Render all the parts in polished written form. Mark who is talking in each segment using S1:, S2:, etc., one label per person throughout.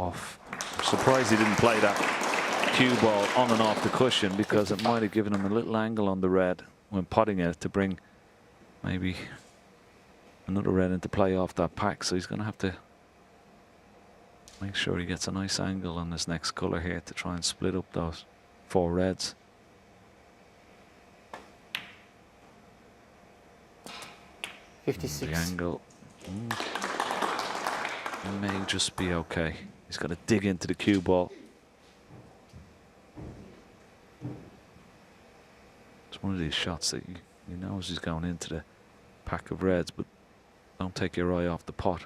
S1: off. I'm surprised he didn't play that cue ball on and off the cushion, because it might have given him a little angle on the red when potting it to bring maybe another red into play off that pack. So he's going to have to make sure he gets a nice angle on this next colour here to try and split up those 4 reds. The angle may just be okay. He's got to dig into the cue ball. It's one of these shots that he knows he's going into the pack of reds, but don't take your eye off the pot.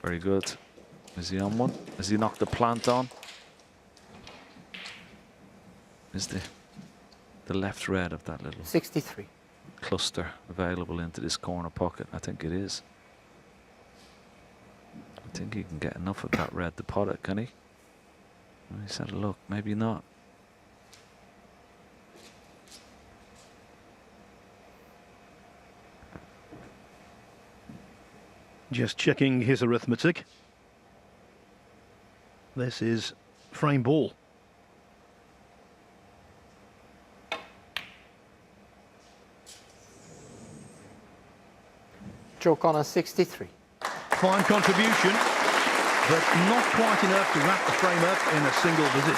S1: Very good. Is he on one? Has he knocked the plant on? Is the left red of that little
S2: 63
S1: cluster available into this corner pocket? I think it is. I think he can get enough of that red to pot it, can he? He's had a look, maybe not.
S3: Just checking his arithmetic. This is frame ball.
S2: Joe Connor 63.
S3: Fine contribution, but not quite enough to wrap the frame up in a single visit.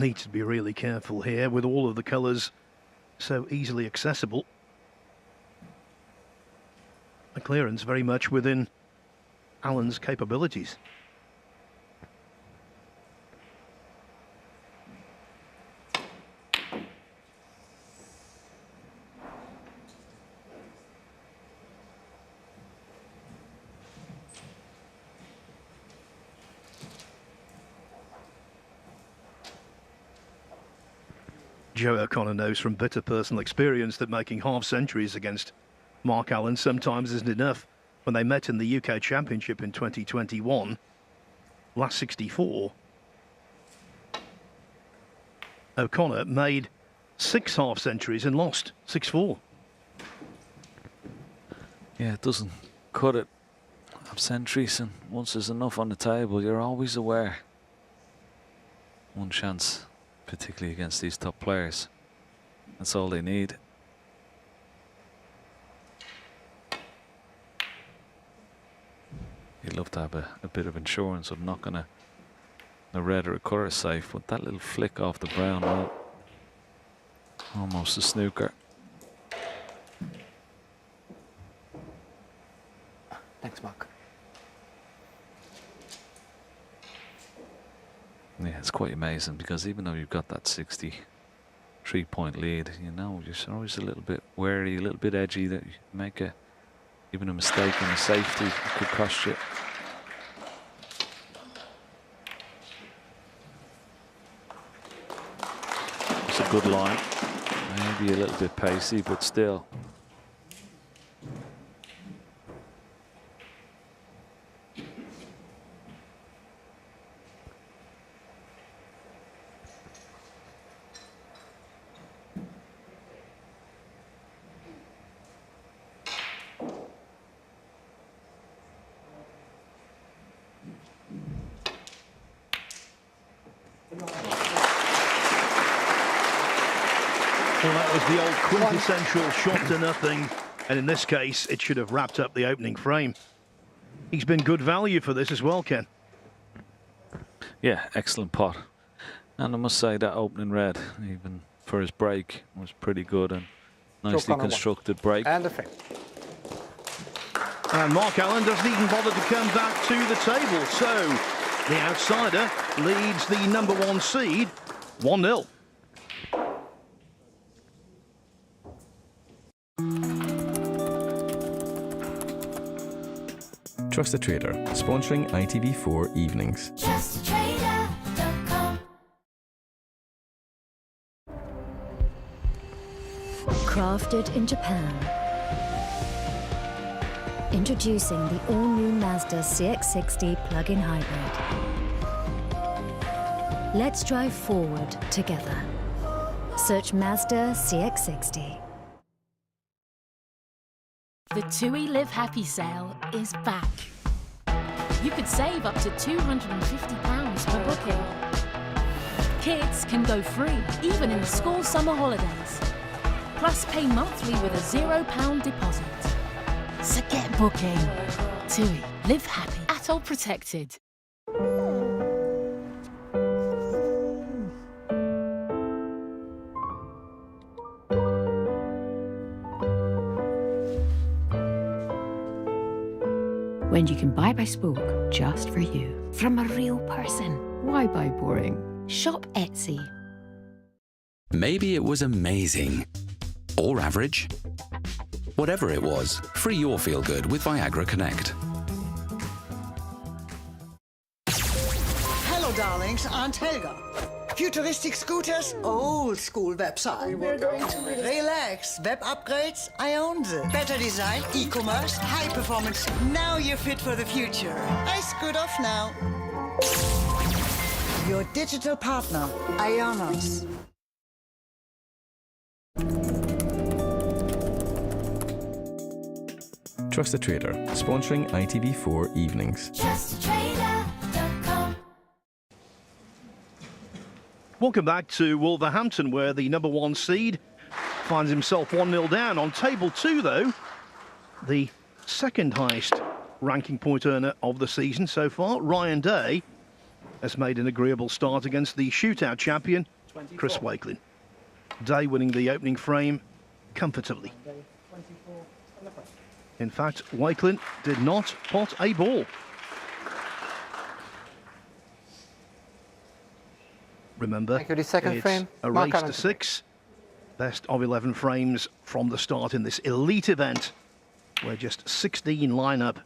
S3: Needs to be really careful here with all of the colours so easily accessible. The clearance very much within Allen's capabilities. Joe O'Connor knows from bitter personal experience that making half centuries against Mark Allen sometimes isn't enough. When they met in the UK Championship in 2021, last 64, O'Connor made 6 half centuries and lost 6-4.
S1: Yeah, it doesn't cut it. Half centuries, and once there's enough on the table, you're always aware. One chance, particularly against these top players. That's all they need. You'd love to have a bit of insurance of knocking a red or a colour safe, but that little flick off the brown, well, almost a snooker.
S2: Thanks, Mark.
S1: Yeah, it's quite amazing, because even though you've got that 63-point lead, you know, you're always a little bit wary, a little bit edgy that you make even a mistake in a safety, it could cost you. It's a good line, maybe a little bit pacey, but still.
S3: Well, that was the old quintessential shot to nothing, and in this case, it should have wrapped up the opening frame. He's been good value for this as well, Ken.
S1: Yeah, excellent pot. And I must say that opening red, even for his break was pretty good and nicely
S2: O'Connor won.
S1: constructed break.
S2: And a frame.
S3: And Mark Allen doesn't even bother to come back to the table. So the outsider leads the number 1 seed 1-0.
S4: Trust the Trader, sponsoring ITV4 evenings.
S5: TrustTheTrader.com. Crafted in Japan. Introducing the all-new Mazda CX-60 plug-in hybrid. Let's drive forward together. Search Mazda CX-60.
S6: The TUI Live Happy sale is back. You could save up to £250 per booking. Kids can go free, even in the school summer holidays. Plus pay monthly with a £0 deposit. So get booking. TUI Live Happy. ATOL protected. When you can buy bespoke just for you from a real person. Why buy boring? Shop Etsy.
S7: Maybe it was amazing. Or average. Whatever it was, free your feel-good with Viagra Connect.
S8: Hello, darlings. Aunt Helga. Futuristic scooters, old school website. Relax. Web upgrades, I own them. Better design, e-commerce, high performance. Now you're fit for the future. I scoot off now. Your digital partner, Ionos.
S4: Trust the Trader, sponsoring ITV4 evenings.
S5: TrustTheTrader.com.
S3: Welcome back to Wolverhampton, where the number 1 seed finds himself 1-0 down. On table 2, though, the second highest ranking point earner of the season so far, Ryan Day, has made an agreeable start against the shootout champion, Chris Wakelin. Day winning the opening frame comfortably. In fact, Wakelin did not pot a ball. Remember,
S2: Thank you. The second
S3: it's
S2: frame,
S3: a
S2: Mark
S3: race
S2: Allen.
S3: to 6. Best of 11 frames from the start in this elite event, where just 16 line up.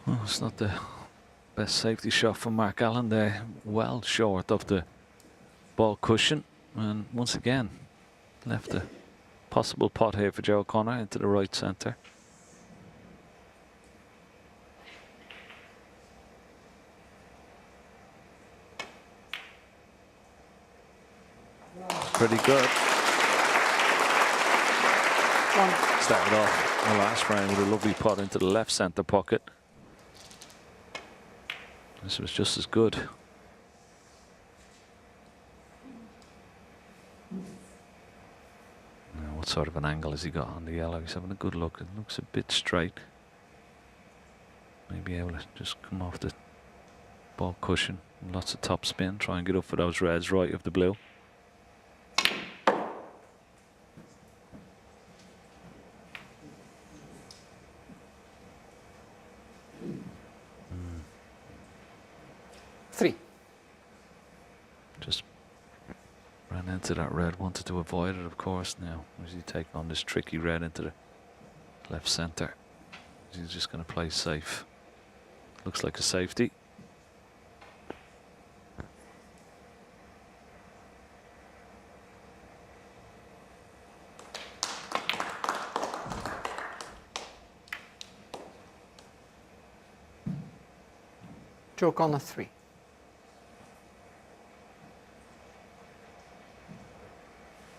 S1: Well, it's not the best safety shot from Mark Allen there. Well short of the ball cushion. And once again, left a possible pot here for Joe O'Connor into the right centre. Pretty good. Started off the last frame with a lovely pot into the left centre pocket. This was just as good. Now, what sort of an angle has he got on the yellow? He's having a good look. It looks a bit straight. Maybe able to just come off the ball cushion. Lots of top spin. Try and get up for those reds right of the blue. Ran into that red, wanted to avoid it, of course. Now, as he take on this tricky red into the left center, he's just going to play safe. Looks like a safety.
S2: Joe O'Connor 3.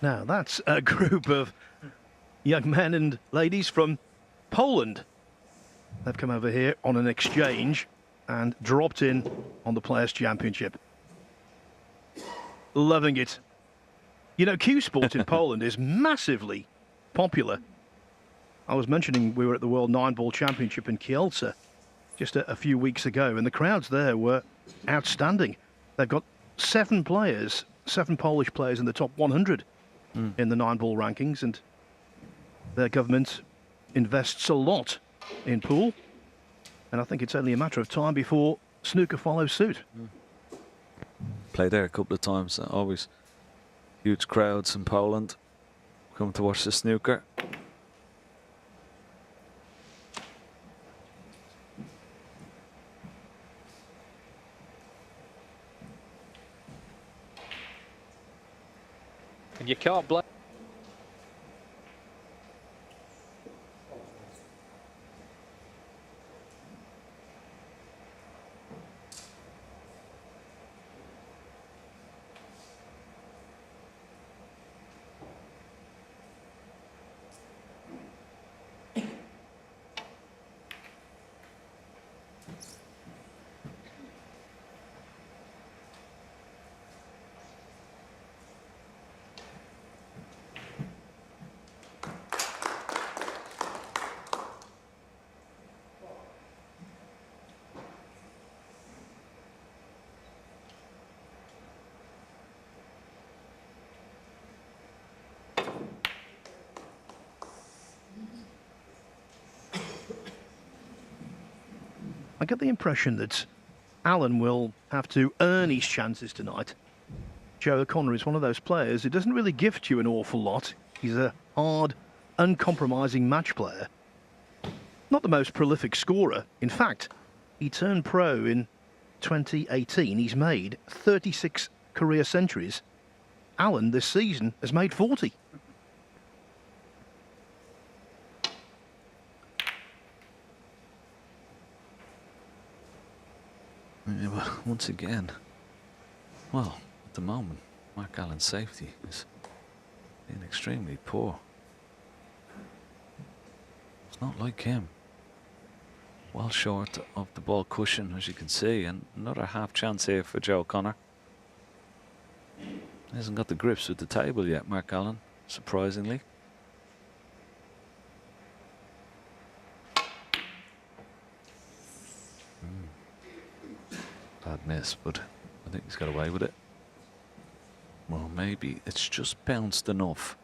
S3: Now, that's a group of young men and ladies from Poland. They've come over here on an exchange and dropped in on the Players' Championship. Loving it. You know, Q Sport in Poland is massively popular. I was mentioning we were at the World 9-Ball Championship in Kielce just a few weeks ago, and the crowds there were outstanding. They've got 7 players, 7 Polish players in the top 100 in the 9-ball rankings, and their government invests a lot in pool, and I think it's only a matter of time before snooker follows suit.
S1: Played there a couple of times. Always huge crowds in Poland come to watch the snooker.
S9: And you can't blame.
S3: I get the impression that Alan will have to earn his chances tonight. Joe O'Connor is one of those players who doesn't really gift you an awful lot. He's a hard, uncompromising match player. Not the most prolific scorer. In fact, he turned pro in 2018. He's made 36 career centuries. Alan, this season, has made 40.
S1: Yeah, but once again, well, at the moment, Mark Allen's safety is being extremely poor. It's not like him. Well short of the ball cushion, as you can see, and another half chance here for Joe O'Connor. He hasn't got the grips with the table yet, Mark Allen, surprisingly. Bad miss, but I think he's got away with it. Well, maybe it's just bounced enough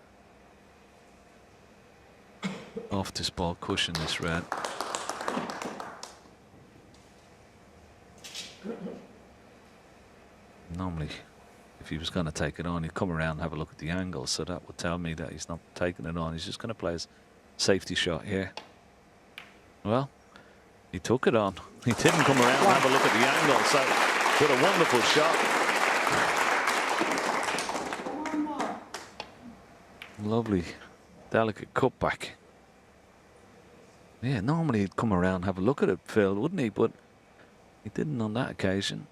S1: off this ball cushion, this red. Normally, if he was going to take it on, he'd come around and have a look at the angle, so that would tell me that he's not taking it on. He's just going to play his safety shot here. Well, he took it on. He didn't come around and have a look at the angle, so what a wonderful shot. Lovely, delicate cutback. Yeah, normally he'd come around and have a look at it, Phil, wouldn't he? But he didn't on that occasion.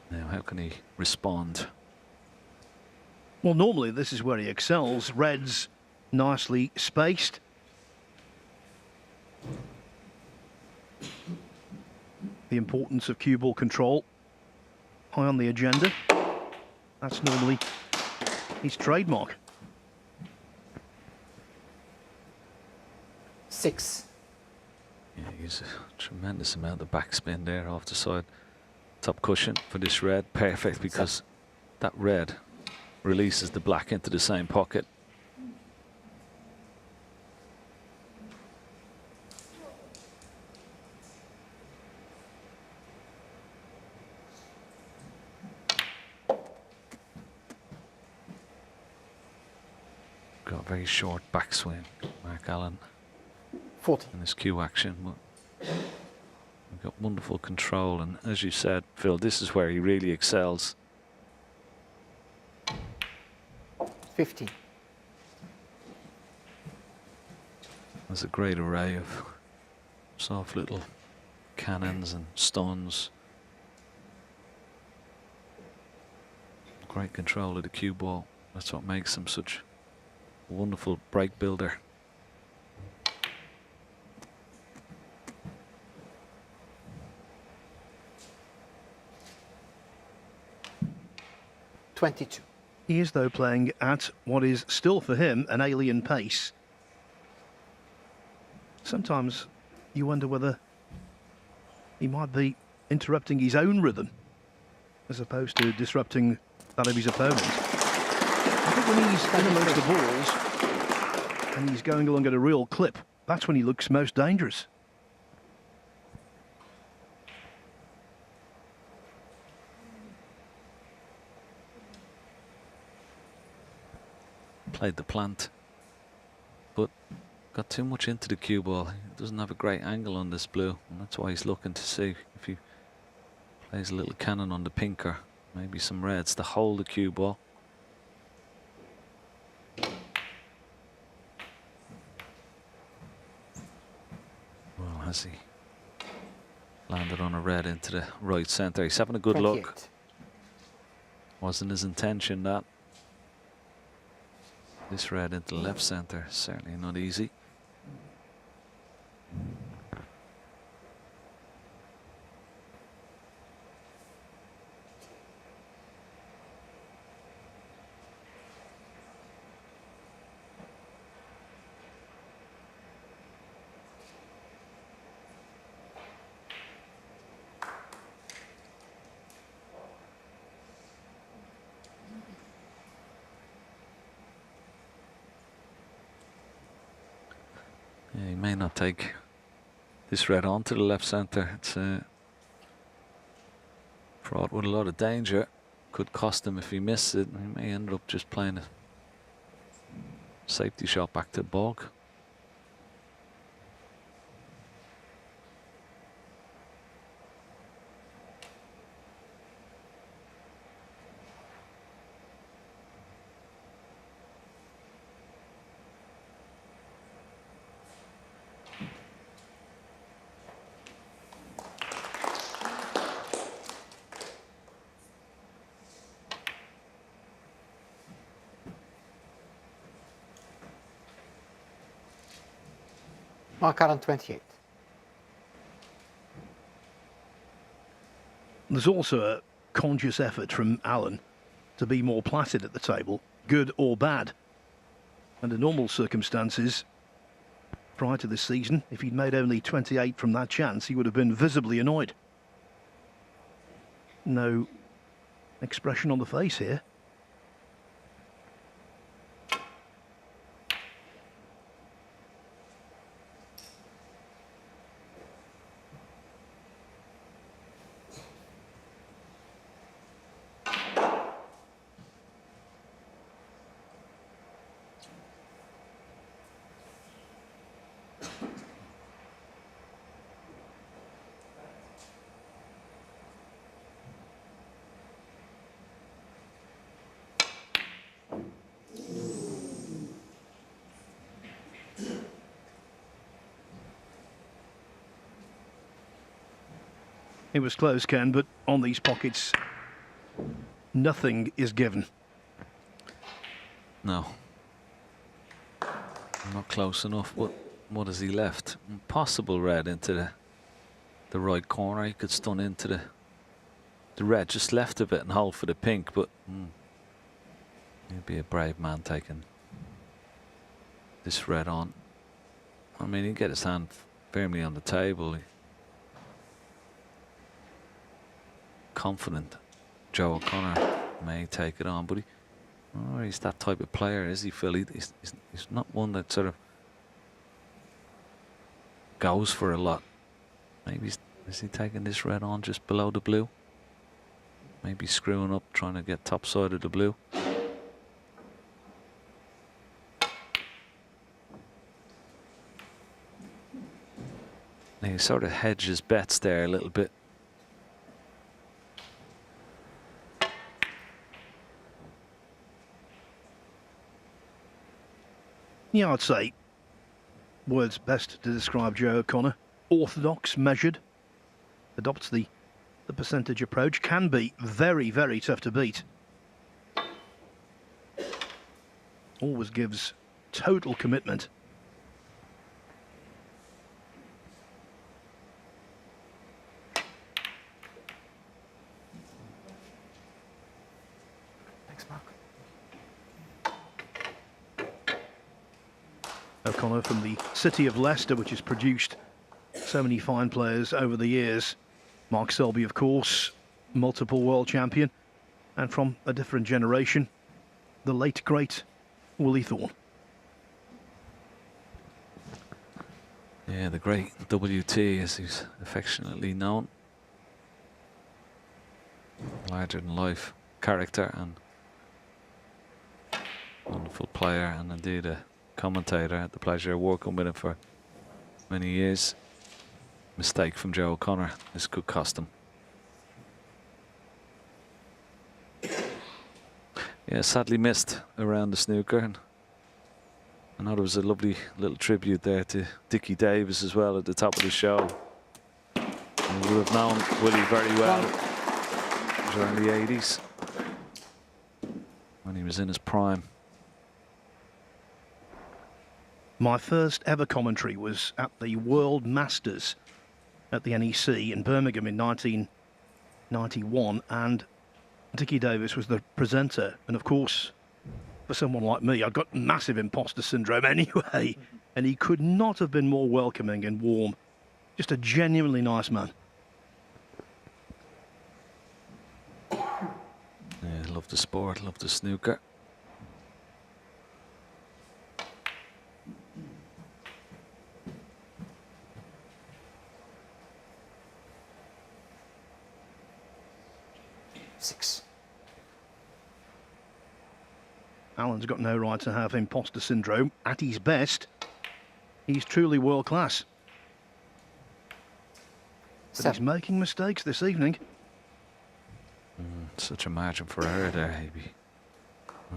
S1: Now, how can he respond?
S3: Well, normally this is where he excels. Reds nicely spaced. The importance of cue ball control high on the agenda. That's normally his trademark.
S2: 6.
S1: Yeah, he's a tremendous amount of backspin there off the side. Top cushion for this red. Perfect, because that red releases the black into the same pocket. got a very short backswing, Mark Allen,
S2: 40.
S1: in his cue action. But we've got wonderful control, and as you said, Phil, this is where he really excels.
S2: 15.
S1: There's a great array of soft little cannons and stuns. Great control of the cue ball. That's what makes him such a wonderful break builder.
S2: $22.
S3: He is, though, playing at what is still for him an alien pace. Sometimes you wonder whether he might be interrupting his own rhythm as opposed to disrupting that of his opponent. I think when he's in amongst the balls and he's going along at a real clip, that's when he looks most dangerous.
S1: Played the plant, but got too much into the cue ball. He doesn't have a great angle on this blue, and that's why he's looking to see if he plays a little cannon on the pink or maybe some reds to hold the cue ball. Well, has he landed on a red into the right centre? He's having a good
S2: 28.
S1: look. Wasn't his intention that. This red into the left centre, certainly not easy. Yeah, he may not take this red on to the left centre. It's fraught with a lot of danger. Could cost him if he misses it. He may end up just playing a safety shot back to bog.
S2: Mark Allen 28.
S3: There's also a conscious effort from Allen to be more placid at the table, good or bad. Under normal circumstances, prior to this season, if he'd made only 28 from that chance, he would have been visibly annoyed. No expression on the face here. It was close, Ken, but on these pockets, nothing is given.
S1: No. Not close enough. What has he left? Possible red into the right corner. He could stun into the red. Just left a bit and hold for the pink, but he'd be a brave man taking this red on. I mean, he'd get his hand firmly on the table. Confident Joe O'Connor may take it on, but he's that type of player, is he, Phil? He's not one that sort of goes for a lot. Maybe is he taking this red on just below the blue? Maybe screwing up, trying to get top side of the blue. He sort of hedged his bets there a little bit.
S3: Yeah, I'd say words best to describe Joe O'Connor. Orthodox, measured, adopts the percentage approach, can be very, very tough to beat. Always gives total commitment.
S2: Thanks, Mark.
S3: O'Connor from the city of Leicester, which has produced so many fine players over the years. Mark Selby, of course, multiple world champion, and from a different generation, the late great Willie Thorne.
S1: Yeah, the great WT, as he's affectionately known. Larger than life character and wonderful player, and indeed a commentator. I had the pleasure of working with him for many years. Mistake from Joe O'Connor. This could cost him. Yeah, sadly missed around the snooker. And I know there was a lovely little tribute there to Dickie Davis as well at the top of the show. And we would have known Willie very well during the 80s when he was in his prime.
S3: My first ever commentary was at the World Masters at the NEC in Birmingham in 1991, and Dickie Davis was the presenter. And of course, for someone like me, I've got massive imposter syndrome anyway, and he could not have been more welcoming and warm. Just a genuinely nice man.
S1: Yeah, love the sport, love the snooker.
S2: Six.
S3: Alan's got no right to have imposter syndrome. At his best, he's truly world class. But he's making mistakes this evening.
S1: Such a margin for error there, Hebe.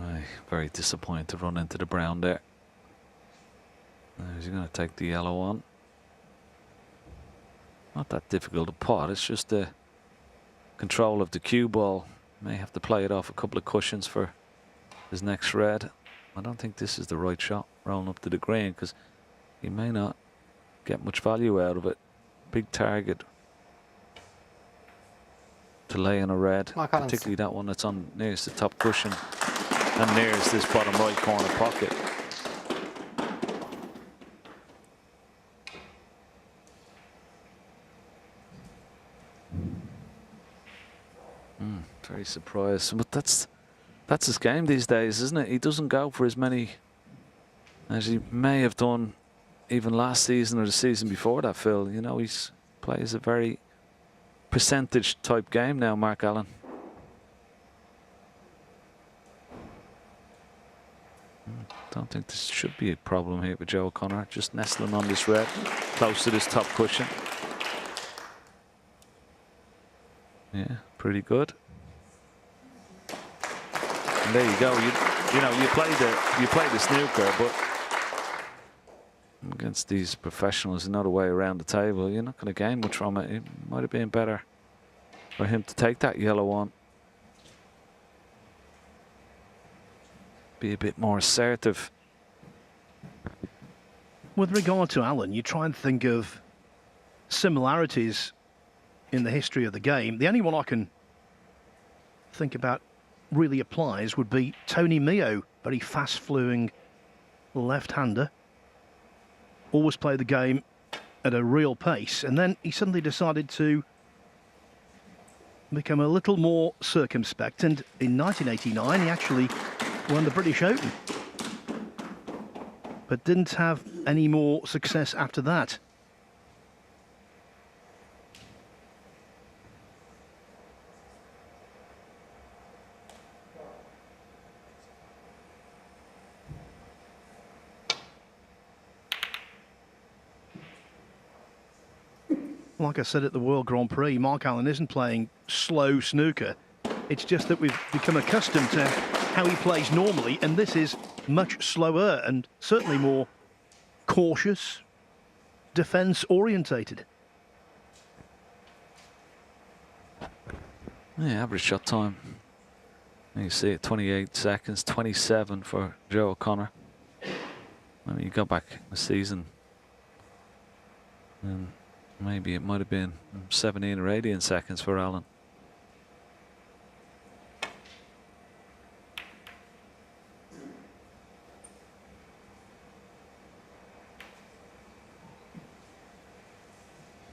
S1: Aye, very disappointed to run into the brown there. Now, is he going to take the yellow on? Not that difficult to pot, it's just the control of the cue ball. May have to play it off a couple of cushions for his next red. I don't think this is the right shot rolling up to the green, because he may not get much value out of it. Big target to lay in a red, particularly that one that's on nearest the top cushion and nearest this bottom right corner pocket. Very surprised, but that's his game these days, isn't it? He doesn't go for as many as he may have done even last season or the season before that, Phil. You know, he plays a very percentage type game now, Mark Allen. Don't think this should be a problem here with Joe O'Connor. Just nestling on this red, close to this top cushion. Yeah, pretty good. And there you go. You know, you play the snooker, but against these professionals, another way around the table, you're not going to gain much from it. It might have been better for him to take that yellow on. Be a bit more assertive.
S3: With regard to Alan, you try and think of similarities in the history of the game. The only one I can think about really applies would be Tony Mio, very fast-flowing left-hander. Always played the game at a real pace, and then he suddenly decided to become a little more circumspect, and in 1989 he actually won the British Open, but didn't have any more success after that. like I said at the World Grand Prix, Mark Allen isn't playing slow snooker. It's just that we've become accustomed to how he plays normally, and this is much slower and certainly more cautious, defence-orientated.
S1: Yeah, average shot time. You see it, 28 seconds, 27 for Joe O'Connor. I mean, you go back a season, and maybe it might have been 17 or 18 seconds for Allen.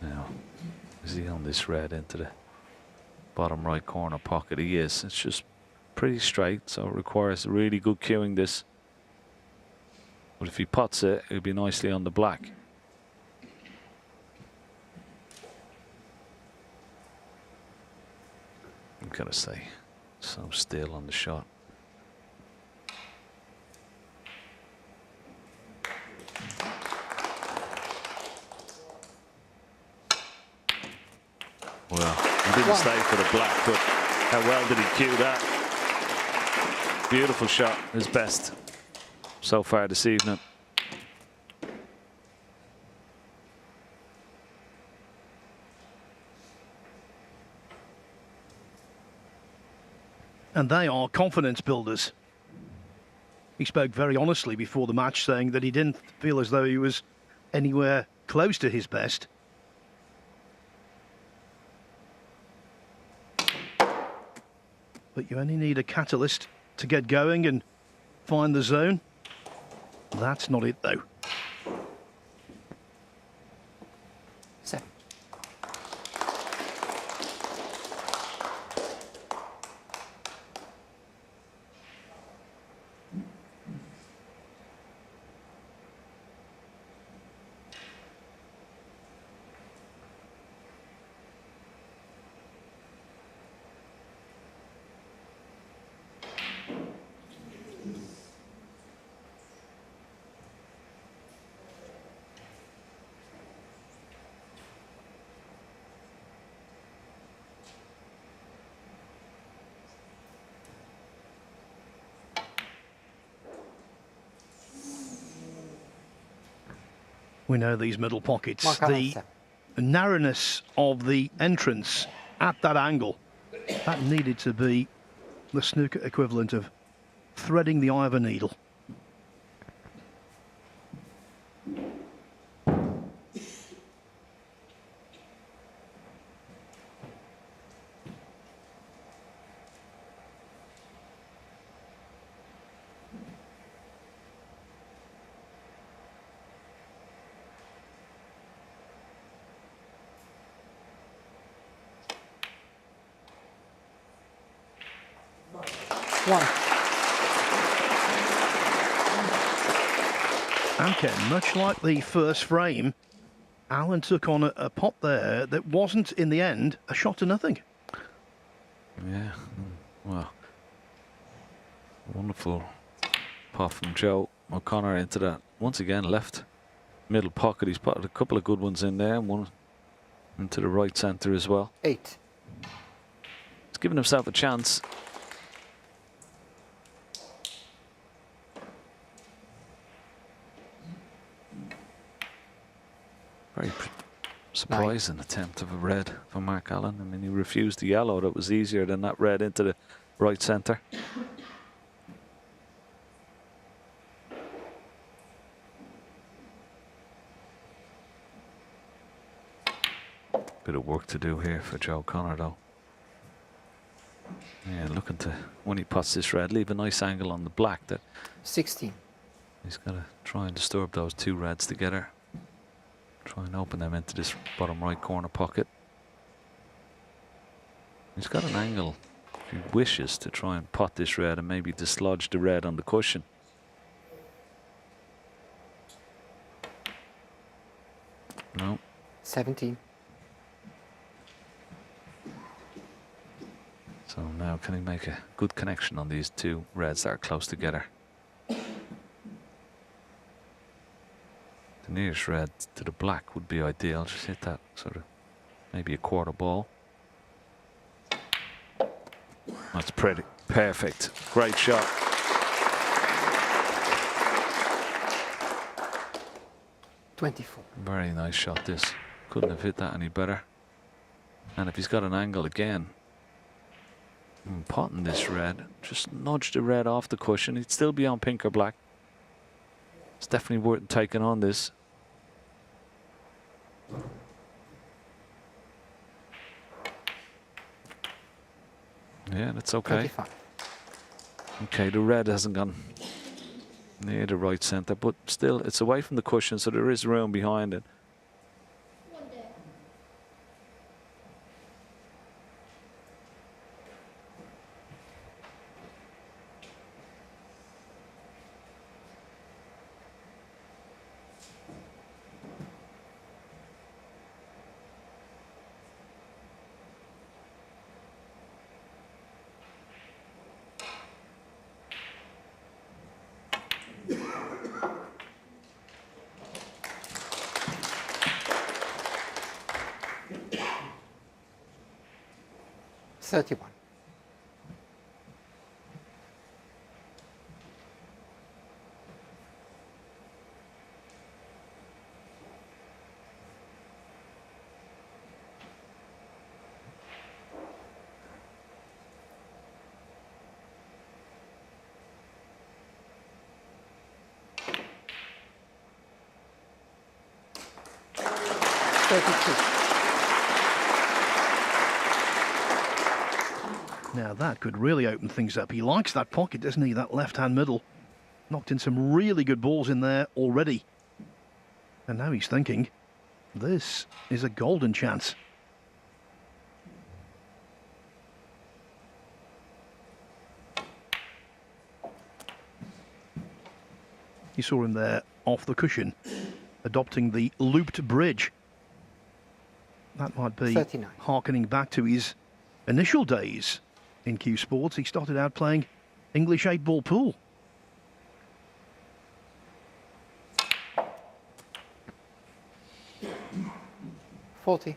S1: Now, is he on this red into the bottom right corner pocket? He is. It's just pretty straight, so it requires really good cueing this. But if he pots it, it'll be nicely on the black. I've got to say, so still on the shot. Well, he didn't stay for the black, but how well did he cue that? Beautiful shot, his best so far this evening.
S3: And they are confidence builders. He spoke very honestly before the match, saying that he didn't feel as though he was anywhere close to his best. But you only need a catalyst to get going and find the zone. That's not it, though.
S2: 7.
S3: We know these middle pockets,
S2: Mark Allen,
S3: the narrowness of the entrance at that angle, that needed to be the snooker equivalent of threading the eye of a needle. And Ken, much like the first frame, Allen took on a pot there that wasn't, in the end, a shot to nothing.
S1: Yeah, well, wonderful pot from Joe O'Connor into that. Once again, left middle pocket. He's put a couple of good ones in there, and one into the right centre as well.
S2: 8.
S1: He's given himself a chance. Very surprising attempt of a red for Mark Allen. I mean, he refused the yellow. That was easier than that red into the right centre. Bit of work to do here for Joe O'Connor, though. Yeah, looking to, when he pots this red, leave a nice angle on the black. That
S2: 16.
S1: he's got to try and disturb those two reds together. Try and open them into this bottom right corner pocket. He's got an angle, if he wishes, to try and pot this red and maybe dislodge the red on the cushion. No.
S2: 17.
S1: So now can he make a good connection on these two reds that are close together? The nearest red to the black would be ideal. Just hit that sort of maybe a quarter ball. That's pretty perfect. Great shot.
S2: $24.
S1: Very nice shot this. Couldn't have hit that any better. And if he's got an angle again, potting this red, just nudge the red off the cushion. He'd still be on pink or black. It's definitely worth taking on this. Yeah, that's okay.
S2: 25.
S1: Okay, the red hasn't gone near the right centre, but still it's away from the cushion, so there is room behind it.
S2: $31.
S3: Now that could really open things up. He likes that pocket, doesn't he? That left-hand middle. Knocked in some really good balls in there already. And now he's thinking, this is a golden chance. You saw him there off the cushion, adopting the looped bridge. That might be
S2: 39.
S3: harkening back to his initial days in Q Sports. He started out playing English 8-ball pool.
S2: $40.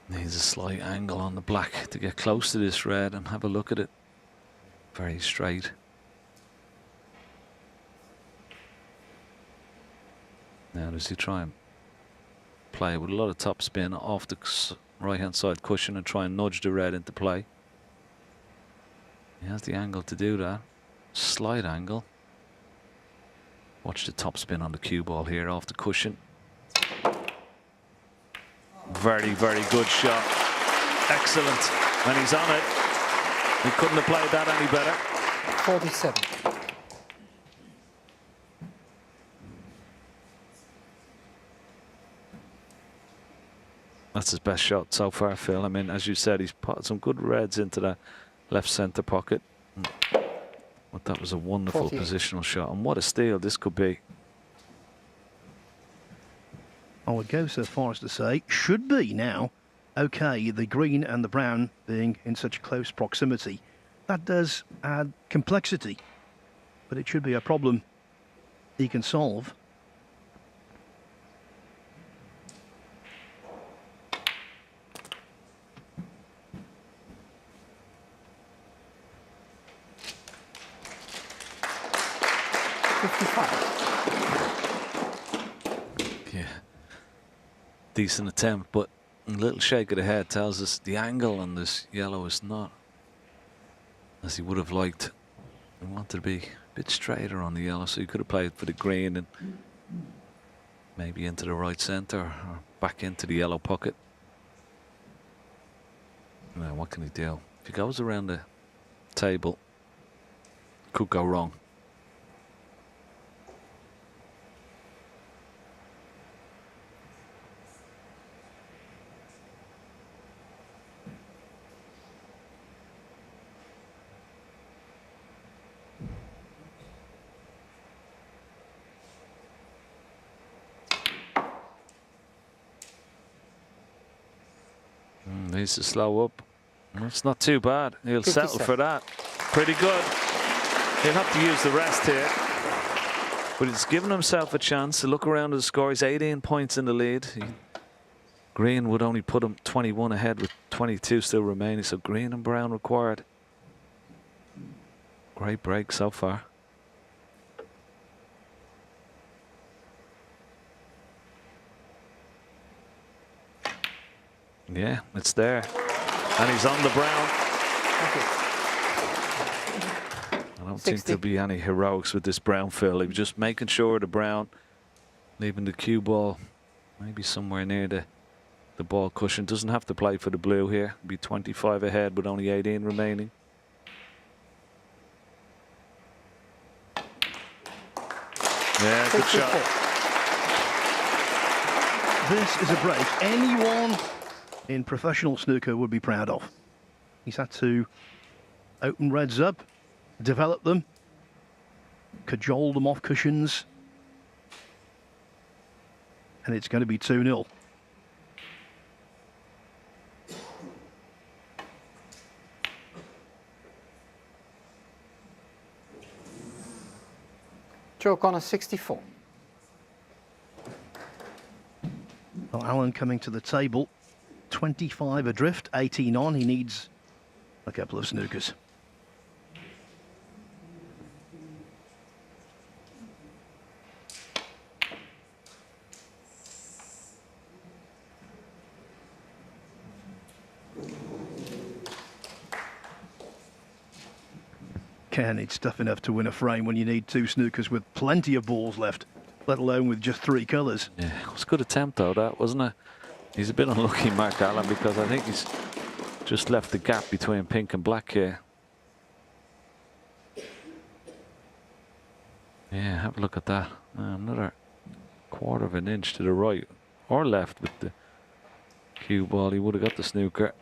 S1: Needs a slight angle on the black to get close to this red and have a look at it. Very straight. Now does he try and play with a lot of top spin off the right hand side cushion and try and nudge the red into play? He has the angle to do that. Slight angle. Watch the top spin on the cue ball here off the cushion. Very, very good shot. Excellent. And he's on it. He couldn't have played that any better.
S2: 47.
S1: That's his best shot so far, Phil. I mean, as you said, he's put some good reds into that left centre pocket. But that was a wonderful
S2: 48.
S1: positional shot. And what a steal this could be.
S3: I would go so far as to say, should be now. Okay, the green and the brown being in such close proximity. That does add complexity. But it should be a problem he can solve.
S1: Yeah. Decent attempt, but a little shake of the head tells us the angle on this yellow is not as he would have liked. He wanted to be a bit straighter on the yellow, so he could have played for the green and maybe into the right centre or back into the yellow pocket. Now, what can he do? If he goes around the table, it could go wrong. Needs to slow up. It's not too bad. He'll
S2: 57.
S1: settle for that. Pretty good. He'll have to use the rest here. But he's given himself a chance to look around at the score. He's 18 points in the lead. Green would only put him 21 ahead with 22 still remaining, so green and brown required. Great break so far. Yeah, it's there. And he's on the brown. I don't think there'll be any heroics with this brown fill. He was just making sure the brown, leaving the cue ball maybe somewhere near the ball cushion. Doesn't have to play for the blue here. Be 25 ahead with only 18 remaining. Yeah, good shot.
S3: This is a break anyone in professional snooker would be proud of. He's had to open reds up, develop them, cajole them off cushions, and it's going to be 2-0.
S2: Joe O'Connor, 64.
S3: Well, Alan coming to the table, 25 adrift, 18 on. He needs a couple of snookers. Ken, it's tough enough to win a frame when you need two snookers with plenty of balls left, let alone with just 3 colours.
S1: Yeah, it was a good attempt though, that, wasn't it? He's a bit unlucky, Mark Allen, because I think he's just left the gap between pink and black here. Yeah, have a look at that. Another 1/4 of an inch to the right or left with the cue ball. He would have got the snooker.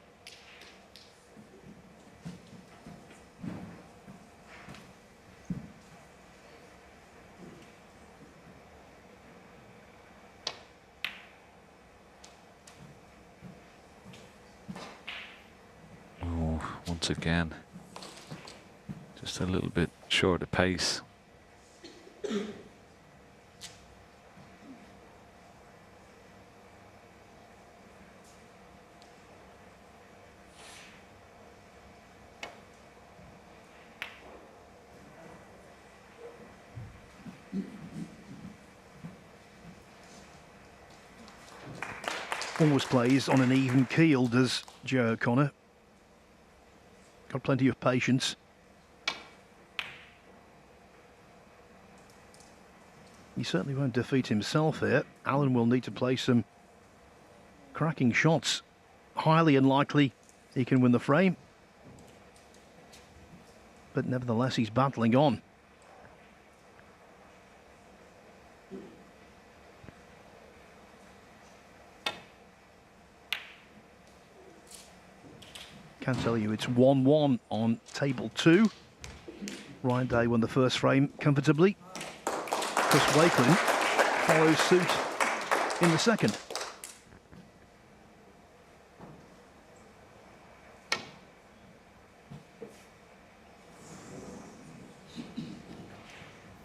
S1: Once again, just a little bit short of pace.
S3: Always plays on an even keel, does Joe O'Connor. Got plenty of patience. He certainly won't defeat himself here. Alan will need to play some cracking shots. Highly unlikely he can win the frame. But nevertheless, he's battling on. Can tell you it's 1-1 on table 2. Ryan Day won the first frame comfortably. Chris Wakelin follows suit in the second.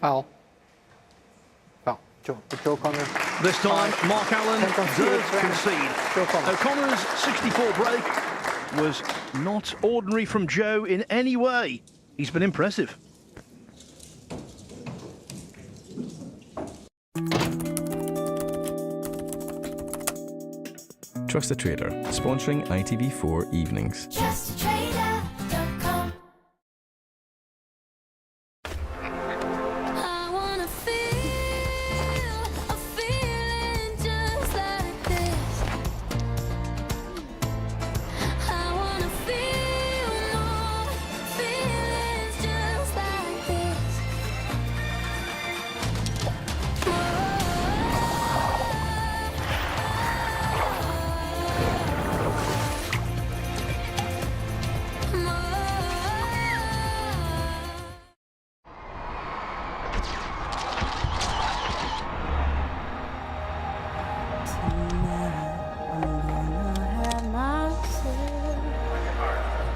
S2: Foul. Foul. Joe O'Connor.
S3: This time, Mark Allen does concede.
S2: Joe O'Connor.
S3: O'Connor's 64 break was not ordinary from Joe in any way. He's been impressive.
S4: Trust the Trader, sponsoring ITV4 evenings.
S5: JustTrader.com.
S6: I wanna feel a feeling just like this. I wanna feel more feelings just like this.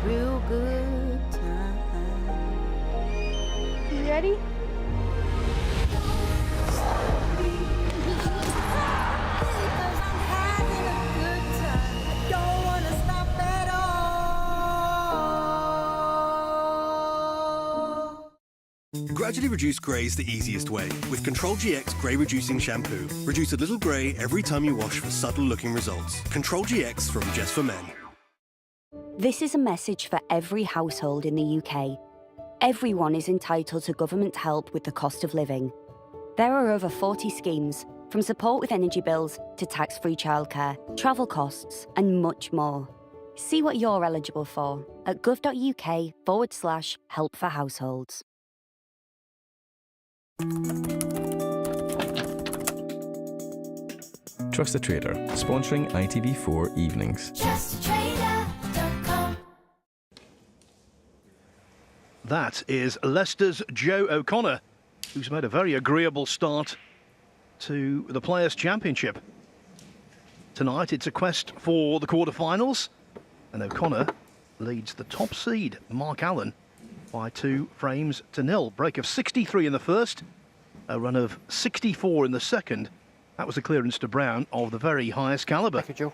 S9: Real good time. You ready?
S10: Gradually reduce grey is the easiest way with Control GX Grey Reducing Shampoo. Reduce a little grey every time you wash for subtle looking results. Control GX from Just for Men.
S11: This is a message for every household in the UK. Everyone is entitled to government help with the cost of living. There are over 40 schemes, from support with energy bills to tax-free childcare, travel costs, and much more. See what you're eligible for at gov.uk/help for households.
S4: Trust the Trader, sponsoring ITV4 evenings.
S6: JustTrader.com.
S3: That is Leicester's Joe O'Connor, who's made a very agreeable start to the Players' Championship. Tonight it's a quest for the quarterfinals, and O'Connor leads the top seed, Mark Allen, by 2 frames to 0. Break of 63 in the first, a run of 64 in the second. That was a clearance to Brown of the very highest calibre.
S2: Thank you, Joe.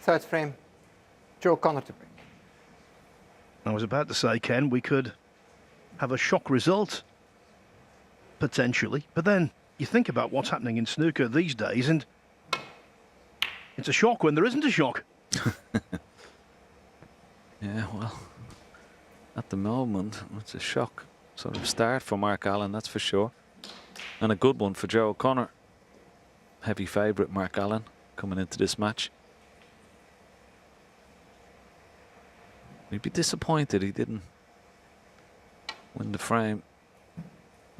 S2: Third frame, Joe O'Connor to break.
S3: I was about to say, Ken, we could have a shock result, potentially, but then you think about what's happening in snooker these days, and it's a shock when there isn't a shock.
S1: Yeah, well, at the moment, it's a shock sort of start for Mark Allen, that's for sure. And a good one for Joe O'Connor. Heavy favourite, Mark Allen, coming into this match. He'd be disappointed he didn't win the frame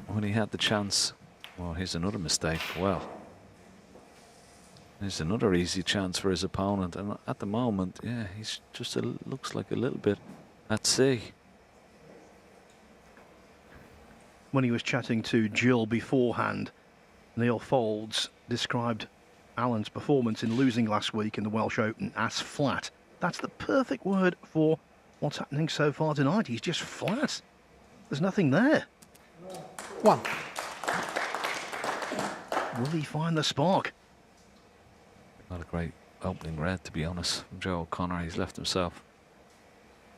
S1: when he had the chance. Well, here's another mistake. Well, there's another easy chance for his opponent. And at the moment, yeah, he's just looks like a little bit at sea.
S3: When he was chatting to Jill beforehand, Neil Foulds described Allen's performance in losing last week in the Welsh Open as flat. That's the perfect word for what's happening so far tonight. He's just flat. There's nothing there.
S2: 1.
S3: Will he find the spark?
S1: Not a great opening red, to be honest, from Joe O'Connor. He's left himself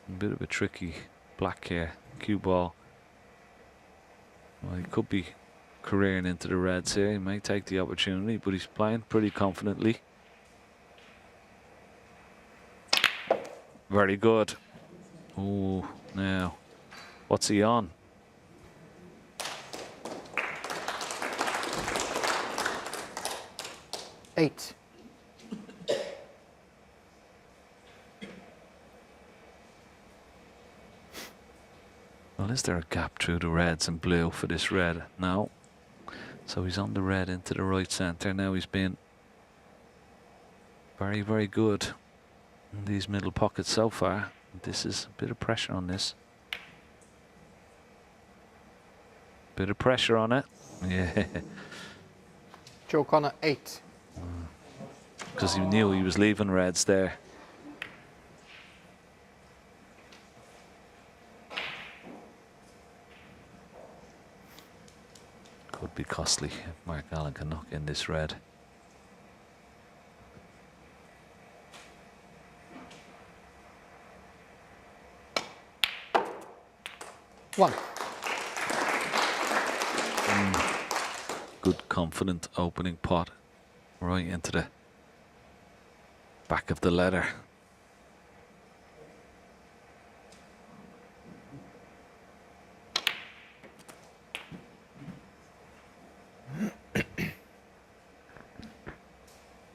S1: a bit of a tricky black here. Cue ball. Well, he could be careering into the reds here. He may take the opportunity, but he's playing pretty confidently. Very good. Oh, now, what's he on?
S2: Eight.
S1: Well, is there a gap through the reds and blue for this red? No. So he's on the red into the right centre. Now he's been very, very good in these middle pockets so far. This is a bit of pressure on this. Bit of pressure on it. Yeah.
S2: Joe O'Connor 8.
S1: Because he knew he was leaving reds there. Could be costly if Mark Allen can knock in this red.
S2: One.
S1: Good confident opening pot right into the back of the leather.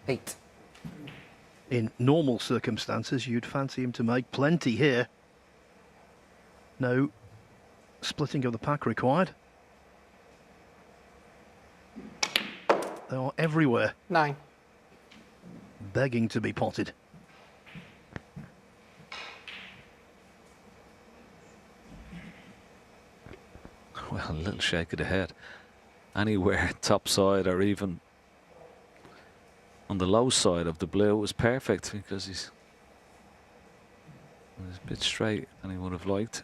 S2: Eight.
S3: In normal circumstances, you'd fancy him to make plenty here. No splitting of the pack required. They are everywhere.
S2: 9.
S3: Begging to be potted.
S1: Well, a little shake of the head. Anywhere top side or even on the low side of the blue was perfect because he's a bit straight than he would have liked.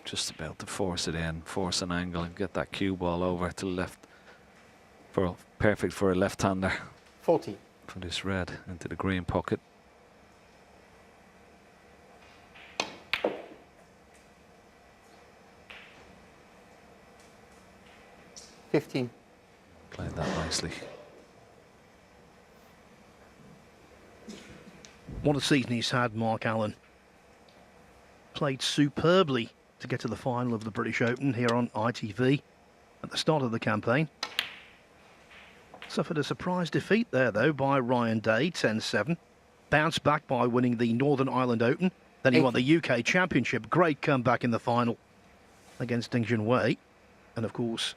S1: Just about to force it in, force an angle and get that cue ball over to the left. Perfect for a left-hander.
S2: 40.
S1: For this red into the green pocket.
S2: 15.
S1: Played that nicely.
S3: What a season he's had, Mark Allen. Played superbly to get to the final of the British Open here on ITV at the start of the campaign. Suffered a surprise defeat there, though, by Ryan Day, 10-7. Bounced back by winning the Northern Ireland Open. Then he won the UK Championship. Great comeback in the final against Ding Junhui. And, of course,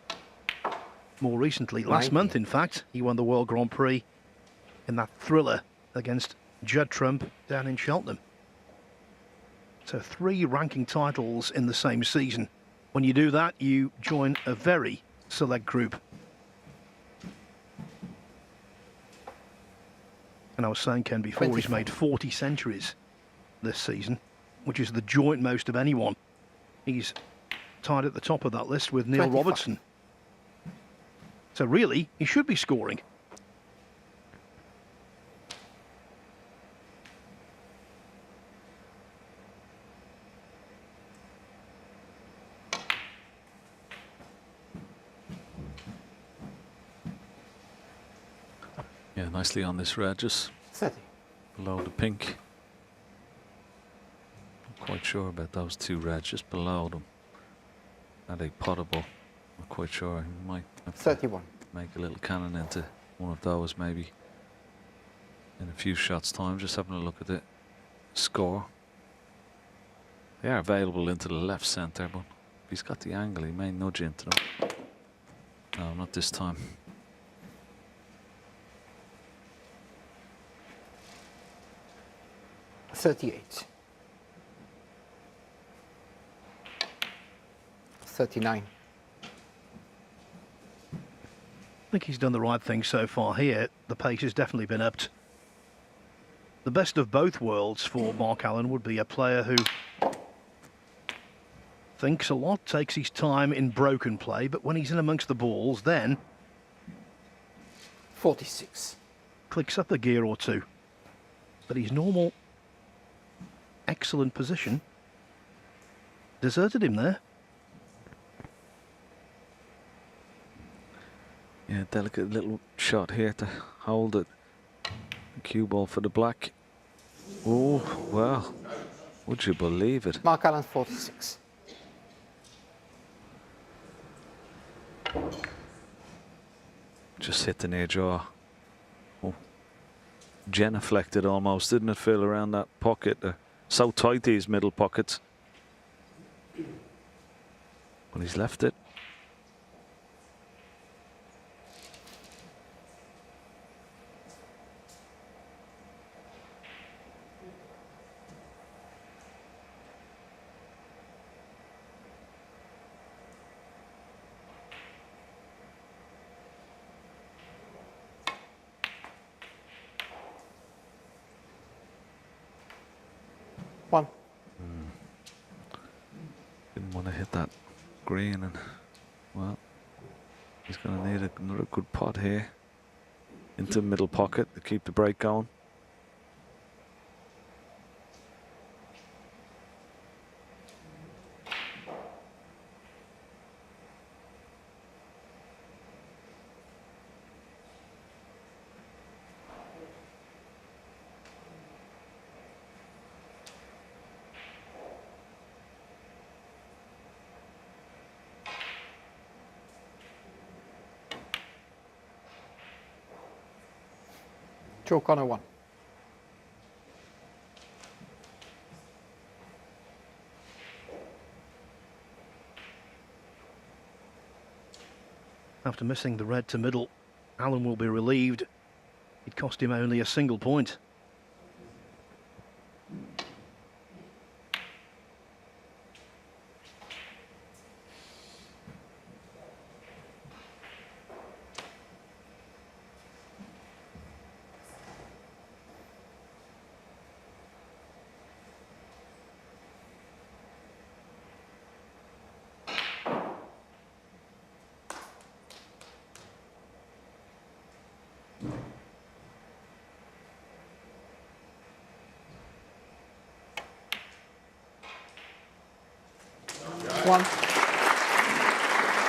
S3: more recently, last month, in fact, he won the World Grand Prix in that thriller against Judd Trump down in Cheltenham. So 3 ranking titles in the same season. When you do that, you join a very select group. And I was saying, Ken, before,
S2: 24.
S3: he's made 40 centuries this season, which is the joint most of anyone. He's tied at the top of that list with Neil
S2: 25.
S3: Robertson. So really, he should be scoring.
S1: Yeah, nicely on this red, just
S2: 30.
S1: below the pink. Not quite sure about those 2 reds just below them. Are they potable? Not quite sure. He might have to
S2: 31.
S1: make a little cannon into one of those maybe in a few shots time. Just having a look at the score. They are available into the left centre, but if he's got the angle, he may nudge into them. No, not this time.
S2: $38. 39.
S3: I think he's done the right thing so far here. The pace has definitely been upped. The best of both worlds for Mark Allen would be a player who thinks a lot, takes his time in broken play, but when he's in amongst the balls, then
S2: 46.
S3: clicks up a gear or two. But his normal excellent position deserted him there.
S1: Yeah, delicate little shot here to hold it. Cue ball for the black. Oh, well, would you believe it?
S2: Mark Allen, 46.
S1: Just hit the near jaw. Oh, genuflected almost, didn't it, Phil, around that pocket? So tight, these middle pockets. But he's left it. Didn't want to hit that green, and well, he's going to need another good pot here into middle pocket to keep the break going.
S2: Joe Connor, 1.
S3: After missing the red to middle, Allen will be relieved. It cost him only a single point.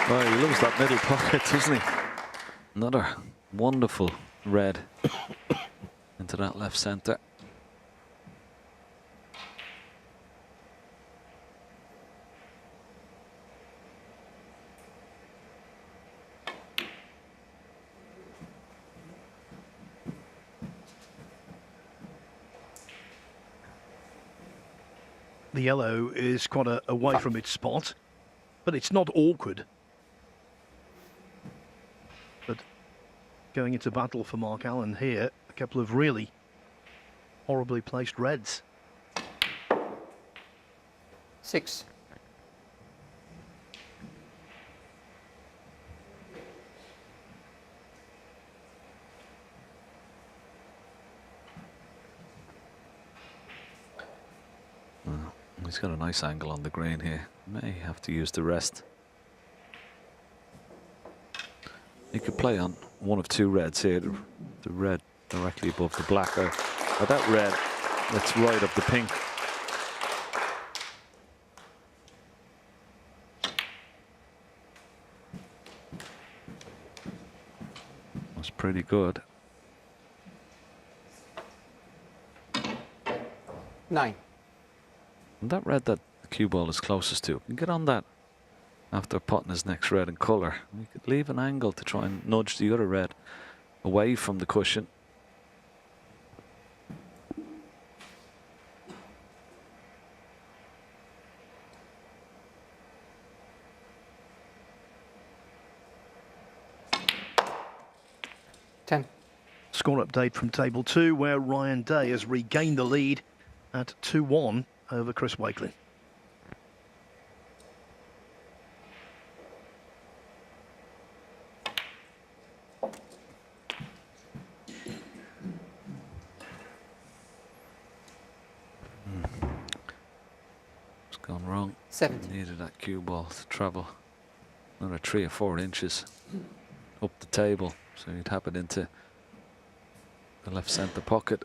S1: Oh, he loves that middle pocket, doesn't he? Another wonderful red into that left centre.
S3: The yellow is quite away from its spot, but it's not awkward. But going into battle for Mark Allen here, a couple of really horribly placed reds.
S2: 6.
S1: He's got a nice angle on the green here. May have to use the rest. He could play on one of two reds here. The red directly above the black, or that red that's right up the pink. That's pretty good.
S2: 9.
S1: And that red that the cue ball is closest to, can get on that after potting his next red in colour. We could leave an angle to try and nudge the other red away from the cushion.
S3: Score update from table 2, where Ryan Day has regained the lead at 2-1 over Chris Wakelin.
S1: It's gone wrong.
S2: 70.
S1: Needed that cue ball to travel another 3 or 4 inches up the table, so he'd tap it into the left centre pocket.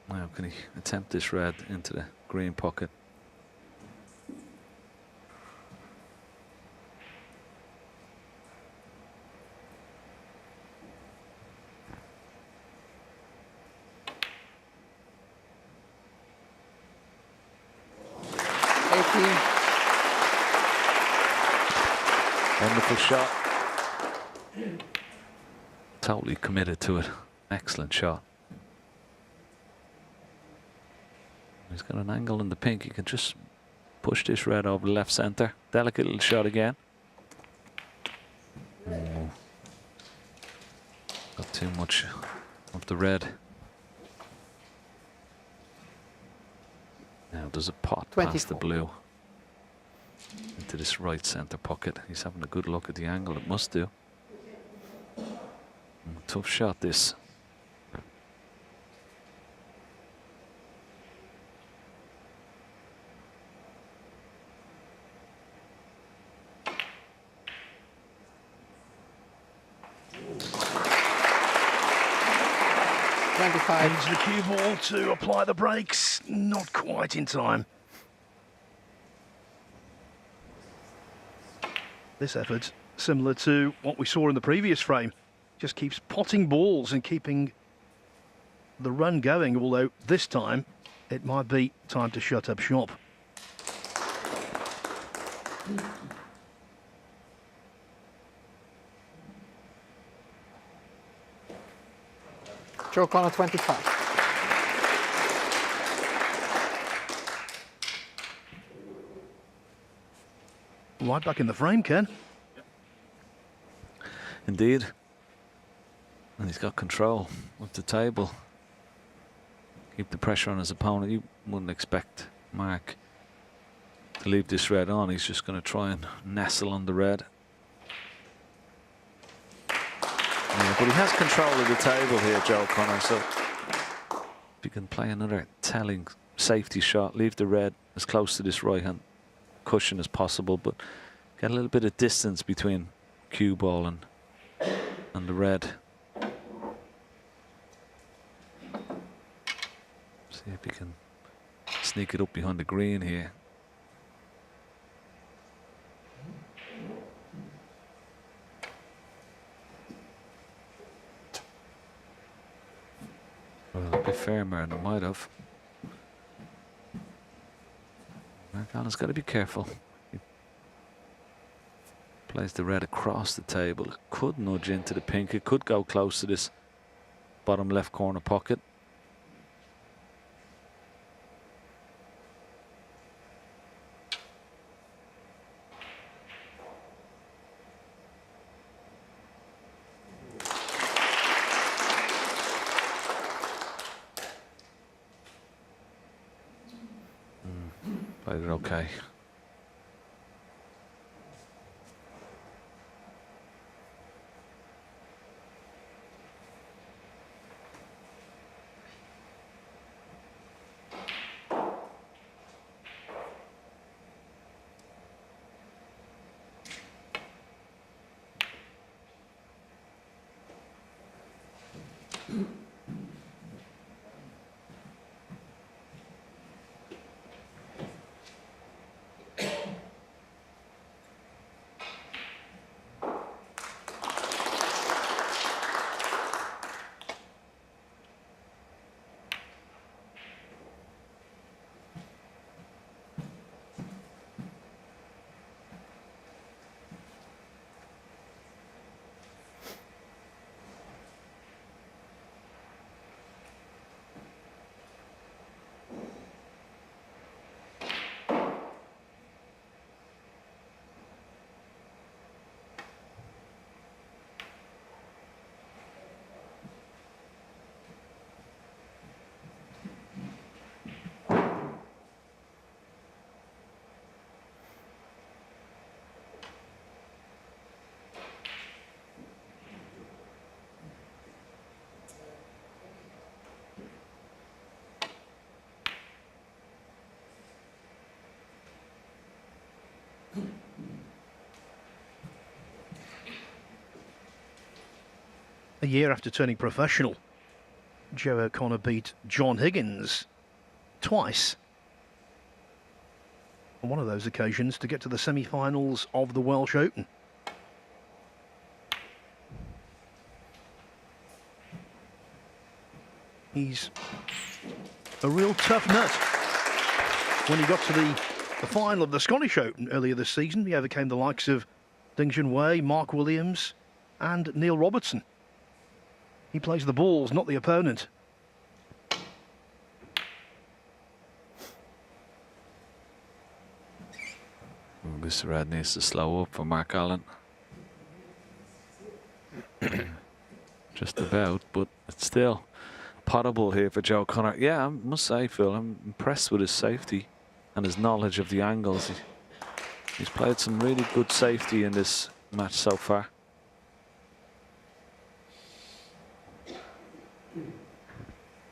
S1: Now can he attempt this red into the green pocket? Wonderful shot. Totally committed to it. Excellent shot. He's got an angle in the pink. He can just push this red over left centre. Delicate little shot again. Oh. Got too much of the red. Now does a pot past the blue into this right centre pocket. He's having a good look at the angle. It must do. Tough shot this.
S3: Needs the cue ball to apply the brakes. Not quite in time. This effort, similar to what we saw in the previous frame, just keeps potting balls and keeping the run going, although this time it might be time to shut up shop.
S2: Joe Connor 25.
S3: Right back in the frame, Ken.
S1: Indeed. And he's got control of the table. Keep the pressure on his opponent. You wouldn't expect Mark to leave this red on. He's just going to try and nestle on the red. Yeah, but he has control of the table here, Joe Connor. So if you can play another telling safety shot, leave the red as close to this right hand cushion as possible, but get a little bit of distance between cue ball and the red. See if he can sneak it up behind the green here. bit firmer than it might have. Mark Allen's got to be careful. He plays the red across the table. It could nudge into the pink. It could go close to this bottom left corner pocket. Played it okay.
S3: A year after turning professional, Joe O'Connor beat John Higgins twice. On one of those occasions to get to the semi-finals of the Welsh Open. He's a real tough nut. When he got to the final of the Scottish Open earlier this season, he overcame the likes of Ding Junhui, Mark Williams and Neil Robertson. He plays the balls, not the opponent.
S1: This red needs to slow up for Mark Allen. Just about, but it's still potable here for Joe O'Connor. Yeah, I must say, Phil, I'm impressed with his safety and his knowledge of the angles. He's played some really good safety in this match so far.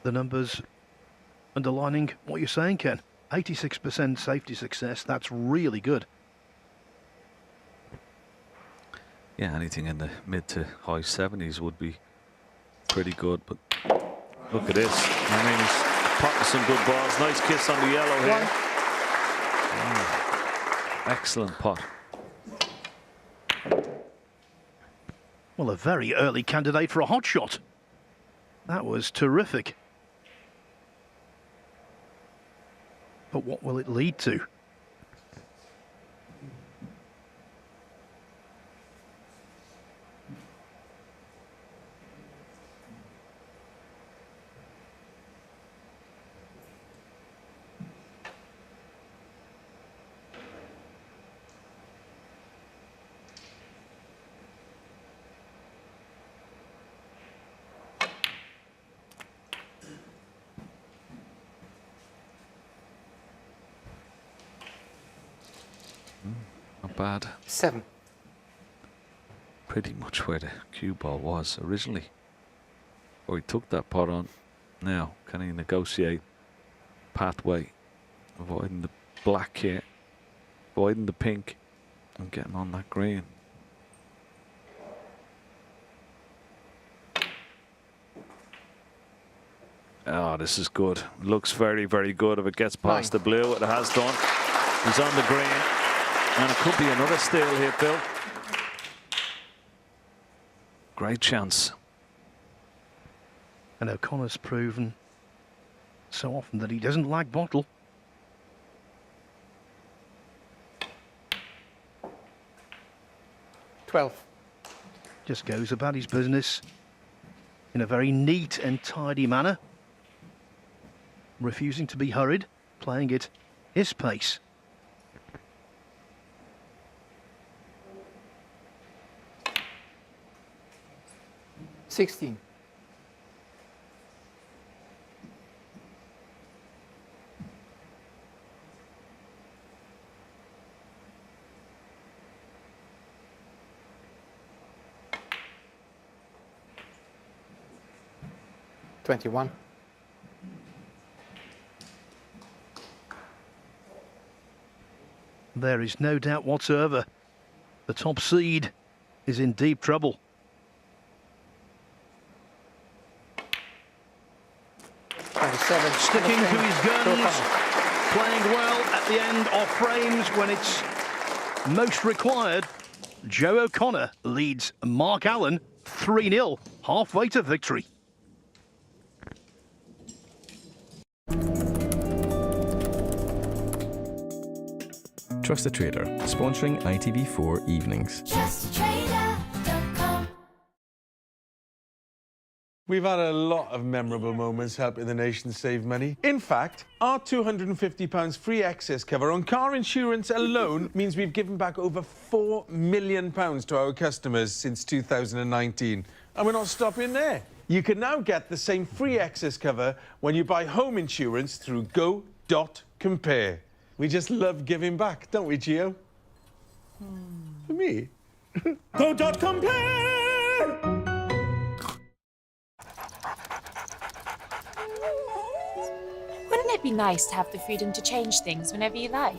S3: The numbers underlining what you're saying, Ken. 86% safety success, that's really good.
S1: Yeah, anything in the mid to high 70s would be pretty good, but look at this. I mean, he's potting some good balls. Nice kiss on the yellow here. Excellent pot.
S3: Well, a very early candidate for a hot shot. That was terrific. But what will it lead to?
S1: Not bad.
S2: 7.
S1: Pretty much where the cue ball was originally. Or he took that pot on. Now, can he negotiate pathway? Avoiding the black here. Avoiding the pink. And getting on that green. Oh, this is good. Looks very, very good. If it gets past the blue, it has done. He's on the green. And it could be another steal here, Phil. Great chance.
S3: And O'Connor's proven so often that he doesn't lack bottle. Just goes about his business in a very neat and tidy manner, refusing to be hurried, playing it his pace.
S2: $16. $21.
S3: There is no doubt whatsoever. The top seed is in deep trouble. Sticking to his guns, playing well at the end of frames when it's most required. Joe O'Connor leads Mark Allen 3-0, halfway to victory.
S4: Trust the Trader, sponsoring ITV4 evenings.
S12: We've had a lot of memorable moments helping the nation save money. In fact, our £250 free excess cover on car insurance alone means we've given back over £4 million to our customers since 2019. And we're not stopping there. You can now get the same free excess cover when you buy home insurance through Go.Compare. We just love giving back, don't we, Gio? For me? Go.Compare!
S13: Wouldn't it be nice to have the freedom to change things whenever you like?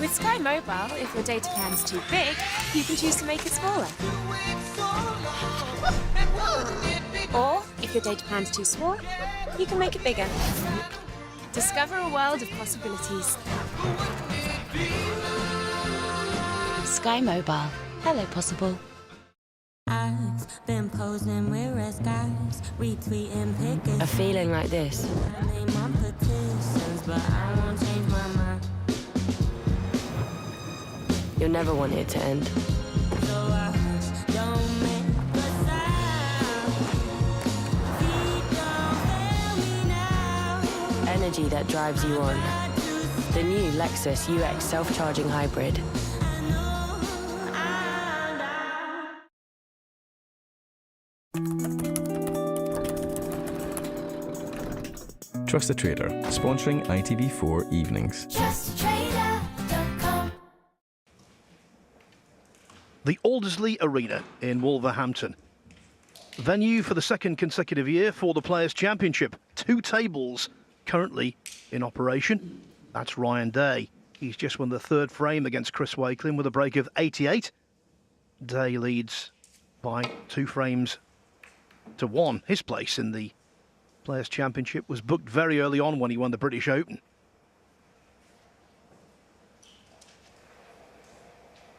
S13: With Sky Mobile, if your data plan's too big, you can choose to make it smaller. Or, if your data plan's too small, you can make it bigger. Discover a world of possibilities. Sky Mobile. Hello, possible.
S14: I've been posing with red skies, retweeting pictures.
S15: A feeling like this.
S14: But I won't change my mind.
S15: You'll never want it to end.
S14: So I don't make a sound. Feet don't fail me now.
S15: Energy that drives you on. The new Lexus UX self-charging hybrid.
S4: Trust the Trader, sponsoring ITV4 evenings.
S14: TrustTrader.com.
S3: The Aldersley Arena in Wolverhampton. Venue for the second consecutive year for the Players' Championship. 2 tables currently in operation. That's Ryan Day. He's just won the 3rd frame against Chris Wakelin with a break of 88. Day leads by 2 frames to 1. His place in the Players' Championship was booked very early on when he won the British Open.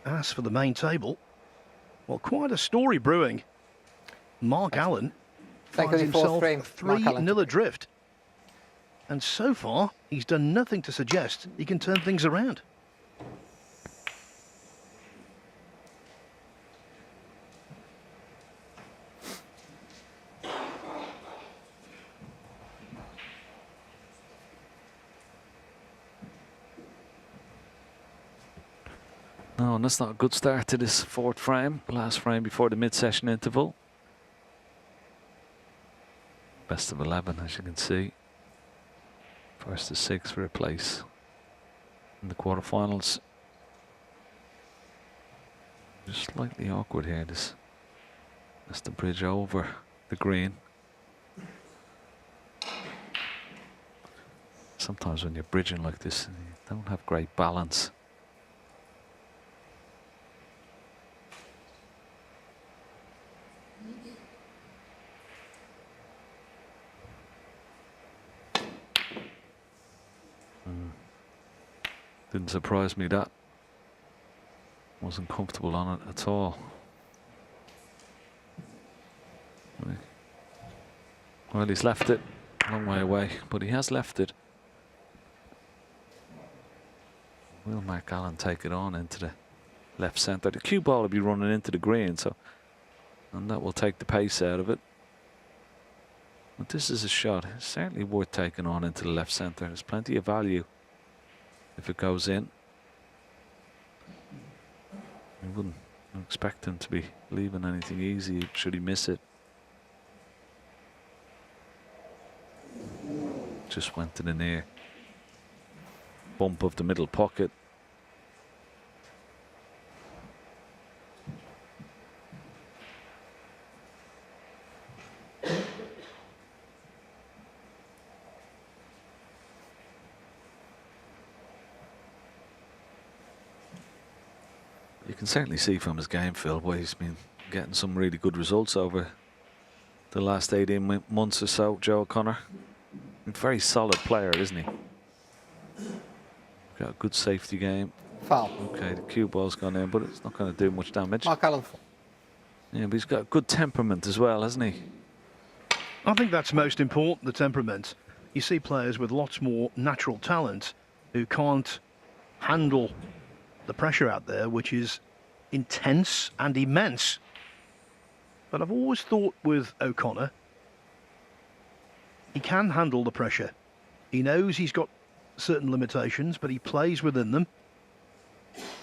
S3: As for the main table, well, quite a story brewing. Mark Allen finds himself 3-0 adrift. And so far, he's done nothing to suggest he can turn things around.
S1: No, and that's not a good start to this 4th frame. Last frame before the mid-session interval. Best of 11, as you can see. First to 6 for a place in the quarterfinals. Just slightly awkward here. That's the bridge over the green. Sometimes when you're bridging like this, you don't have great balance. Didn't surprise me that. Wasn't comfortable on it at all. Well, he's left it a long way away, but he has left it. Will Mark Allen take it on into the left centre? The cue ball will be running into the green, so, and that will take the pace out of it. But this is a shot. It's certainly worth taking on into the left centre. There's plenty of value if it goes in. I wouldn't expect him to be leaving anything easy should he miss it. Just went to the near bump of the middle pocket. You can certainly see from his game, Phil, why he's been getting some really good results over the last 18 months or so, Joe O'Connor. Very solid player, isn't he? Got a good safety game.
S2: Foul.
S1: Okay, the cue ball's gone in, but it's not going to do much damage.
S2: Mark Allen.
S1: Yeah, but he's got a good temperament as well, hasn't he?
S3: I think that's most important, the temperament. You see players with lots more natural talent who can't handle the pressure out there, which is intense and immense. But I've always thought with O'Connor, he can handle the pressure. He knows he's got certain limitations, but he plays within them.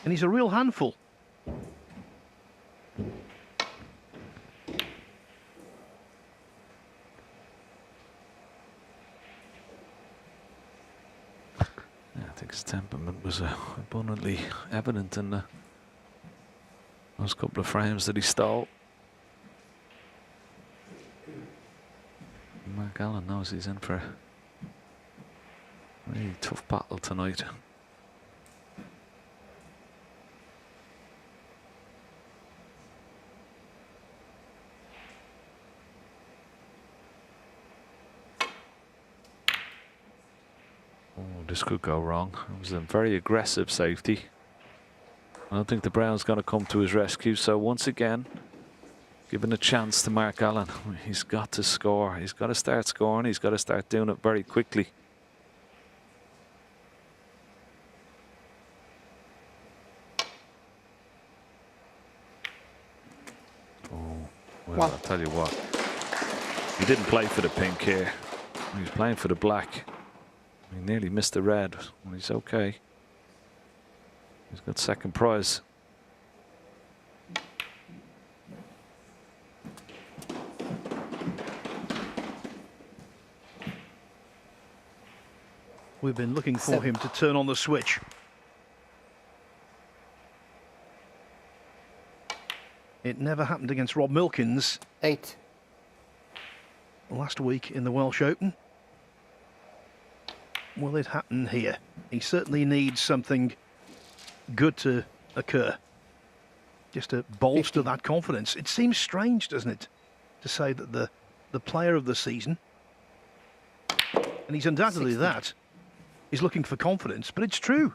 S3: And he's a real handful.
S1: Yeah, I think his temperament was abundantly evident in those couple of frames that he stole. Mark Allen knows he's in for a really tough battle tonight. Oh, this could go wrong. It was a very aggressive safety. I don't think the Brown's going to come to his rescue, so once again, given a chance to Mark Allen. He's got to score. He's got to start scoring. He's got to start doing it very quickly. Oh, well, I'll tell you what. He didn't play for the pink here. He was playing for the black. He nearly missed the red. Well, he's okay. He's got second prize.
S3: We've been looking for him to turn on the switch. It never happened against Rob Milkins.
S2: 8.
S3: Last week in the Welsh Open. Will it happen here? He certainly needs something good to occur, just to bolster that confidence. It seems strange, doesn't it, to say that the player of the season, and he's undoubtedly
S2: 16.
S3: that, is looking for confidence, but it's true.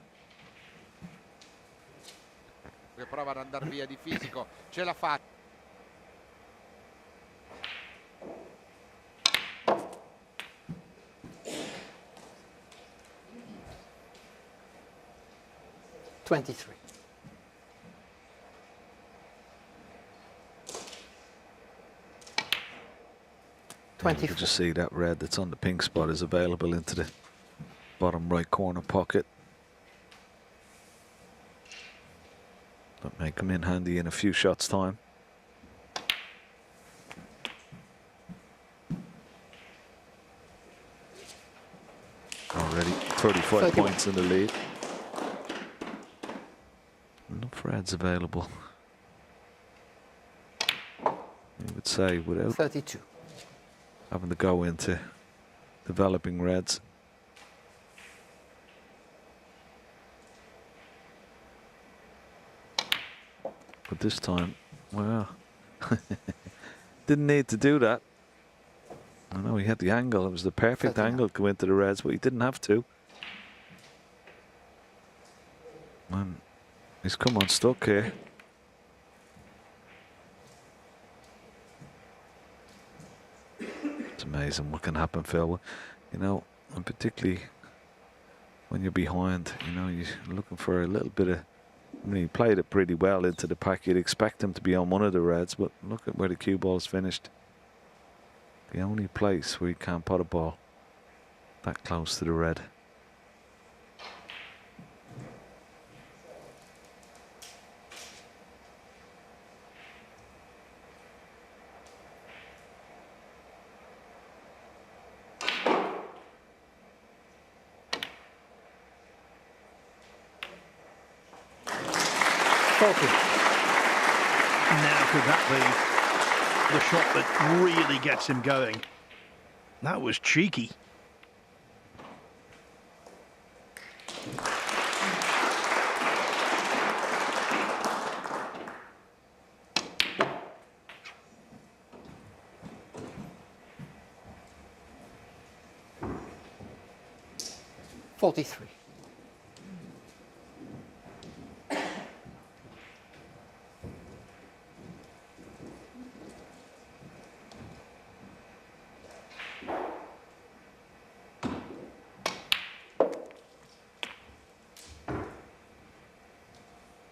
S16: Prova ad andare via di fisico, ce l'ha fatta.
S2: $23.
S1: You can just see that red that's on the pink spot is available into the bottom right corner pocket. That may come in handy in a few shots' time. Already 35 points in the lead. Enough reds available, you would say, without
S2: 32.
S1: having to go into developing reds. But this time, well, didn't need to do that. I know he had the angle. It was the perfect angle to go into the reds, but he didn't have to. Man, he's come unstuck here. It's amazing. amazing what can happen, Phil. You know, and particularly when you're behind, you know, you're looking for a little bit of. I mean, he played it pretty well into the pack. You'd expect him to be on one of the reds, but look at where the cue ball's finished. The only place where you can't pot a ball that close to the red.
S3: Now could that be the shot that really gets him going? That was cheeky.
S2: $43.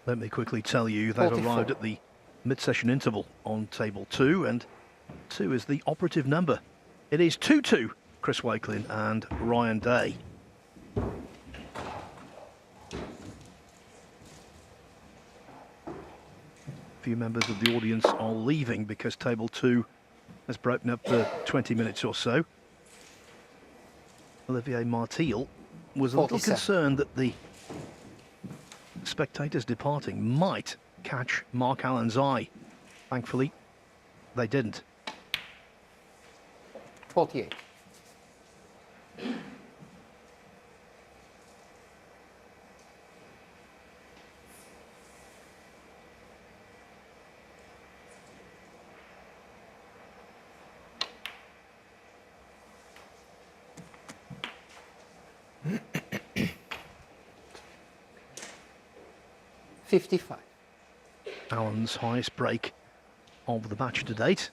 S3: Let me quickly tell you they've
S2: 44.
S3: arrived at the mid-session interval on table 2, and 2 is the operative number. It is 2-2, Chris Wakelin and Ryan Day. A few members of the audience are leaving because table 2 has broken up for 20 minutes or so. Olivier Martial was a little
S2: 47.
S3: concerned that the spectators departing might catch Mark Allen's eye. Thankfully, they didn't.
S2: 48. $55.
S3: Allen's highest break of the match to date,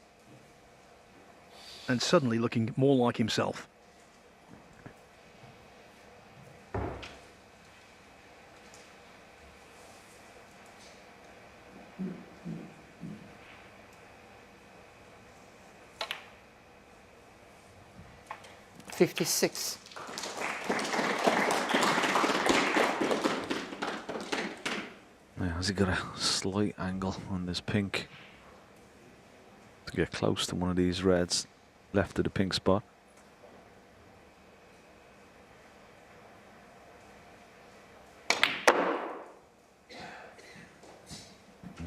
S3: and suddenly looking more like himself.
S2: $56.
S1: Now, has he got a slight angle on this pink to get close to one of these reds left of the pink spot?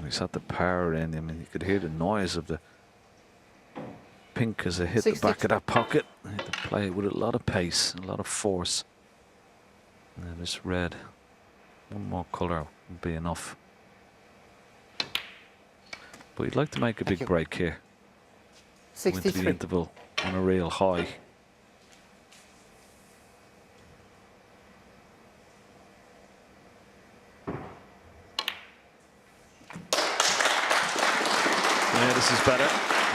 S1: He's had the power in him, and you could hear the noise of the pink as it hit the back of that pocket. He had to play it with a lot of pace, a lot of force. And this red, one more colour would be enough. But you'd like to make a big break here. Go into the
S2: 63.
S1: interval on a real high. Yeah, this is better.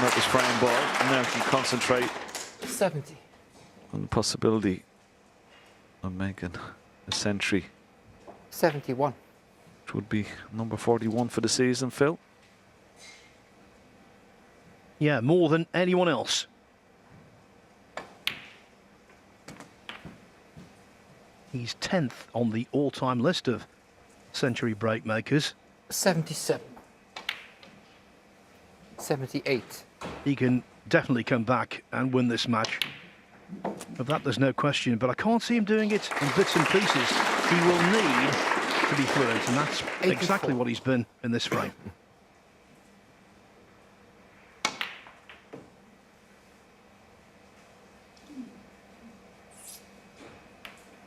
S1: Not this frame ball. Now can concentrate
S2: 70.
S1: on the possibility of making a century.
S2: 71.
S1: Which would be number 41 for the season, Phil.
S3: Yeah, more than anyone else. He's 10th on the all-time list of century break makers.
S2: 77. 78.
S3: He can definitely come back and win this match. Of that, there's no question, but I can't see him doing it in bits and pieces. He will need to be fluent, and that's
S2: 84.
S3: exactly what he's been in this frame.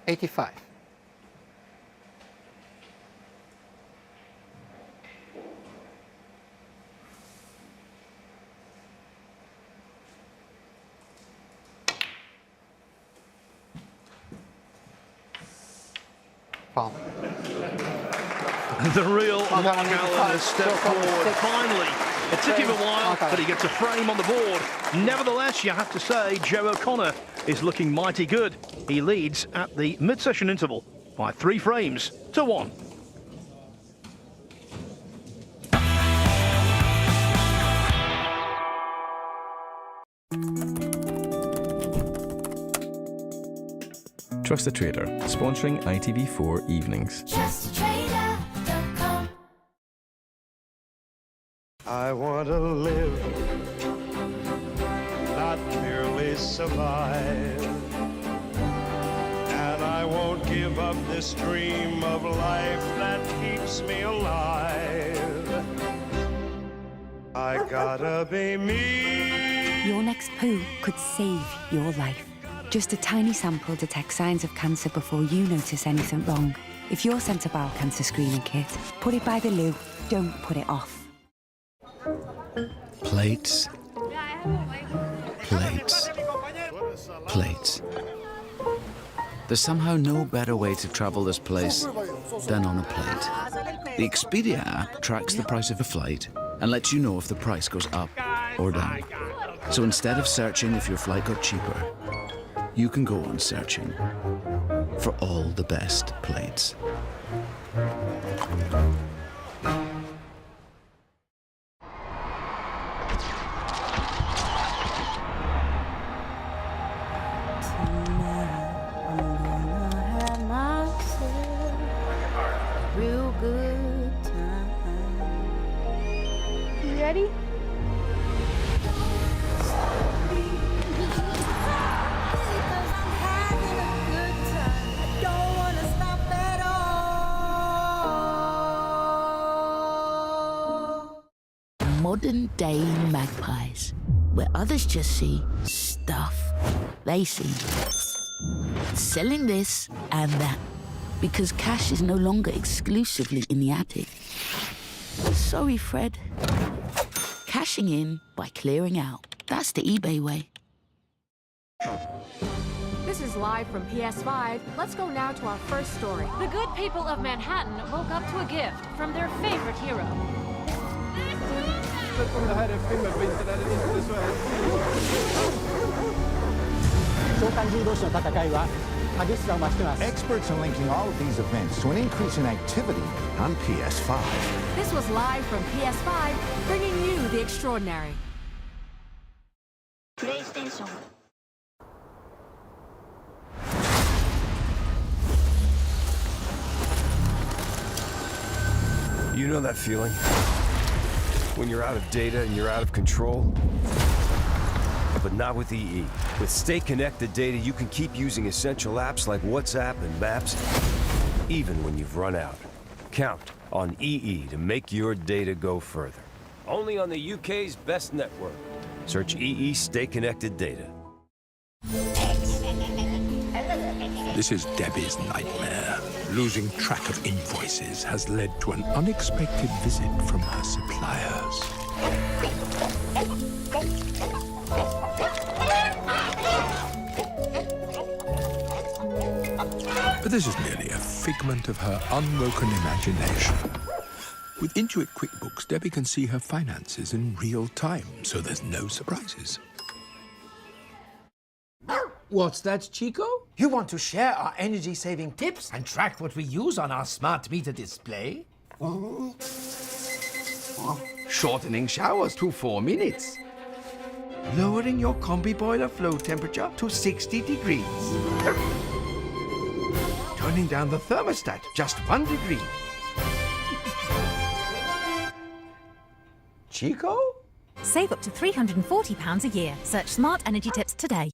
S2: $85. Wow.
S3: The real Mark Allen has stepped forward finally It took him a while, but he gets a frame on the board. Nevertheless, you have to say, Joe O'Connor is looking mighty good. He leads at the mid-session interval by 3 frames to 1.
S4: Trust the Trader, sponsoring ITV4 evenings.
S14: TrustTrader.com.
S17: I want to live, not merely survive. And I won't give up this dream of life that keeps me alive. I gotta be me.
S11: Your next poo could save your life. Just a tiny sample detects signs of cancer before you notice anything wrong. If you're sent a bowel cancer screening kit, put it by the loo. Don't put it off.
S7: Plates. Plates. Plates. There's somehow no better way to travel this place than on a plate. The Expedia app tracks the price of a flight and lets you know if the price goes up or down. So instead of searching if your flight got cheaper, you can go on searching for all the best plates.
S9: Real good time. You ready?
S18: Modern day magpies, where others just see stuff. They see selling this and that, because cash is no longer exclusively in the attic. Sorry, Fred. Cashing in by clearing out. That's the eBay way.
S6: This is live from PS5. Let's go now to our first story. The good people of Manhattan woke up to a gift from their favorite hero.
S19: Experts are linking all of these events to an increase in activity on PS5.
S6: This was live from PS5, bringing you the extraordinary.
S14: PlayStation.
S20: You know that feeling? When you're out of data and you're out of control? But not with EE. With Stay Connected data, you can keep using essential apps like WhatsApp and Maps, even when you've run out. Count on EE to make your data go further. Only on the UK's best network. Search EE Stay Connected data.
S21: This is Debbie's nightmare. Losing track of invoices has led to an unexpected visit from her suppliers. But this is merely a figment of her unwoken imagination. With Intuit QuickBooks, Debbie can see her finances in real time, so there's no surprises.
S22: What's that, Chico? You want to share our energy-saving tips and track what we use on our smart meter display? Shortening showers to 4 minutes. Lowering your combi boiler flow temperature to 60 degrees. Turning down the thermostat just 1 degree. Chico?
S5: Save up to £340 a year. Search Smart Energy Tips today.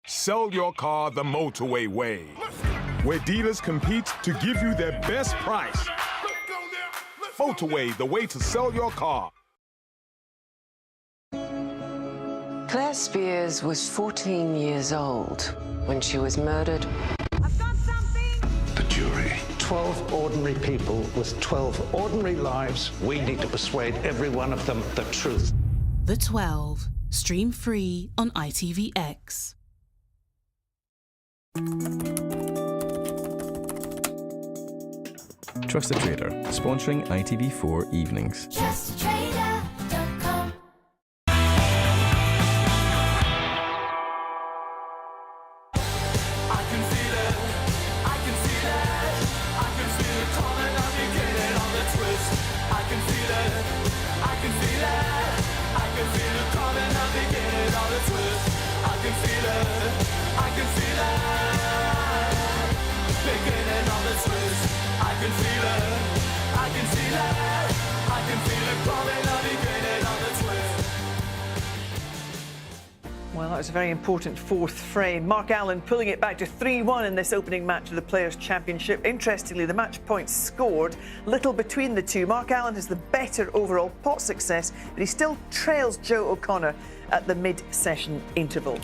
S23: Sell your car the motorway way, where dealers compete to give you their best price. Motorway, the way to sell your car.
S15: Claire Spears was 14 years old when she was murdered.
S19: The jury. 12 ordinary people with 12 ordinary lives. We need to persuade every one of them the truth.
S24: The 12. Stream free on ITVX.
S4: Trust the Trader, sponsoring ITV4 evenings.
S14: TrustTrader.com.
S8: can feel it, I can feel it, I can feel it coming, I'll be gaining on the twist.
S10: Well, that was a very important fourth frame. Mark Allen pulling it back to 3-1 in this opening match of the Players' Championship. Interestingly, the match points scored, little between the two. Mark Allen has the better overall pot success, but he still trails Joe O'Connor at the mid-session interval.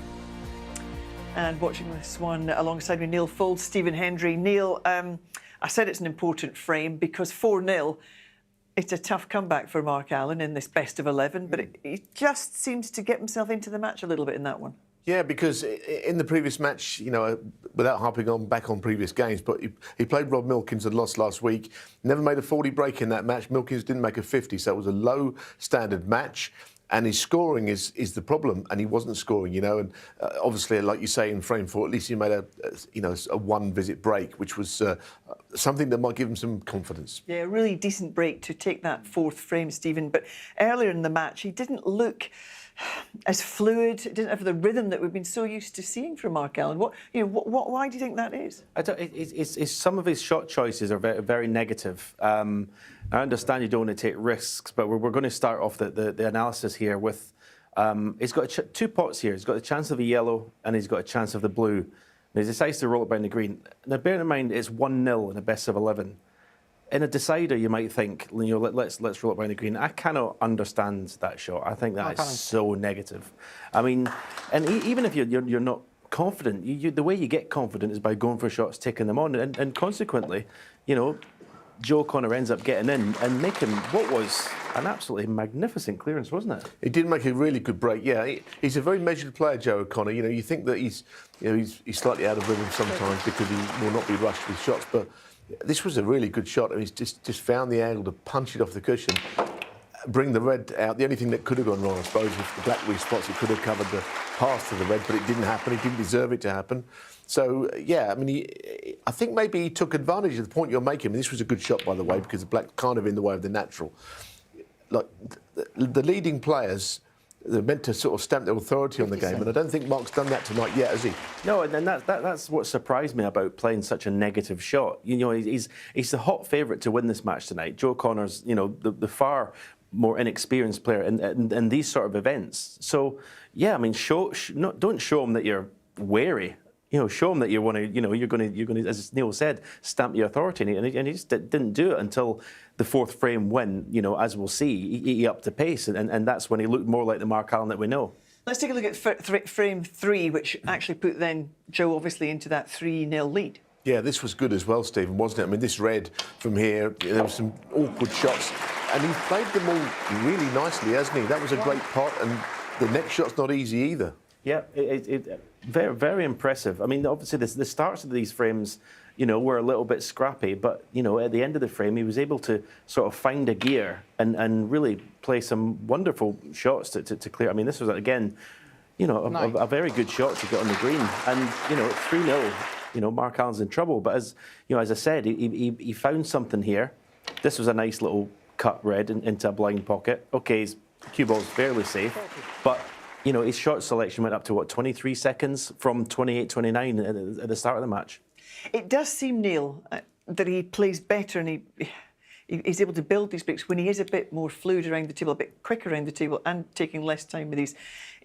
S10: And watching this one alongside me, Neil Fold, Stephen Hendry. Neil, I said it's an important frame because 4-0, it's a tough comeback for Mark Allen in this best of 11, but he just seems to get himself into the match a little bit in that one.
S12: Yeah, because in the previous match, you know, without harping back on previous games, but he played Rob Milkins and lost last week. Never made a 40 break in that match. Milkins didn't make a 50, so it was a low standard match. And his scoring is the problem, and he wasn't scoring, you know. And obviously, like you say, in frame 4, at least he made a one-visit break, which was something that might give him some confidence.
S10: Yeah, a really decent break to take that fourth frame, Stephen. But earlier in the match, he didn't look as fluid, didn't have the rhythm that we've been so used to seeing from Mark Allen. Why do you think that is?
S13: It's some of his shot choices are very, very negative. I understand you don't want to take risks, but we're going to start off the analysis here with he's got two pots here. He's got the chance of the yellow and he's got a chance of the blue. And he decides to roll it down the green. Now, bear in mind, it's 1-0 in a best of 11. In a decider, you might think, you know, let's roll it down the green. I cannot understand that shot. I think that is so negative. I mean, and even if you're not confident, the way you get confident is by going for shots, taking them on, and consequently, you know, Joe O'Connor ends up getting in and making what was an absolutely magnificent clearance, wasn't it?
S12: He did make a really good break. Yeah, he's a very measured player, Joe O'Connor. You know, you think that he's slightly out of rhythm sometimes because he will not be rushed with shots, but this was a really good shot. And he's just found the angle to punch it off the cushion, bring the red out. The only thing that could have gone wrong, I suppose, if the black respots, it could have covered the path to the red, but it didn't happen. He didn't deserve it to happen. So, yeah, I mean, I think maybe he took advantage of the point you're making. I mean, this was a good shot, by the way, because the black kind of in the way of the natural. Like, the leading players, they're meant to sort of stamp their authority on the game, and I don't think Mark's done that tonight yet, has he?
S13: No, and that's what surprised me about playing such a negative shot. You know, he's the hot favourite to win this match tonight. Joe O'Connor's, you know, the far more inexperienced player in these sort of events. So, yeah, I mean, don't show him that you're wary. You know, show him that you want to. You know, you're going to, as Neil said, stamp your authority, and he just didn't do it until the fourth frame. When, you know, as we'll see, he upped the pace, and that's when he looked more like the Mark Allen that we know.
S10: Let's take a look at frame 3, which actually put then Joe obviously into that 3-0 lead.
S12: Yeah, this was good as well, Stephen, wasn't it? I mean, this red from here, there were some awkward shots, and he played them all really nicely, hasn't he? That was a great pot, and the next shot's not easy either.
S13: Yeah, very, very impressive. I mean, obviously, the starts of these frames, you know, were a little bit scrappy, but, you know, at the end of the frame, he was able to sort of find a gear and really play some wonderful shots to clear. I mean, this was, again, you know, a very good shot to get on the green. And, you know, 3-0, you know, Mark Allen's in trouble. But as I said, he found something here. This was a nice little cut red into a blind pocket. OK, his cue ball's fairly safe, but you know, his shot selection went up to, what, 23 seconds from 28, 29 at the start of the match.
S10: It does seem, Neil, that he plays better and he's able to build these breaks when he is a bit more fluid around the table, a bit quicker around the table and taking less time with his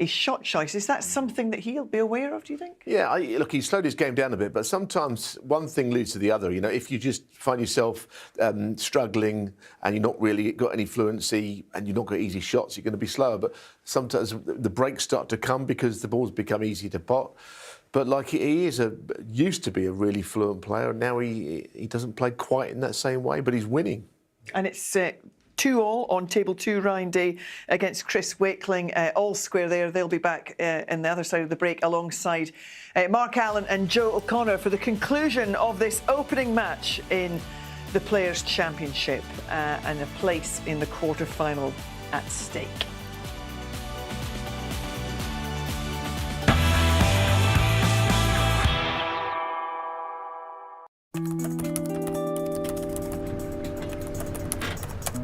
S10: shot choice. Is that something that he'll be aware of, do you think?
S12: Yeah, look, he slowed his game down a bit, but sometimes one thing leads to the other. You know, if you just find yourself struggling and you're not really got any fluency and you've not got easy shots, you're going to be slower. But sometimes the breaks start to come because the balls become easy to pot. But like he used to be a really fluent player, and now he doesn't play quite in that same way, but he's winning.
S10: And it's 2-all on table 2, Ryan Day against Chris Wakeling, all square there. They'll be back in the other side of the break alongside Mark Allen and Joe O'Connor for the conclusion of this opening match in the Players' Championship and a place in the quarter-final at stake.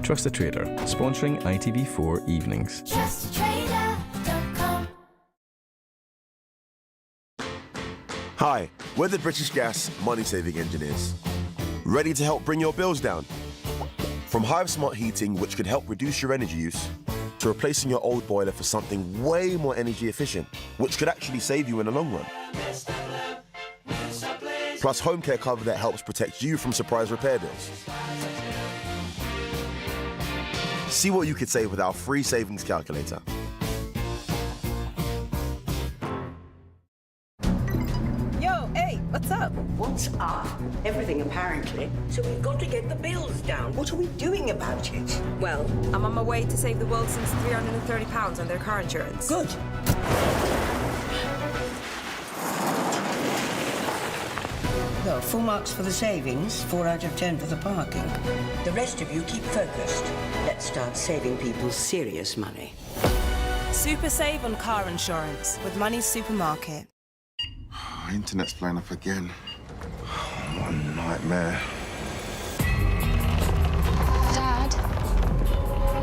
S4: Trust the Trader, sponsoring ITV4 evenings.
S8: TrustTheTrader.com.
S25: Hi, we're the British Gas money-saving engineers.
S1: Ready to help bring your bills down? From Hive Smart Heating, which could help reduce your energy use, to replacing your old boiler for something way more energy efficient, which could actually save you in the long run. Plus home care cover that helps protect you from surprise repair bills. See what you could save with our free savings calculator.
S9: Yo, hey, what's up? What's up? Everything, apparently. So we've got to get the bills down. What are we doing about it?
S2: Well, I'm on my way to save the world since £330 on their car insurance.
S9: Good. Well, 4 marks for the savings, 4 out of 10 for the parking. The rest of you keep focused. Let's start saving people serious money.
S2: Super save on car insurance with Money's Supermarket.
S1: Internet's playing up again. What a nightmare.
S3: Dad,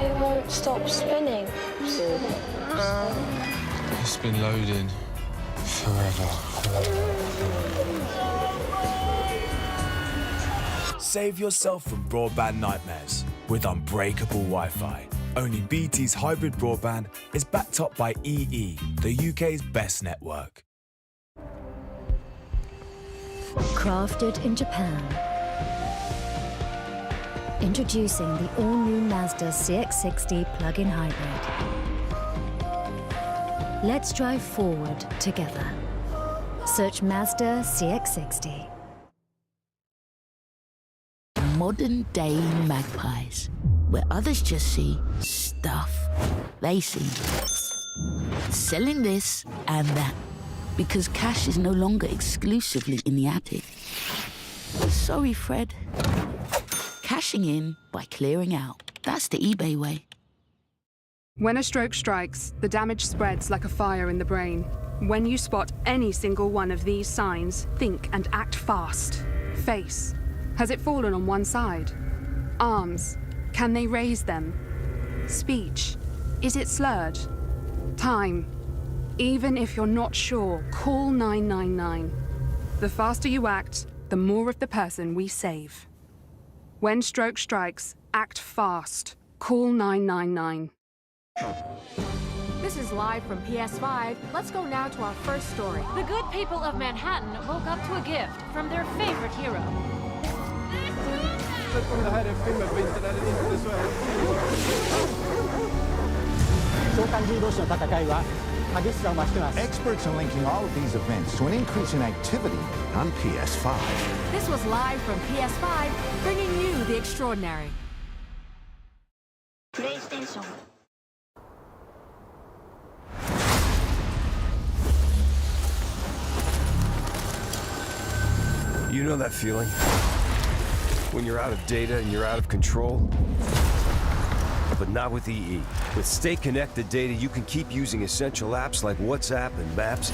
S3: it won't stop spinning.
S16: It's been loading forever.
S25: Save yourself from broadband nightmares with unbreakable Wi-Fi. Only BT's hybrid broadband is backed up by EE, the UK's best network.
S5: Crafted in Japan. Introducing the all-new Mazda CX-60 plug-in hybrid. Let's drive forward together. Search Mazda CX-60.
S18: Modern-day magpies, where others just see stuff. They see selling this and that, because cash is no longer exclusively in the attic. Sorry, Fred. Cashing in by clearing out. That's the eBay way.
S26: When a stroke strikes, the damage spreads like a fire in the brain. When you spot any single one of these signs, think and act fast. Face. Has it fallen on one side? Arms. Can they raise them? Speech. Is it slurred? Time. Even if you're not sure, call 999. The faster you act, the more of the person we save. When stroke strikes, act fast. Call 999.
S6: This is live from PS5. Let's go now to our first story. The good people of Manhattan woke up to a gift from their favorite hero.
S27: Experts are linking all of these events to an increase in activity on PS5.
S6: This was live from PS5, bringing you the extraordinary.
S3: PlayStation.
S20: You know that feeling? When you're out of data and you're out of control? But not with EE. With Stay Connected data, you can keep using essential apps like WhatsApp and Maps,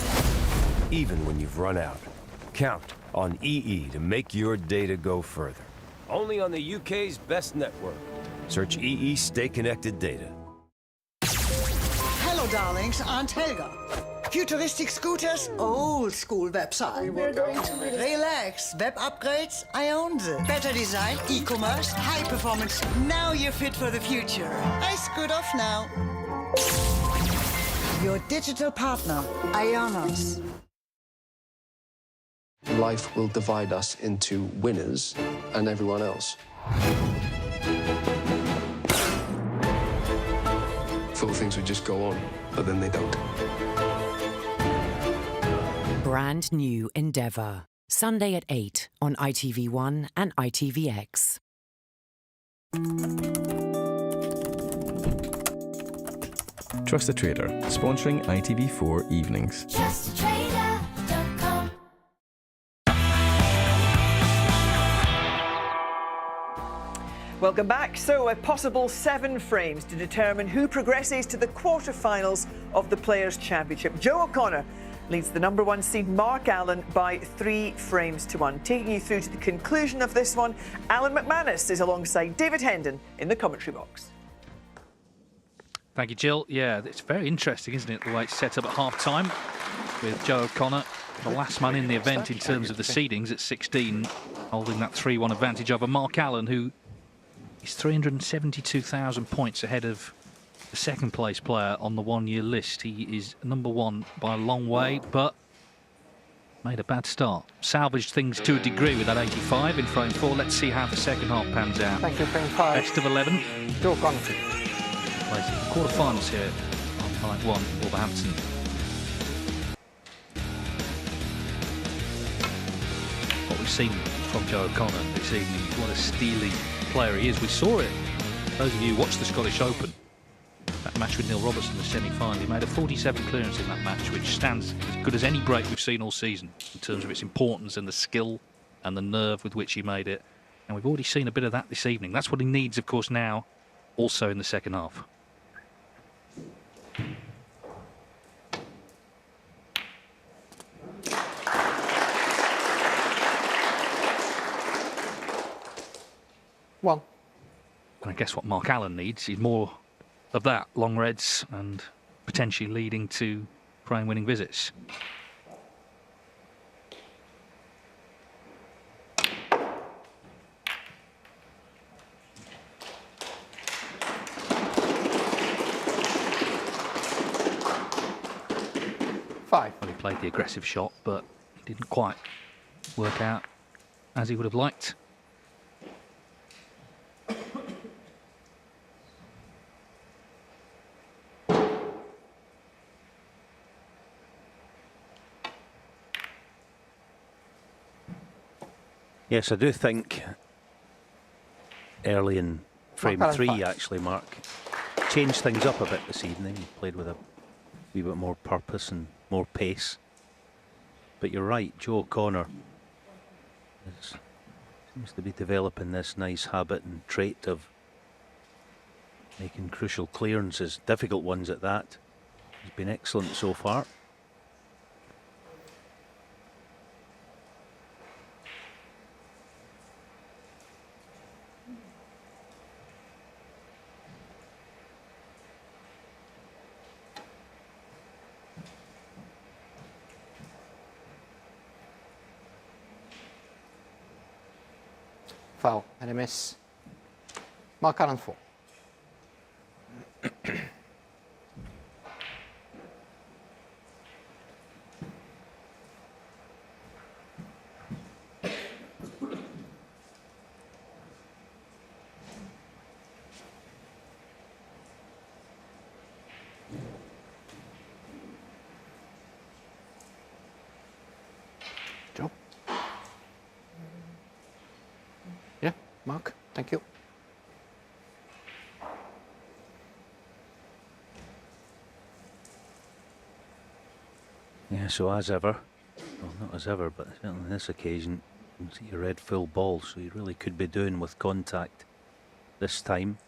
S20: even when you've run out. Count on EE to make your data go further. Only on the UK's best network. Search EE Stay Connected data.
S9: Hello, darlings. Aunt Helga. Futuristic scooters, old school website.
S3: We're going to
S9: Relax. Web upgrades, I own them. Better design, e-commerce, high performance. Now you're fit for the future. I scoot off now. Your digital partner, Ionos.
S28: Life will divide us into winners and everyone else. Thought things would just go on, but then they don't.
S29: Brand new Endeavour. Sunday at 8 on ITV1 and ITVX.
S4: Trust the Trader, sponsoring ITV4 evenings.
S3: TrustTheTrader.com.
S10: Welcome back. So, a possible 7 frames to determine who progresses to the quarter-finals of the Players' Championship. Joe O'Connor leads the #1 seed Mark Allen by 3 frames to 1. Taking you through to the conclusion of this one, Alan McManus is alongside David Hendon in the commentary box.
S30: Thank you, Jill. Yeah, it's very interesting, isn't it, the way it's set up at half-time with Joe O'Connor, the last man in the event in terms of the seedings at 16, holding that 3-1 advantage over Mark Allen, who is 372,000 points ahead of the second place player on the one-year list. He is number one by a long way, but made a bad start. Salvaged things to a degree with that 85 in frame 4. Let's see how the second half pans out.
S7: Thank you, frame 5.
S30: Best of 11.
S7: Joe Connor.
S30: Plays in the quarter-finals here on night 1, Wolverhampton. What we've seen from Joe O'Connor this evening, what a steely player he is. We saw it. Those of you who watched the Scottish Open, that match with Neil Robertson in the semi-final, he made a 47 clearance in that match, which stands as good as any break we've seen all season in terms of its importance and the skill and the nerve with which he made it. And we've already seen a bit of that this evening. That's what he needs, of course, now, also in the second half.
S7: One.
S30: And I guess what Mark Allen needs is more of that, long reds, and potentially leading to frame-winning visits.
S7: Five.
S30: Well, he played the aggressive shot, but it didn't quite work out as he would have liked.
S11: Yes, I do think early in frame 3, actually, Mark changed things up a bit this evening. He played with a wee bit more purpose and more pace. But you're right, Joe O'Connor seems to be developing this nice habit and trait of making crucial clearances, difficult ones at that. He's been excellent so far.
S7: Foul and a miss. Mark Allen 4. Joe. Yeah, Mark, thank you.
S11: Yeah, so as ever, well, not as ever, but certainly on this occasion, you can see a red full ball, so you really could be doing with contact this time.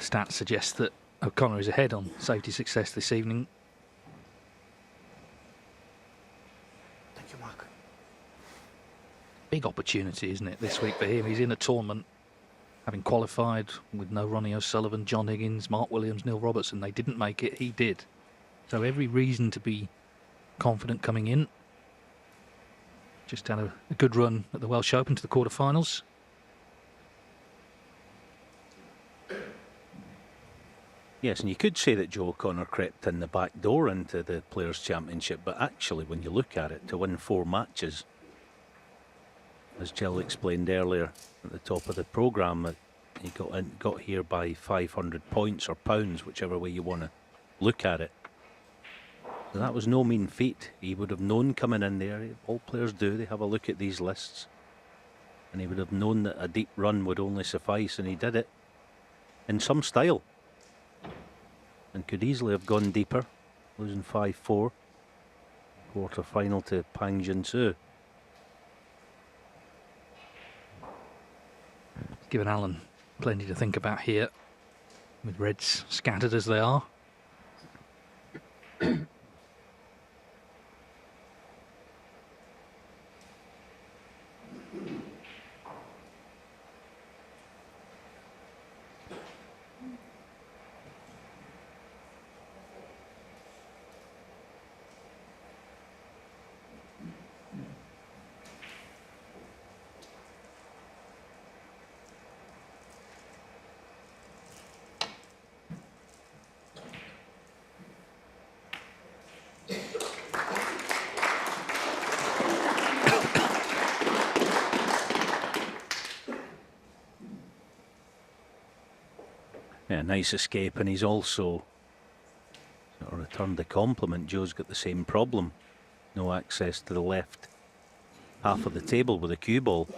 S30: Stats suggest that O'Connor is ahead on safety success this evening.
S7: Thank you, Mark.
S30: Big opportunity, isn't it, this week for him? He's in a tournament, having qualified with no Ronnie O'Sullivan, John Higgins, Mark Williams, Neil Robertson. They didn't make it, he did. So every reason to be confident coming in. just had a good run at the Welsh Open to the quarterfinals.
S11: Yes, and you could say that Joe O'Connor crept in the back door into the Players' Championship, but actually, when you look at it, to win 4 matches, as Jill explained earlier at the top of the programme, that he got here by 500 points or pounds, whichever way you want to look at it. So that was no mean feat. He would have known coming in there, all players do, they have a look at these lists, and he would have known that a deep run would only suffice, and he did it in some style. And could easily have gone deeper, losing 5-4. Quarter final to Pang Jin-soo.
S30: Given Allen plenty to think about here, with reds scattered as they are.
S11: Yeah, nice escape, and he's also sort of returned the compliment. Joe's got the same problem. No access to the left half of the table with a cue ball.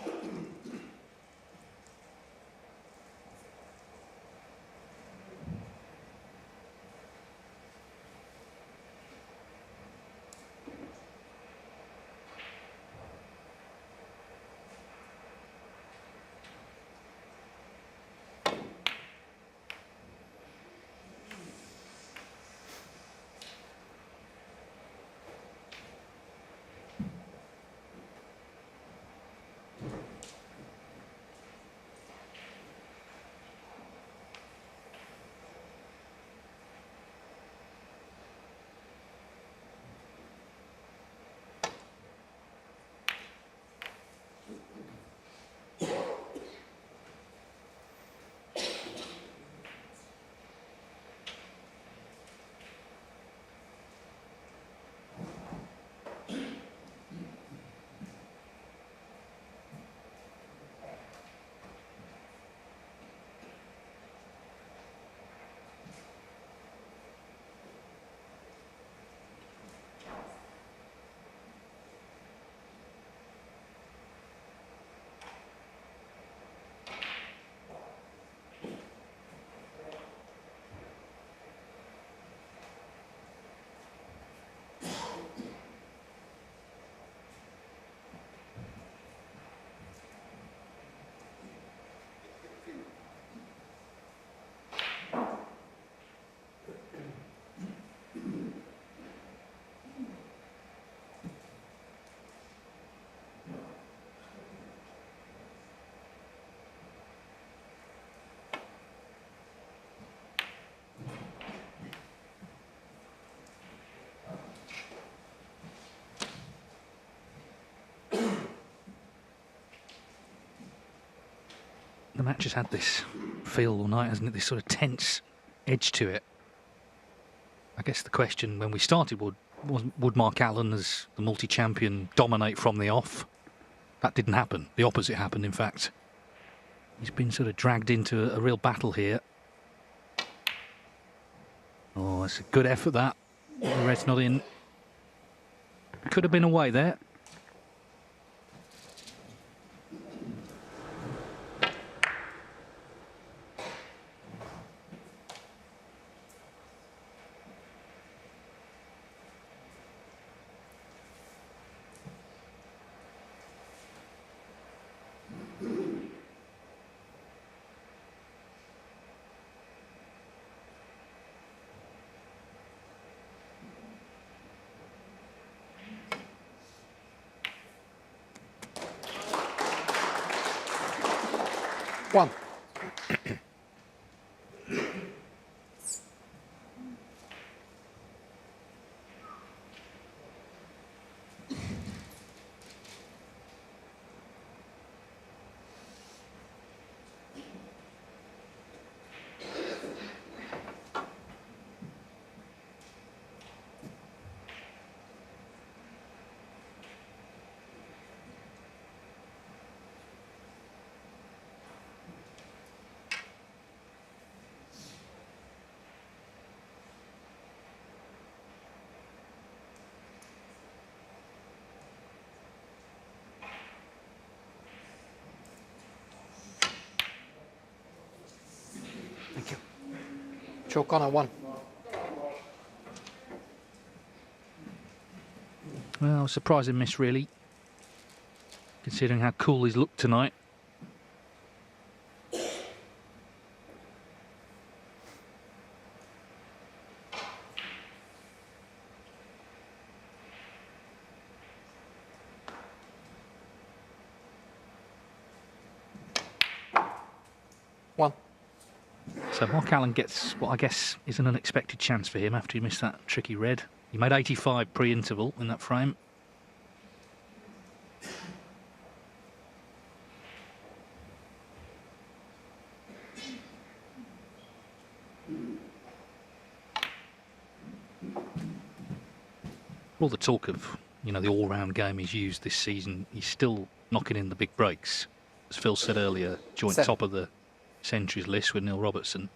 S30: The match has had this feel all night, hasn't it? This sort of tense edge to it. I guess the question when we started would Mark Allen, as the multi-champion, dominate from the off? That didn't happen. The opposite happened, in fact. He's been sort of dragged into a real battle here. Oh, it's a good effort, that. The red's not in. Could have been away there.
S7: One. Thank you. Joe Connor 1.
S30: Well, surprising miss, really, considering how cool he's looked tonight. So Mark Allen gets what I guess is an unexpected chance for him after he missed that tricky red. He made 85 pre-interval in that frame. All the talk of, you know, the all-round game he's used this season, he's still knocking in the big breaks. As Phil said earlier, joint top of the centuries list with Neil Robertson.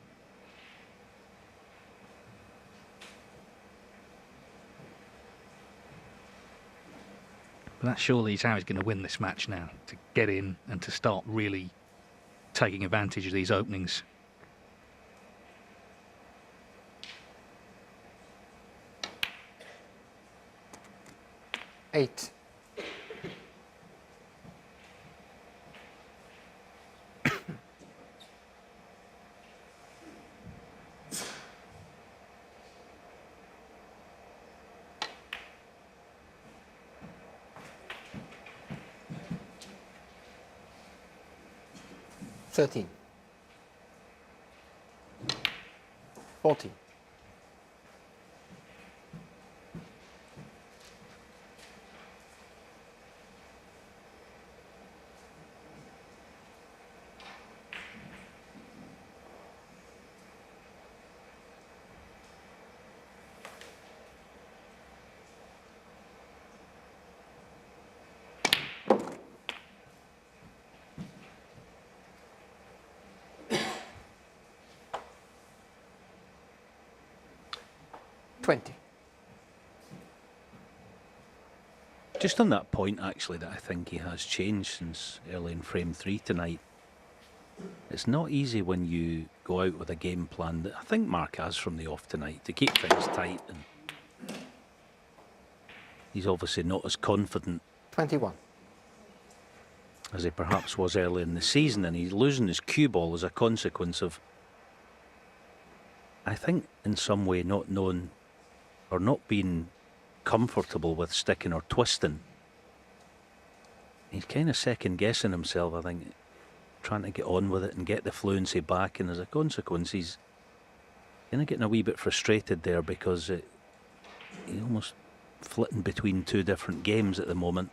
S30: But that surely is how he's going to win this match now, to get in and to start really taking advantage of these openings.
S7: Eight. $13. 14. $20.
S11: Just on that point, actually, that I think he has changed since early in frame 3 tonight. It's not easy when you go out with a game plan that I think Mark has from the off tonight to keep things tight, and he's obviously not as confident
S7: 21.
S11: as he perhaps was early in the season, and he's losing his cue ball as a consequence of, I think, in some way not knowing or not being comfortable with sticking or twisting. He's kind of second guessing himself, I think, trying to get on with it and get the fluency back, and as a consequence he's kind of getting a wee bit frustrated there because he's almost flitting between two different games at the moment.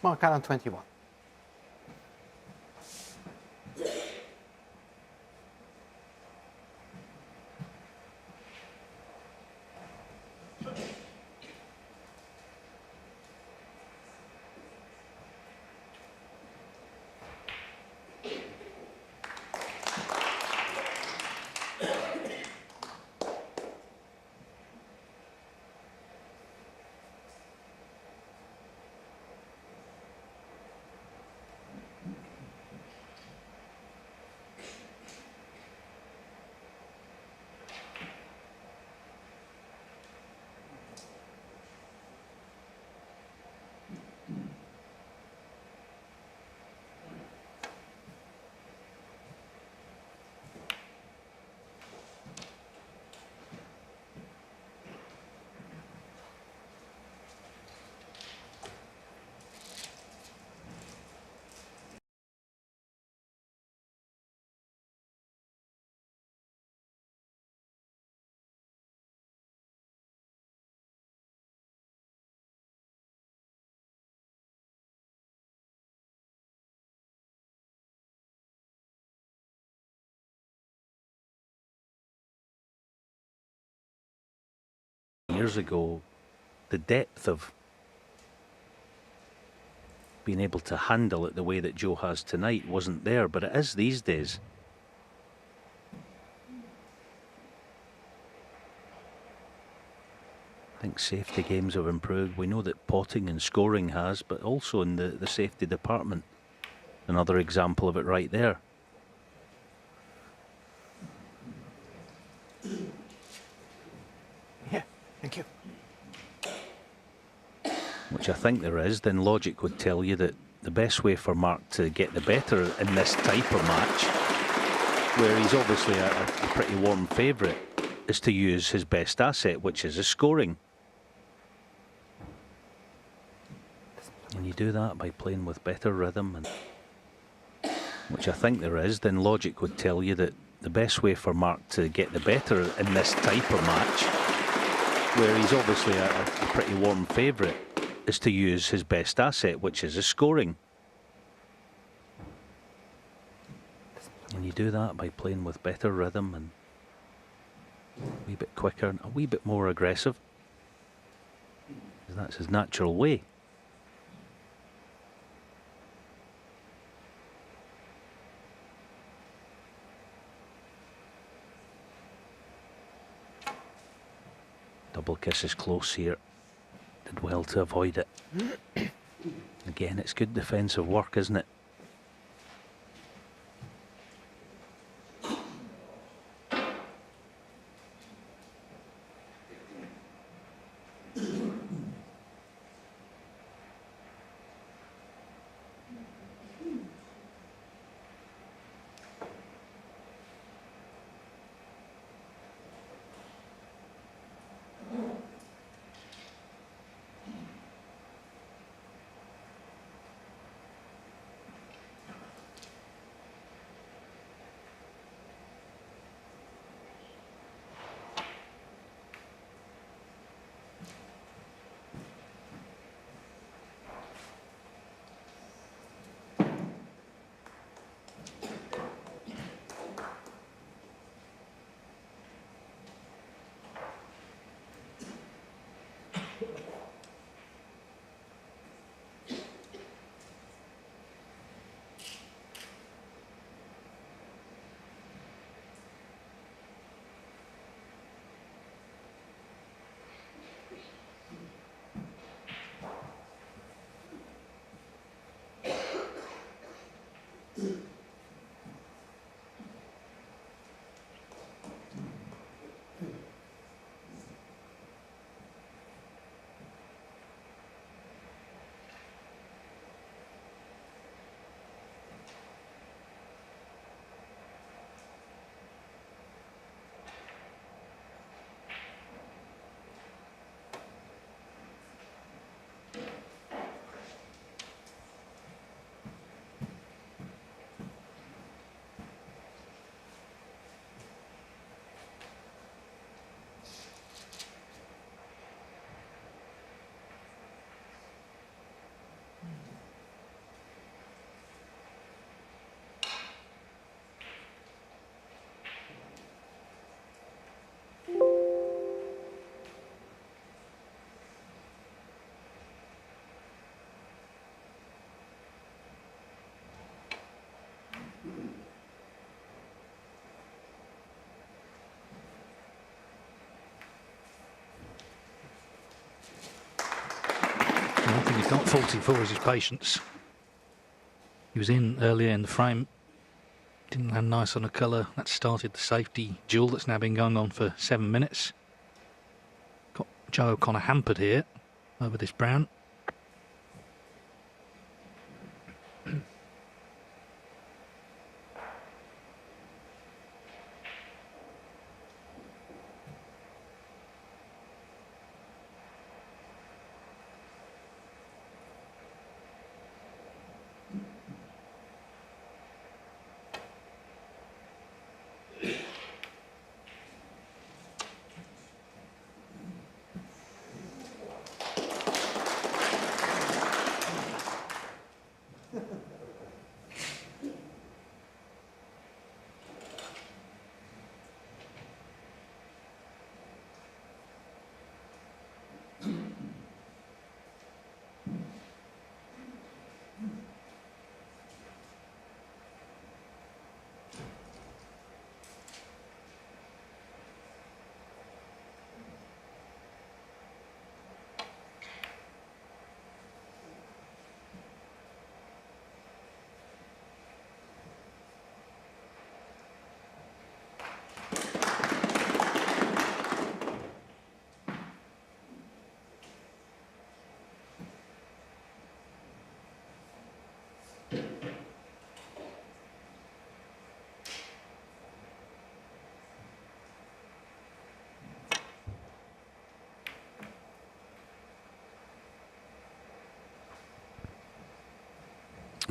S7: Mark Allen 21.
S11: years ago, the depth of being able to handle it the way that Joe has tonight wasn't there, but it is these days. I think safety games have improved. We know that potting and scoring has, but also in the safety department. Another example of it right there.
S7: Yeah, thank you.
S11: Which I think there is, then logic would tell you that the best way for Mark to get the better in this type of match, where he's obviously a pretty warm favourite, is to use his best asset, which is his scoring. And you do that by playing with better rhythm, and which I think there is, then logic would tell you that the best way for Mark to get the better in this type of match, where he's obviously a pretty warm favourite, is to use his best asset, which is his scoring. And you do that by playing with better rhythm and a wee bit quicker and a wee bit more aggressive. That's his natural way. Double kiss is close here. Did well to avoid it. Again, it's good defensive work, isn't it?
S30: One thing he's not faulting for is his patience. He was in earlier in the frame, didn't land nice on the colour. That started the safety duel that's now been going on for 7 minutes. Got Joe O'Connor hampered here over this brown.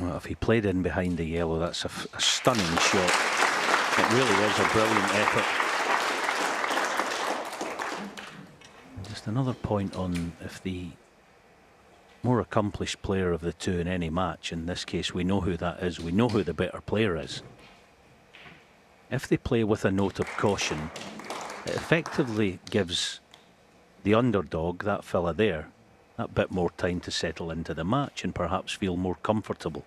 S11: Well, if he played in behind the yellow, that's a stunning shot. It really is a brilliant effort. Just another point on if the more accomplished player of the two in any match, in this case we know who that is, we know who the better player is. If they play with a note of caution, it effectively gives the underdog, that fella there, that bit more time to settle into the match and perhaps feel more comfortable.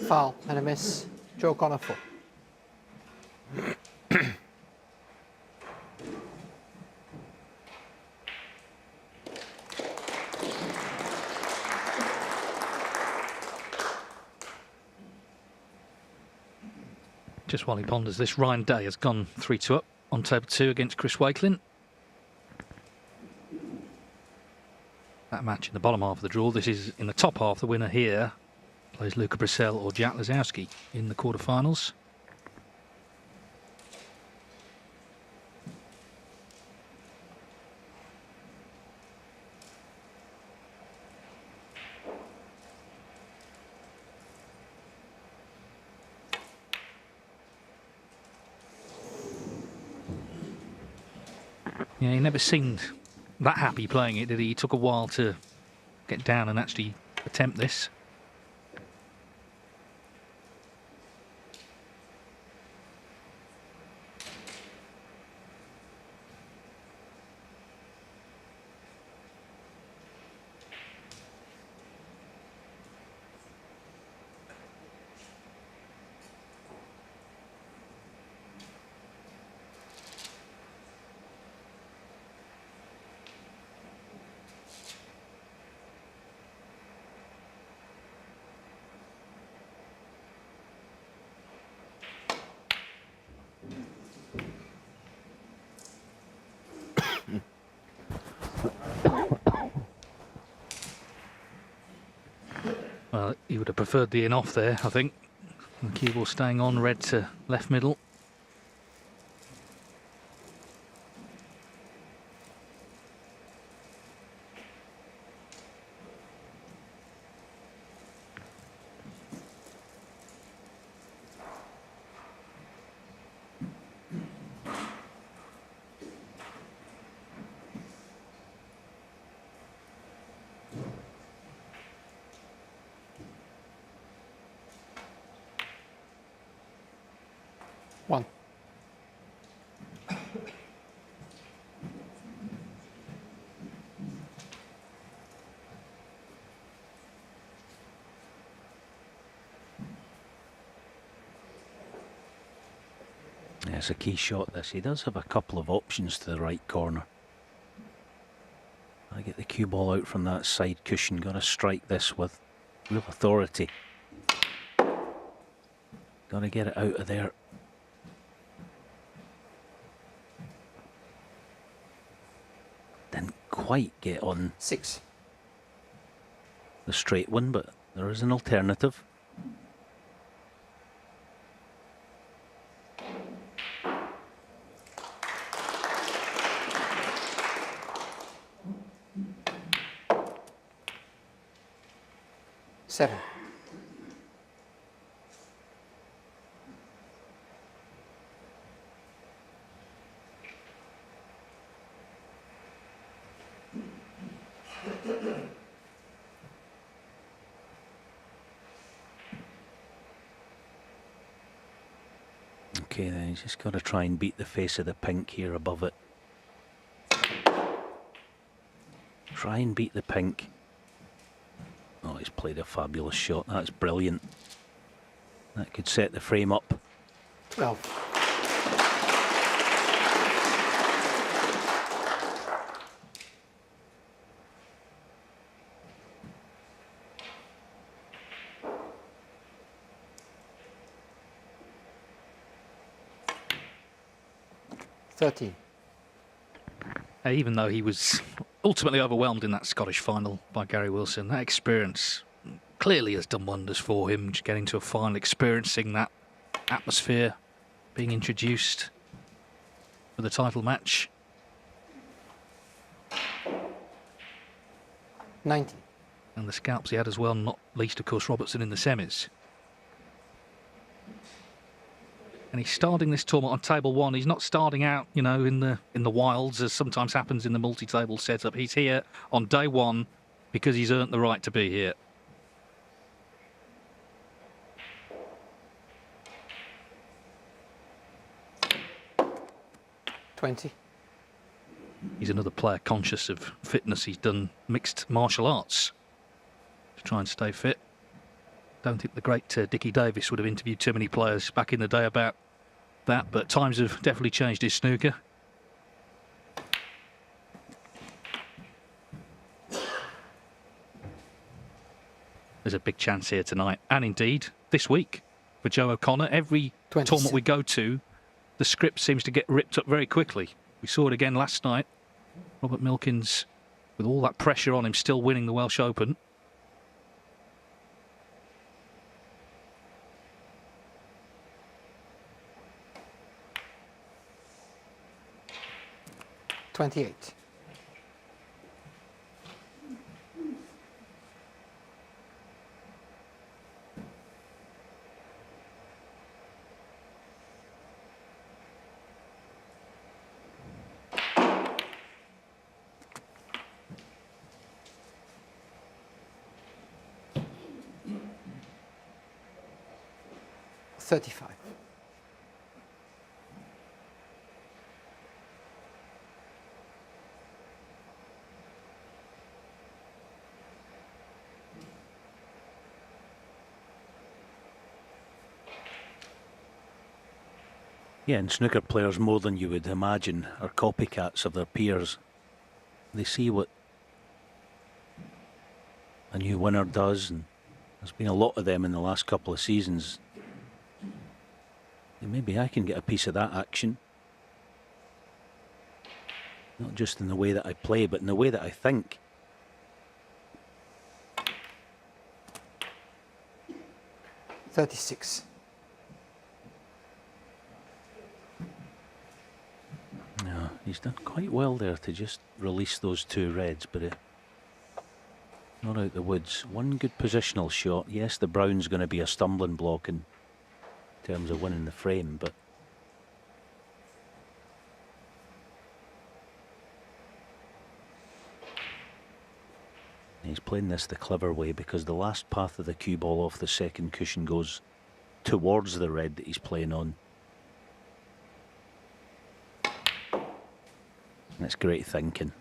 S7: Foul and a miss. Joe Connor 4.
S30: Just while he ponders this, Ryan Day has gone 3-2 up on table 2 against Chris Wakelin. That match in the bottom half of the draw. This is in the top half. The winner here plays Luca Brissell or Jack Lazowski in the quarterfinals. Yeah, he never seemed that happy playing it, did he? He took a while to get down and actually attempt this. Well, he would have preferred the in-off there, I think. The cue ball staying on, red to left middle.
S7: One.
S11: Yeah, it's a key shot this. He does have a couple of options to the right corner. I get the cue ball out from that side cushion. Got to strike this with real authority. Got to get it out of there. Didn't quite get on
S7: 6.
S11: The straight one, but there is an alternative.
S7: Seven.
S11: Okay, then he's just got to try and beat the face of the pink here above it. Try and beat the pink. Oh, he's played a fabulous shot. That's brilliant. That could set the frame up.
S7: 12.
S30: Even though he was ultimately overwhelmed in that Scottish final by Gary Wilson, that experience clearly has done wonders for him, just getting to a final, experiencing that atmosphere, being introduced for the title match.
S7: 90.
S30: And the scalps he had as well, not least, of course, Robertson in the semis. And he's starting this tournament on table 1. He's not starting out, you know, in the wilds, as sometimes happens in the multi-table setup. He's here on day 1 because he's earned the right to be here. He's another player conscious of fitness. He's done mixed martial arts to try and stay fit. Don't think the great Dickie Davis would have interviewed too many players back in the day about that, but times have definitely changed his snooker. There's a big chance here tonight, and indeed this week for Joe O'Connor. Every tournament we go to, the script seems to get ripped up very quickly. We saw it again last night. Robert Milkins, with all that pressure on him, still winning the Welsh Open.
S7: $28. $35.
S11: Yeah, and snooker players, more than you would imagine, are copycats of their peers. They see what a new winner does, and there's been a lot of them in the last couple of seasons. And maybe I can get a piece of that action. Not just in the way that I play, but in the way that I think.
S7: $36.
S11: No, he's done quite well there to just release those 2 reds, but not out the woods. One good positional shot. Yes, the brown's going to be a stumbling block in terms of winning the frame, but he's playing this the clever way, because the last path of the cue ball off the second cushion goes towards the red that he's playing on. And it's great thinking.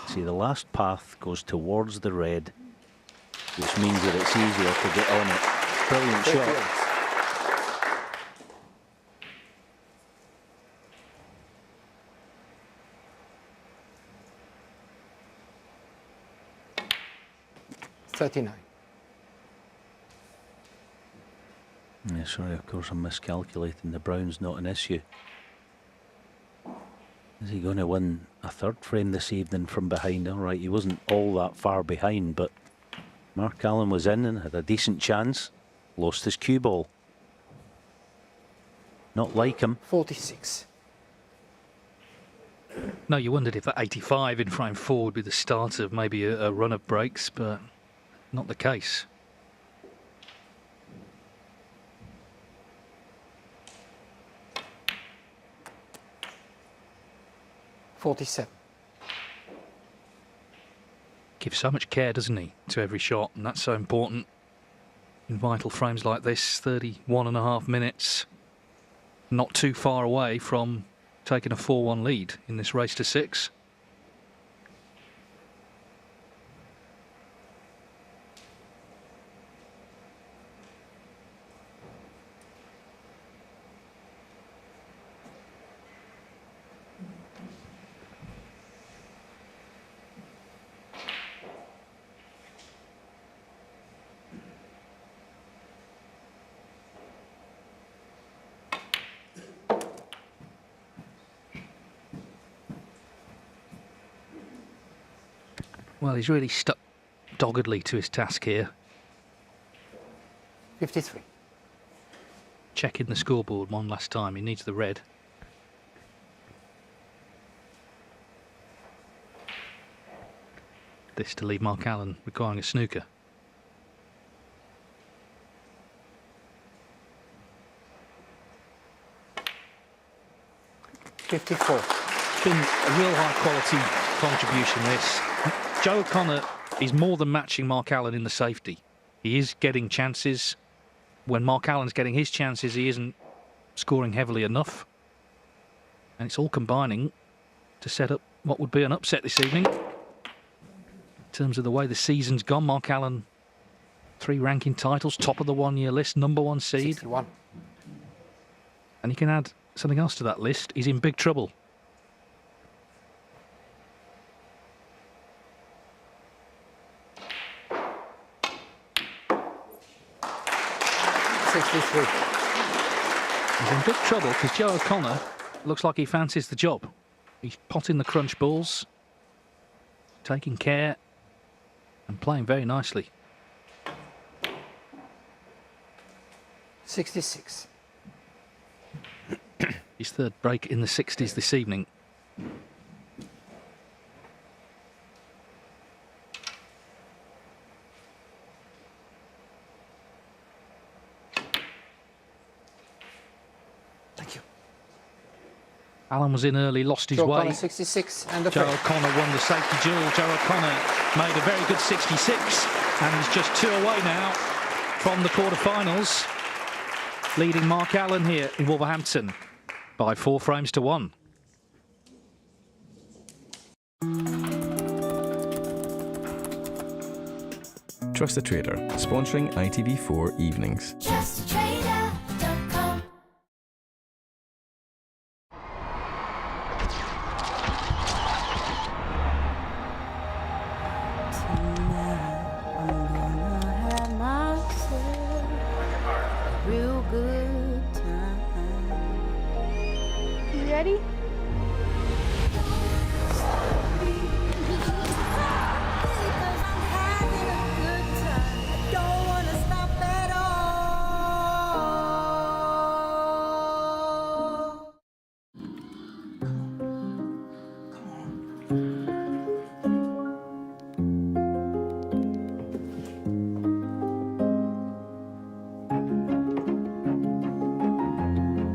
S11: See, the last path goes towards the red, which means that it's easier to get on it. Brilliant shot.
S7: $39.
S11: Yeah, sorry, of course I'm miscalculating. The brown's not an issue. Is he going to win a 3rd frame this evening from behind? All right, he wasn't all that far behind, but Mark Allen was in and had a decent chance. Lost his cue ball. Not like him.
S7: 46.
S30: No, you wondered if that 85 in frame 4 would be the start of maybe a run of breaks, but not the case.
S7: $47.
S30: Gives so much care, doesn't he, to every shot, and that's so important in vital frames like this. 31.5 minutes. not too far away from taking a 4-1 lead in this race to 6. Well, he's really stuck doggedly to his task here.
S7: 53.
S30: Checking the scoreboard one last time. He needs the red. This to leave Mark Allen requiring a snooker.
S7: $54.
S30: It's been a real high quality contribution, this. Joe O'Connor is more than matching Mark Allen in the safety. He is getting chances. When Mark Allen's getting his chances, he isn't scoring heavily enough. And it's all combining to set up what would be an upset this evening. In terms of the way the season's gone, Mark Allen, 3 ranking titles, top of the one-year list, #1 seed.
S7: 61.
S30: And you can add something else to that list. He's in big trouble.
S7: 63.
S30: He's in big trouble because Joe O'Connor looks like he fancies the job. He's potting the crunch balls, taking care and playing very nicely.
S7: 66.
S30: His third break in the 60s this evening.
S7: Thank you.
S30: Allen was in early, lost his
S7: Joe
S30: way.
S7: O'Connor, 66, and the
S30: Joe
S7: frame.
S30: O'Connor won the safety duel. Joe O'Connor made a very good 66 and he's just 2 away now from the quarterfinals, leading Mark Allen here in Wolverhampton by 4 frames to 1.
S4: Trust the Trader, sponsoring ITV4 evenings.
S8: JustTrader.com.
S3: Real good time. You ready?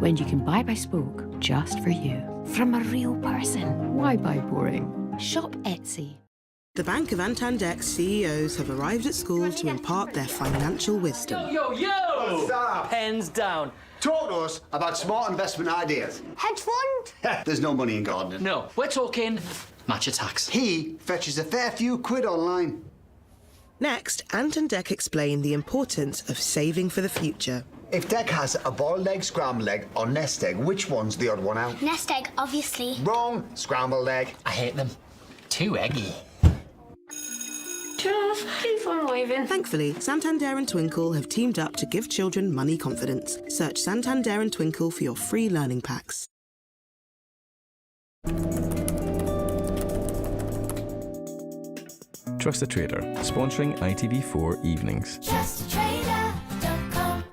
S29: When you can buy by spoke just for you. From a real person. Why buy boring? Shop Etsy.
S12: The Bank of Antandek's CEOs have arrived at school to impart their financial wisdom.
S13: Yo! Stop! Pens down.
S14: Talk to us about smart investment ideas.
S3: Hedge fund?
S14: There's no money in gardening.
S13: No, we're talking match attacks.
S14: He fetches a fair few quid online.
S12: Next, Ant and Dec explain the importance of saving for the future.
S14: If Dec has a boiled egg, scrambled egg, or nest egg, which one's the odd one out?
S3: Nest egg, obviously.
S14: Wrong. Scrambled egg.
S13: I hate them. Too eggy.
S3: Just keep on waving.
S12: Thankfully, Santander and Twinkle have teamed up to give children money confidence. Search Santander and Twinkle for your free learning packs.
S4: Trust the Trader, sponsoring ITV4 evenings.
S8: JustTrader.com.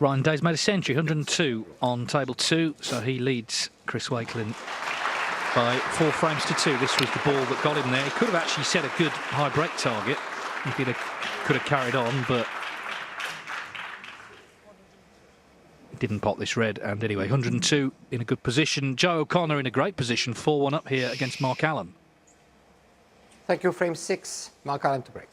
S30: Ryan Day's made a century, 102 on table 2, so he leads Chris Wakelin by 4 frames to 2. This was the ball that got him there. He could have actually set a good high break target if he could have carried on, but didn't pot this red. And anyway, 102 in a good position. Joe O'Connor in a great position, 4-1 up here against Mark Allen.
S7: Thank you, frame 6. Mark Allen to break.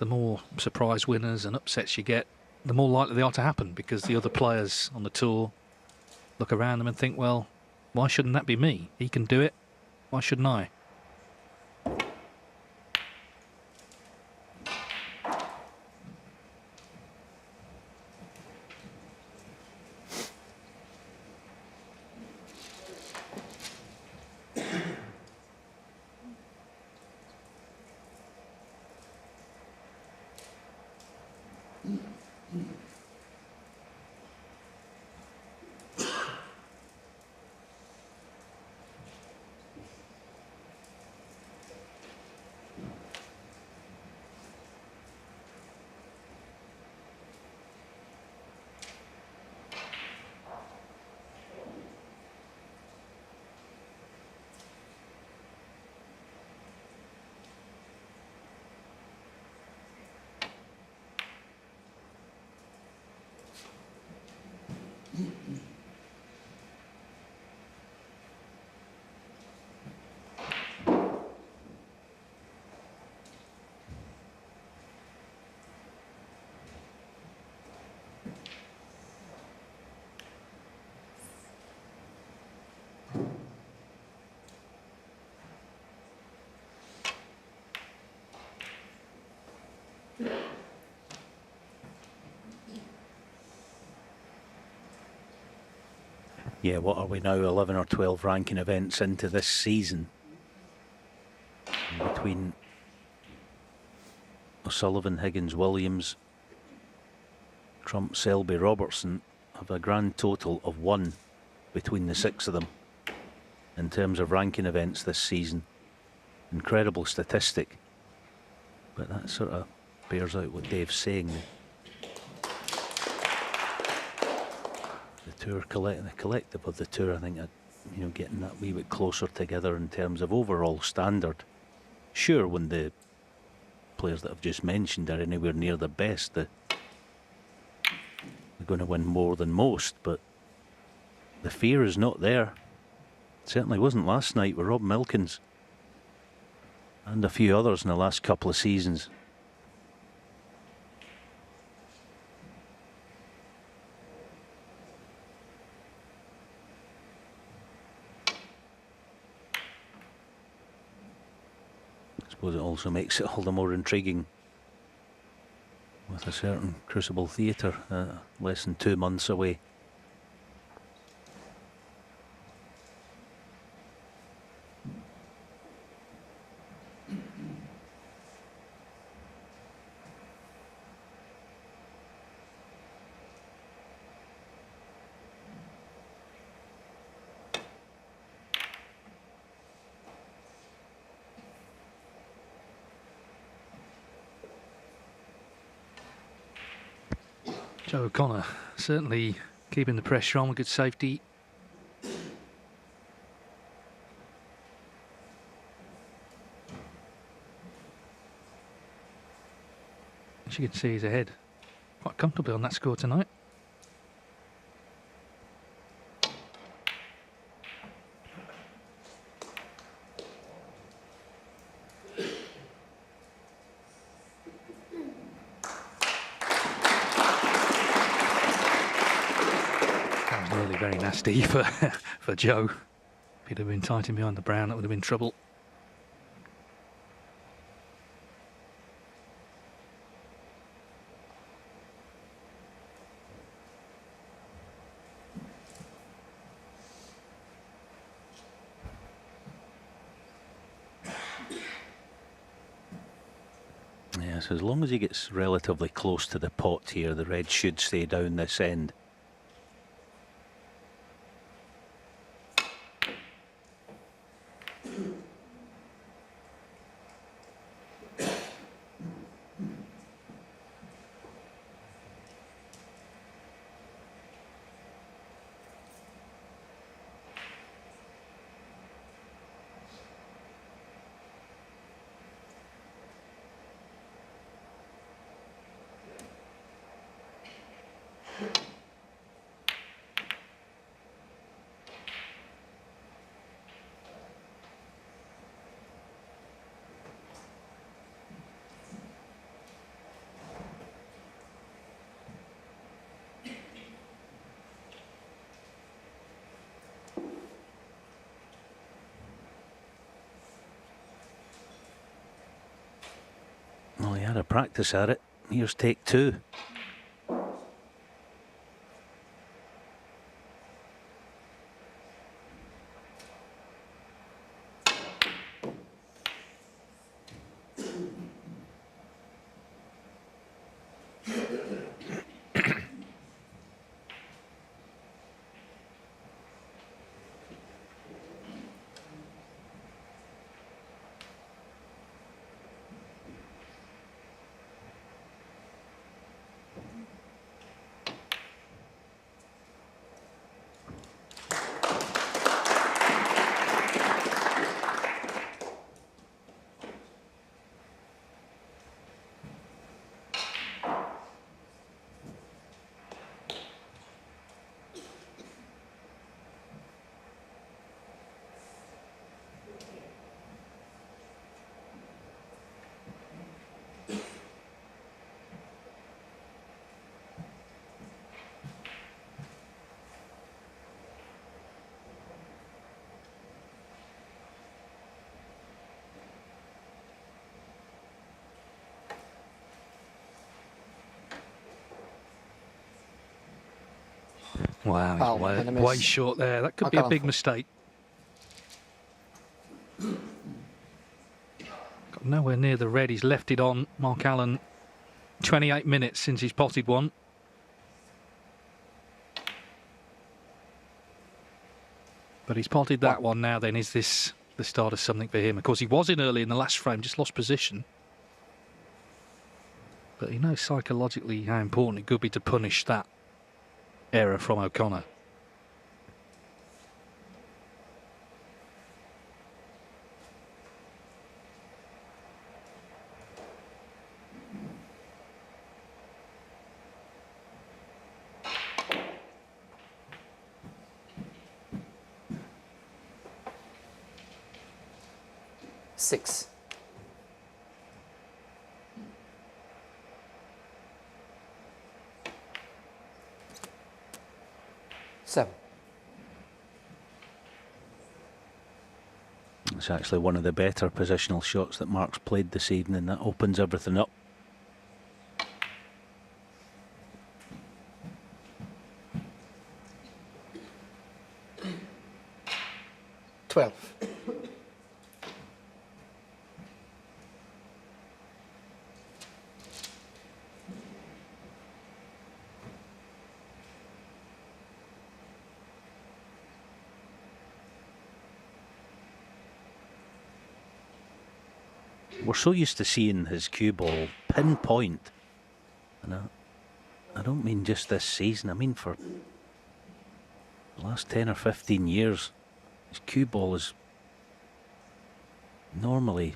S30: the more surprise winners and upsets you get, the more likely they are to happen, because the other players on the tour look around them and think, well, why shouldn't that be me? He can do it. Why shouldn't I?
S11: Yeah, what are we now, 11 or 12 ranking events into this season? And between O'Sullivan, Higgins, Williams, Trump, Selby, Robertson, have a grand total of 1 between the 6 of them in terms of ranking events this season. Incredible statistic, but that sort of bears out what Dave's saying. The tour, the collective of the tour, I think, getting that wee bit closer together in terms of overall standard. Sure, when the players that I've just mentioned are anywhere near the best, they're going to win more than most, but the fear is not there. It certainly wasn't last night with Rob Milkins and a few others in the last couple of seasons. I suppose it also makes it all the more intriguing with a certain Crucible Theatre less than 2 months away.
S30: Joe O'Connor certainly keeping the pressure on with good safety. As you can see, he's ahead quite comfortably on that score tonight. Very nasty for Joe. If he'd have been tight in behind the brown, that would have been trouble.
S11: Yeah, so as long as he gets relatively close to the pot here, the red should stay down this end. Had a practice at it. Here's take 2.
S30: Wow,
S7: Foul,
S30: he's
S7: and a miss.
S30: way short there. That could be a big mistake. Got nowhere near the red. He's left it on. Mark Allen, 28 minutes since he's potted one. But he's potted that one now then. Is this the start of something for him? Of course, he was in early in the last frame, just lost position. But he knows psychologically how important it could be to punish that error from O'Connor.
S7: Six. Seven.
S11: It's actually one of the better positional shots that Mark's played this evening. That opens everything up.
S7: $12.
S11: We're so used to seeing his cue ball pinpoint, and I don't mean just this season, I mean for the last 10 or 15 years. His cue ball is normally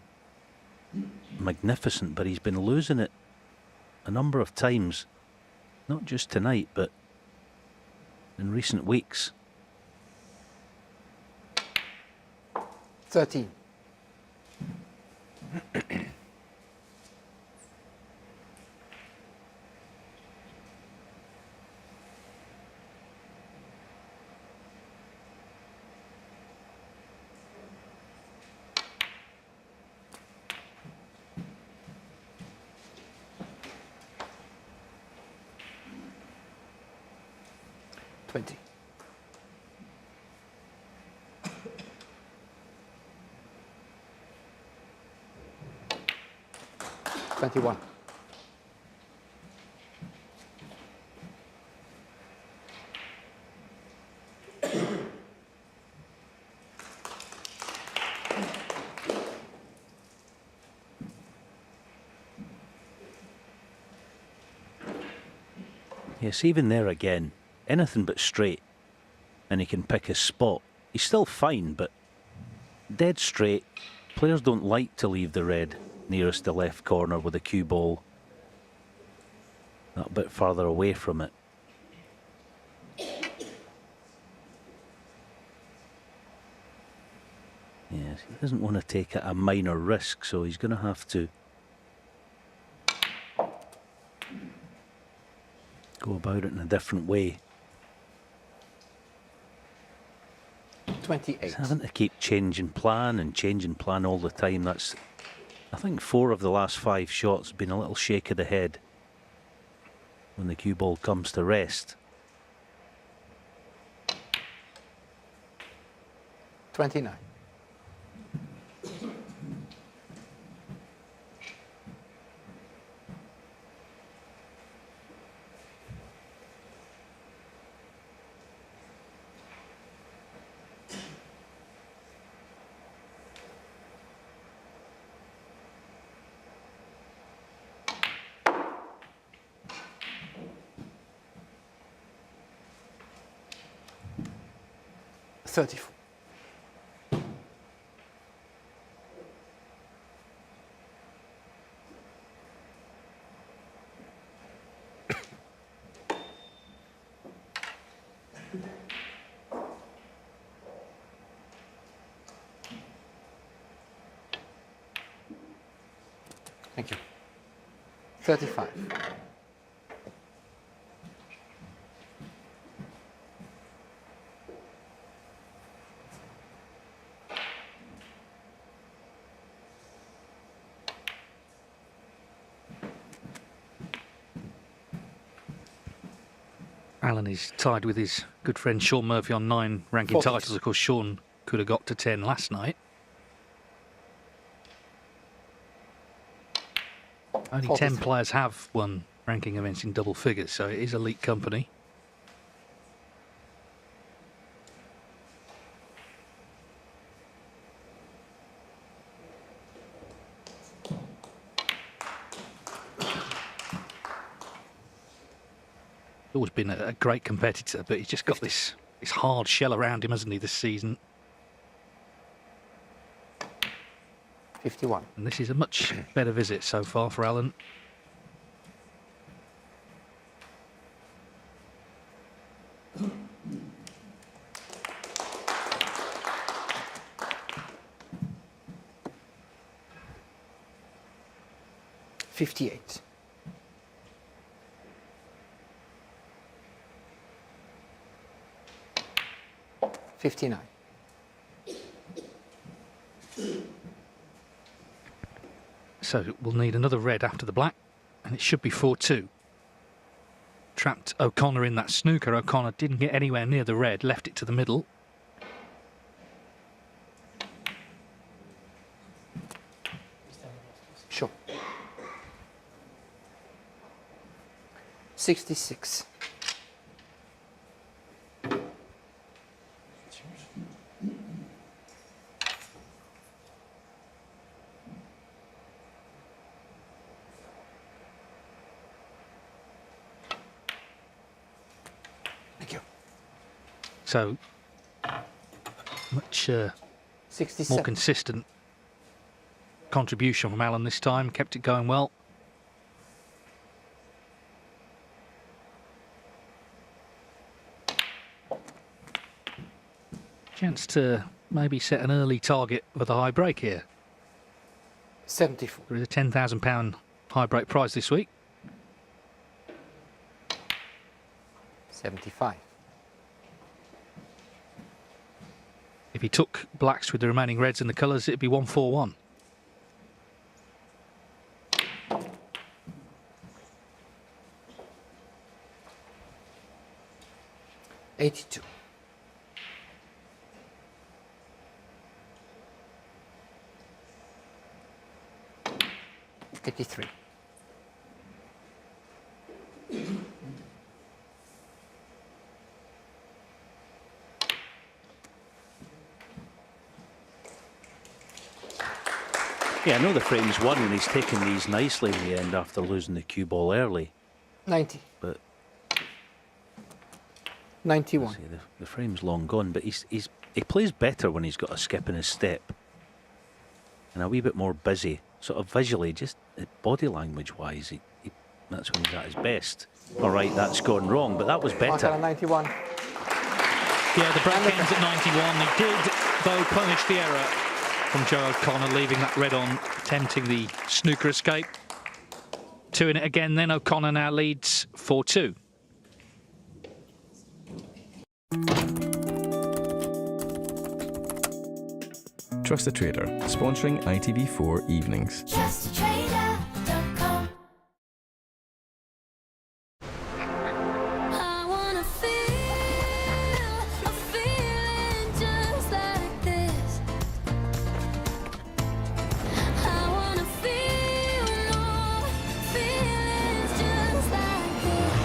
S11: magnificent, but he's been losing it a number of times, not just tonight, but in recent weeks.
S7: 13. $20. 21.
S11: Yes, even there again, anything but straight, and he can pick his spot. He's still fine, but dead straight. Players don't like to leave the red nearest the left corner with a cue ball that bit further away from it. Yes, he doesn't want to take a minor risk, so he's going to have to go about it in a different way.
S7: 28.
S11: He's having to keep changing plan all the time. That's I think 4 of the last 5 shots have been a little shake of the head when the cue ball comes to rest.
S7: 29. $34. Thank you. 35.
S30: Alan is tied with his good friend Sean Murphy on 9 ranking titles. Of course, Sean could have got to 10 last night. Only 10 players have won ranking events in double figures, so it is elite company. Always been a great competitor, but he's just got this hard shell around him, hasn't he, this season?
S7: 51.
S30: And this is a much better visit so far for Alan.
S7: $58. $59.
S30: So we'll need another red after the black, and it should be 4-2. Trapped O'Connor in that snooker. O'Connor didn't get anywhere near the red, left it to the middle.
S7: Sure. 66.
S30: So much more consistent contribution from Alan this time. Kept it going well. Chance to maybe set an early target with a high break here.
S7: 74.
S30: There is a £10,000 high break prize this week.
S7: 75.
S30: If he took blacks with the remaining reds and the colours, it'd be 141.
S7: $82. $83.
S11: Yeah, I know the frame's won and he's taken these nicely in the end after losing the cue ball early.
S7: 90.
S11: But
S7: 91.
S11: See, the frame's long gone, but he plays better when he's got a skip in his step and a wee bit more busy, sort of visually, just body language wise. That's when he's at his best. All right, that's gone wrong, but that was better.
S7: 91.
S30: Yeah, the break ends at 91. He did, though, punish the error from Joe O'Connor, leaving that red on, tempting the snooker escape. 2 in it again, then O'Connor now leads 4-2.
S4: Trust the Trader, sponsoring ITV4 evenings.
S3: TrustTrader.com. I wanna feel a feeling just like this. I wanna feel more feelings just like this.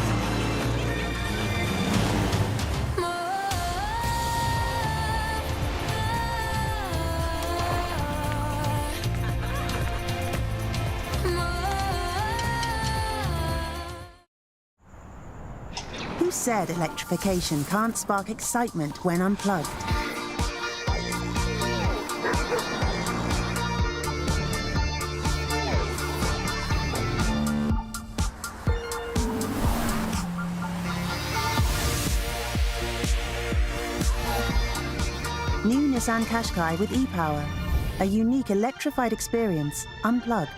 S12: Who said electrification can't spark excitement when unplugged? New Nissan Qashqai with e-Power. A unique electrified experience, unplugged.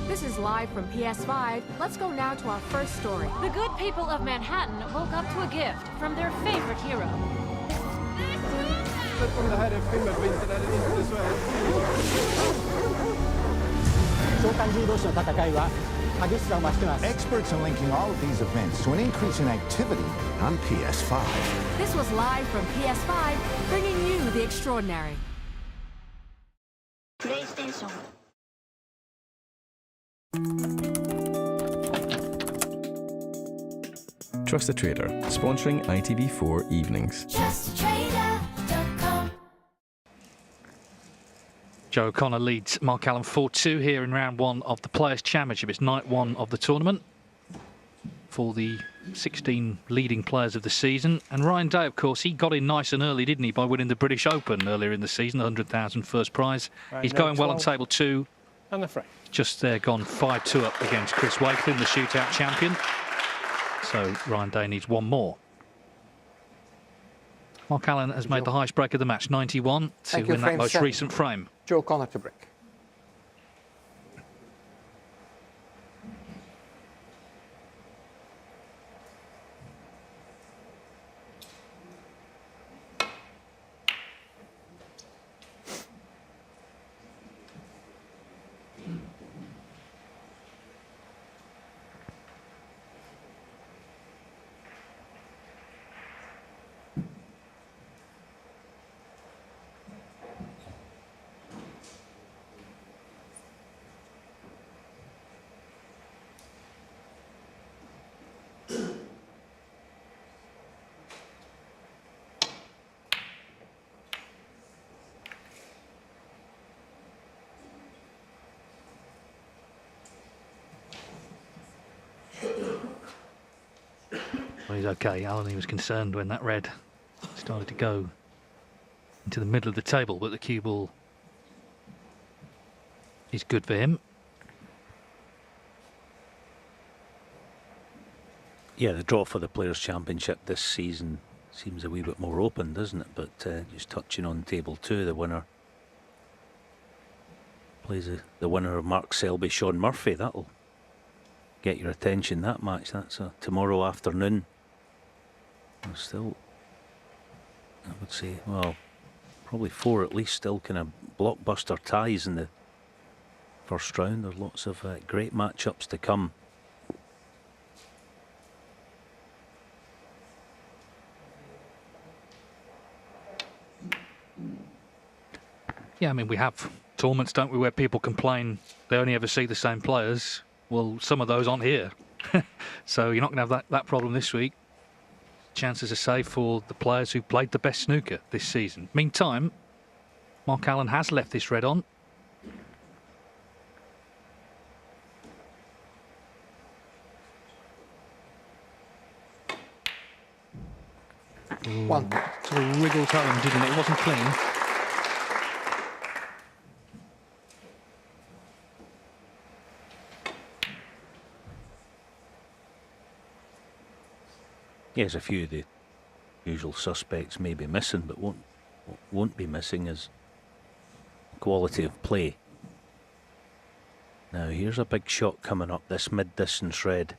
S1: This is live from PS5. Let's go now to our first story.
S6: The good people of Manhattan woke up to a gift from their favorite hero.
S27: Experts are linking all of these events to an increase in activity on PS5.
S1: This was live from PS5, bringing you the extraordinary.
S3: PlayStation.
S4: Trust the Trader, sponsoring ITV4 evenings.
S3: TrustTrader.com.
S30: Joe O'Connor leads Mark Allen 4-2 here in round one of the Players' Championship. It's night one of the tournament for the 16 leading players of the season. And Ryan Day, of course, he got in nice and early, didn't he, by winning the British Open earlier in the season, the 100,000 first prize.
S2: Right,
S30: He's
S2: no
S30: going well on
S2: 12.
S30: table two.
S2: And the frame.
S30: Just there, gone 5-2 up against Chris Wakelin, the shootout champion. So Ryan Day needs one more. Mark Allen has made the highest break of the match, 91, to win that most recent frame.
S7: Joe O'Connor to break.
S30: Well, he's okay. Alan, he was concerned when that red started to go into the middle of the table, but the cue ball is good for him.
S11: Yeah, the draw for the Players' Championship this season seems a wee bit more open, doesn't it? But just touching on table two, the winner plays the winner of Mark Selby, Sean Murphy. That'll get your attention, that match. That's tomorrow afternoon. There's still, I would say, well, probably four at least still kind of blockbuster ties in the first round. There's lots of great matchups to come.
S30: Yeah, I mean, we have tournaments, don't we, where people complain they only ever see the same players. Well, some of those aren't here. So you're not going to have that problem this week. Chances are safe for the players who played the best snooker this season. Meantime, Mark Allen has left this red on.
S7: One.
S30: Sort of wriggled home, didn't it? It wasn't clean.
S11: Yes, a few of the usual suspects may be missing, but won't be missing is quality of play. Now here's a big shot coming up this mid-distance red.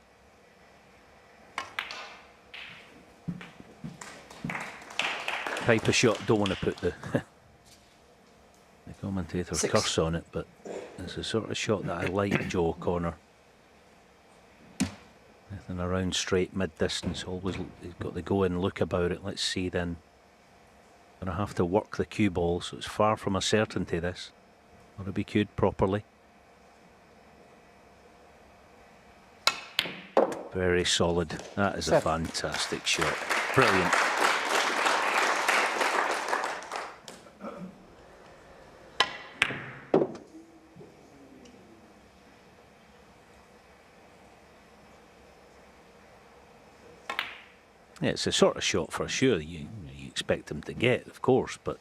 S11: type of shot. Don't want to put the commentator's
S7: 6.
S11: curse on it, but it's the sort of shot that I like, Joe O'Connor. Anything around straight mid-distance, always he's got the go and look about it. Let's see then. Gonna have to work the cue ball, so it's far from a certainty this. Got to be cued properly. Very solid. That is a fantastic shot. Brilliant. Yeah, it's a sort of shot for sure you expect him to get, of course, but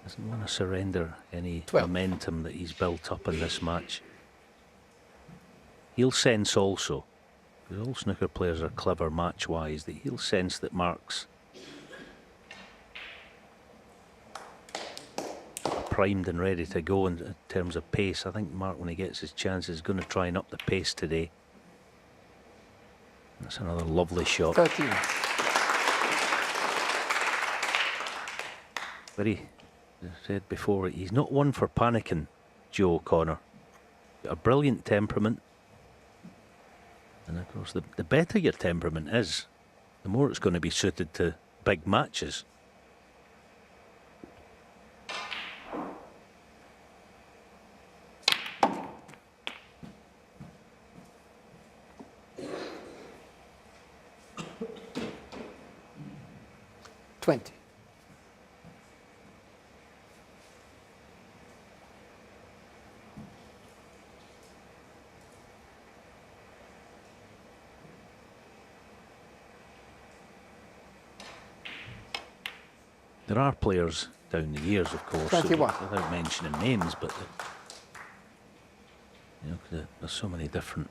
S11: doesn't want to surrender any momentum that he's built up in this match. He'll sense also, because all snooker players are clever match-wise, that he'll sense that Mark's primed and ready to go in terms of pace. I think Mark, when he gets his chance, is going to try and up the pace today. That's another lovely shot.
S7: 13.
S11: Very, as I said before, he's not one for panicking, Joe O'Connor. Got a brilliant temperament. And of course, the better your temperament is, the more it's going to be suited to big matches. There are players down the years, of course, so without mentioning names, but you know, there's so many different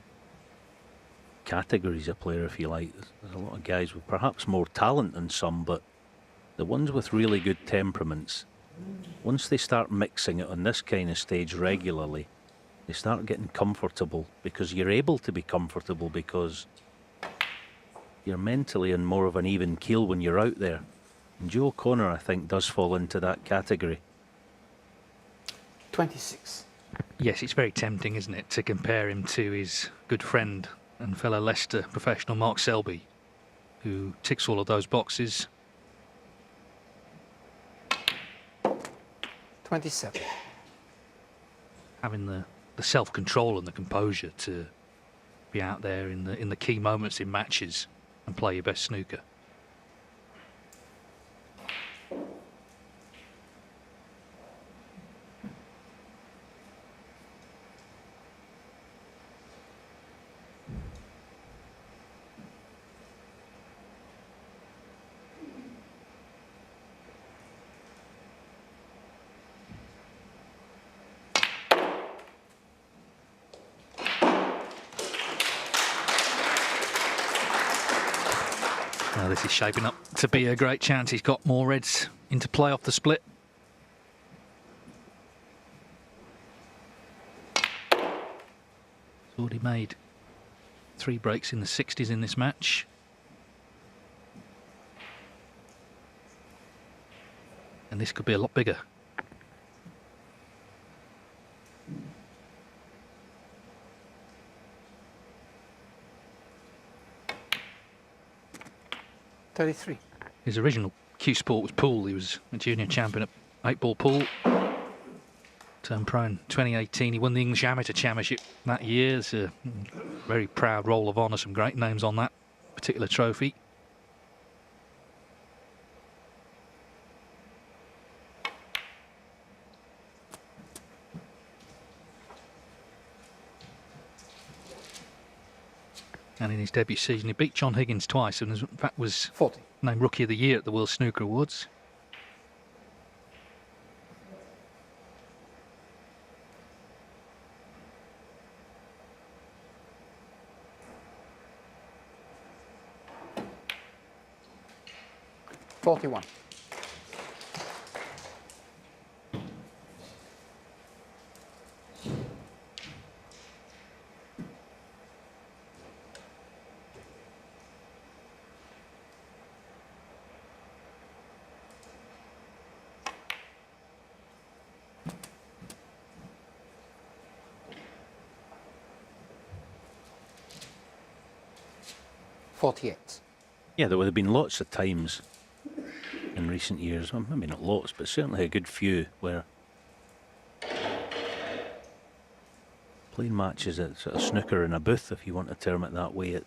S11: categories of player, if you like. There's a lot of guys with perhaps more talent than some, but the ones with really good temperaments, once they start mixing it on this kind of stage regularly, they start getting comfortable, because you're able to be comfortable because you're mentally on more of an even keel when you're out there. And Joe O'Connor, I think, does fall into that category.
S7: 26.
S30: Yes, it's very tempting, isn't it, to compare him to his good friend and fellow Leicester professional Mark Selby, who ticks all of those boxes.
S7: 27.
S30: Having the self-control and the composure to be out there in the key moments in matches and play your best snooker. Now this is shaping up to be a great chance. He's got more reds into play off the split. He's already made 3 breaks in the 60s in this match. And this could be a lot bigger. His original cue sport was pool. He was a junior champion at 8-ball pool. Turned pro in 2018. He won the English Amateur Championship that year. It's a very proud roll of honour. Some great names on that particular trophy. And in his debut season, he beat John Higgins twice, and in fact was named Rookie of the Year at the World Snooker Awards.
S7: $41. 48.
S11: Yeah, there would have been lots of times in recent years, well, maybe not lots, but certainly a good few, where playing matches at sort of snooker in a booth, if you want to term it that way,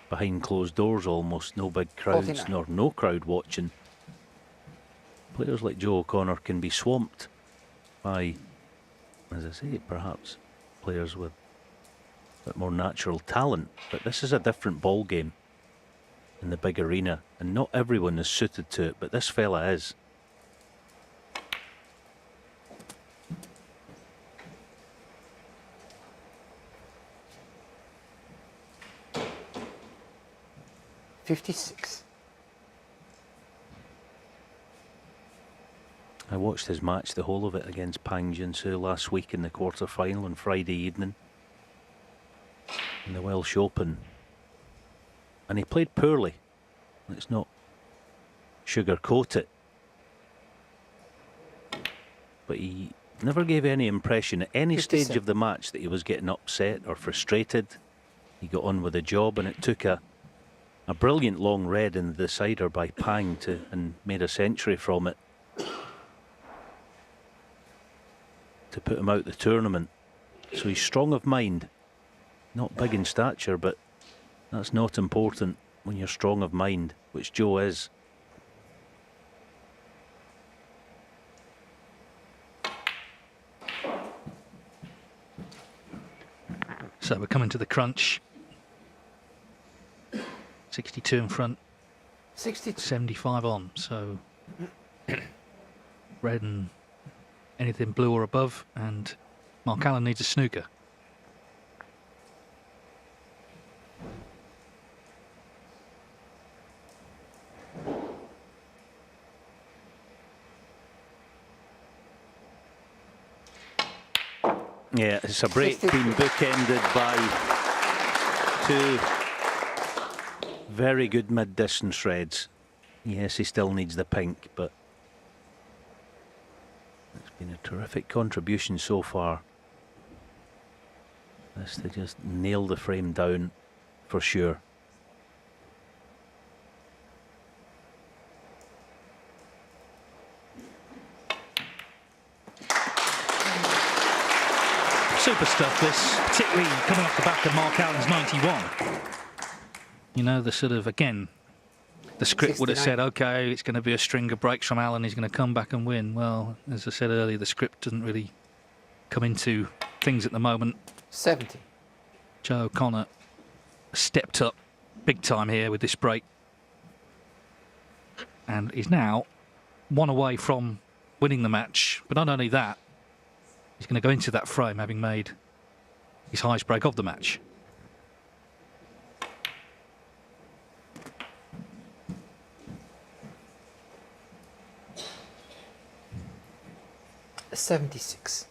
S11: behind closed doors almost, no big crowds,
S7: 49.
S11: nor no crowd watching. Players like Joe O'Connor can be swamped by, as I say, perhaps players with a bit more natural talent, but this is a different ball game in the big arena, and not everyone is suited to it, but this fella is.
S7: $56.
S11: I watched his match, the whole of it, against Pang Jin-soo last week in the quarter-final on Friday evening in the Welsh Open, and he played poorly. Let's not sugarcoat it, but he never gave any impression at any
S7: 57.
S11: stage of the match that he was getting upset or frustrated. He got on with the job, and it took a brilliant long red in the decider by Pang and made a century from it to put him out the tournament. So he's strong of mind, not big in stature, but that's not important when you're strong of mind, which Joe is.
S30: So we're coming to the crunch. 62 in front,
S7: 62.
S30: 75 on, so red and anything blue or above, and Mark Allen needs a snooker.
S11: Yeah, it's a break being bookended by two very good mid-distance reds. Yes, he still needs the pink, but it's been a terrific contribution so far. This to just nail the frame down for sure.
S30: Super stuff, this, particularly coming off the back of Mark Allen's 91. You know, the sort of, again, the script would have
S7: 69.
S30: said, okay, it's going to be a string of breaks from Allen, he's going to come back and win. Well, as I said earlier, the script doesn't really come into things at the moment.
S7: 70.
S30: Joe O'Connor stepped up big time here with this break. And he's now one away from winning the match. But not only that, he's going to go into that frame having made his highest break of the match.
S7: $76.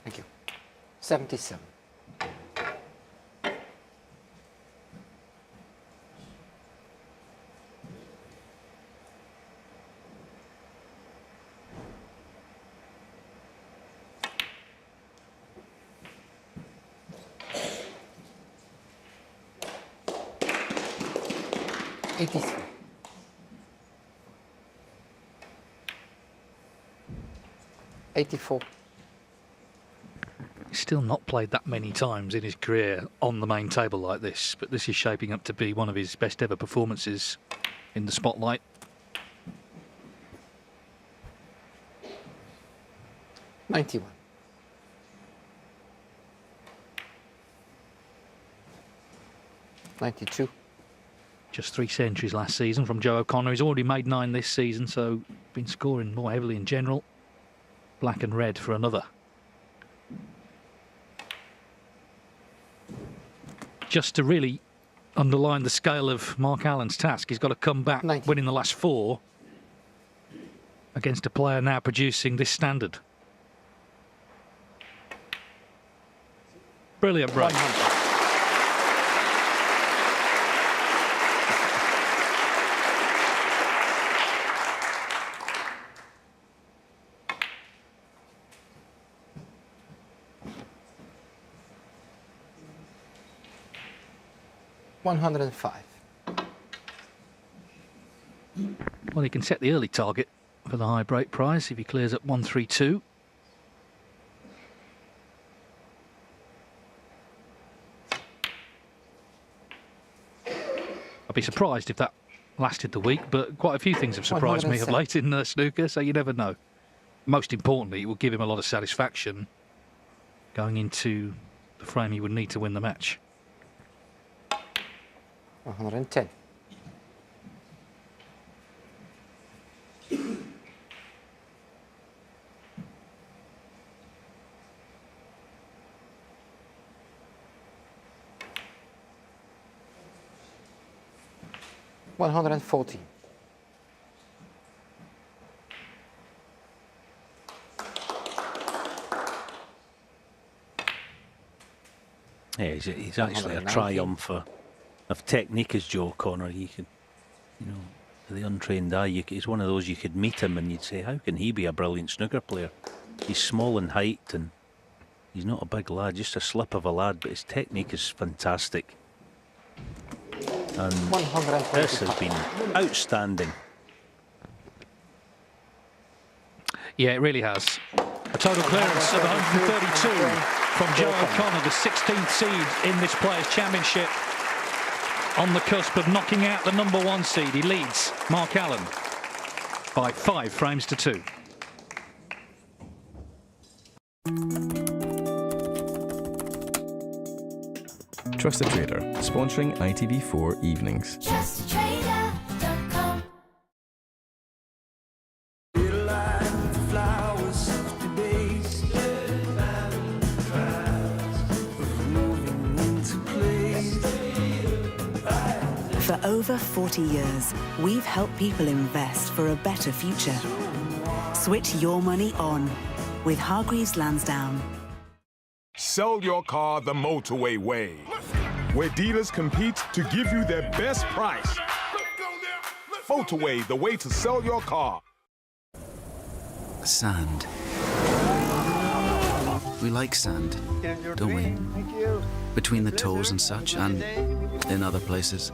S7: Thank you. 77. $83. $84.
S30: He's still not played that many times in his career on the main table like this, but this is shaping up to be one of his best ever performances in the spotlight.
S7: $91. $92.
S30: Just 3 centuries last season from Joe O'Connor. He's already made 9 this season, so been scoring more heavily in general. Black and red for another. Just to really underline the scale of Mark Allen's task, he's got to come back winning the last 4 against a player now producing this standard. Brilliant break.
S7: 105.
S30: Well, he can set the early target for the high break prize if he clears at 132. I'd be surprised if that lasted the week, but quite a few things have surprised me of late in snooker, so you never know. Most importantly, it will give him a lot of satisfaction going into the frame he would need to win the match.
S7: 110. $140.
S11: Yeah, he's actually a triumph of technique, as Joe Connor. You could, you know, to the untrained eye, he's one of those you could meet him and you'd say, how can he be a brilliant snooker player? He's small in height and he's not a big lad, just a slip of a lad, but his technique is fantastic. And this has been outstanding.
S30: Yeah, it really has. A total clearance of 132 from Joe O'Connor, the 16th seed in this Players' Championship. On the cusp of knocking out the #1 seed, he leads Mark Allen by 5 frames to 2.
S4: Trusted Trader, sponsoring ITV4 evenings.
S3: TrustedTrader.com.
S12: For over 40 years, we've helped people invest for a better future. Switch your money on with Hargreaves Lansdowne.
S2: Sell your car the motorway way, where dealers compete to give you their best price. Motorway, the way to sell your car.
S15: Sand. We like sand, don't we? Between the toes and such, and in other places.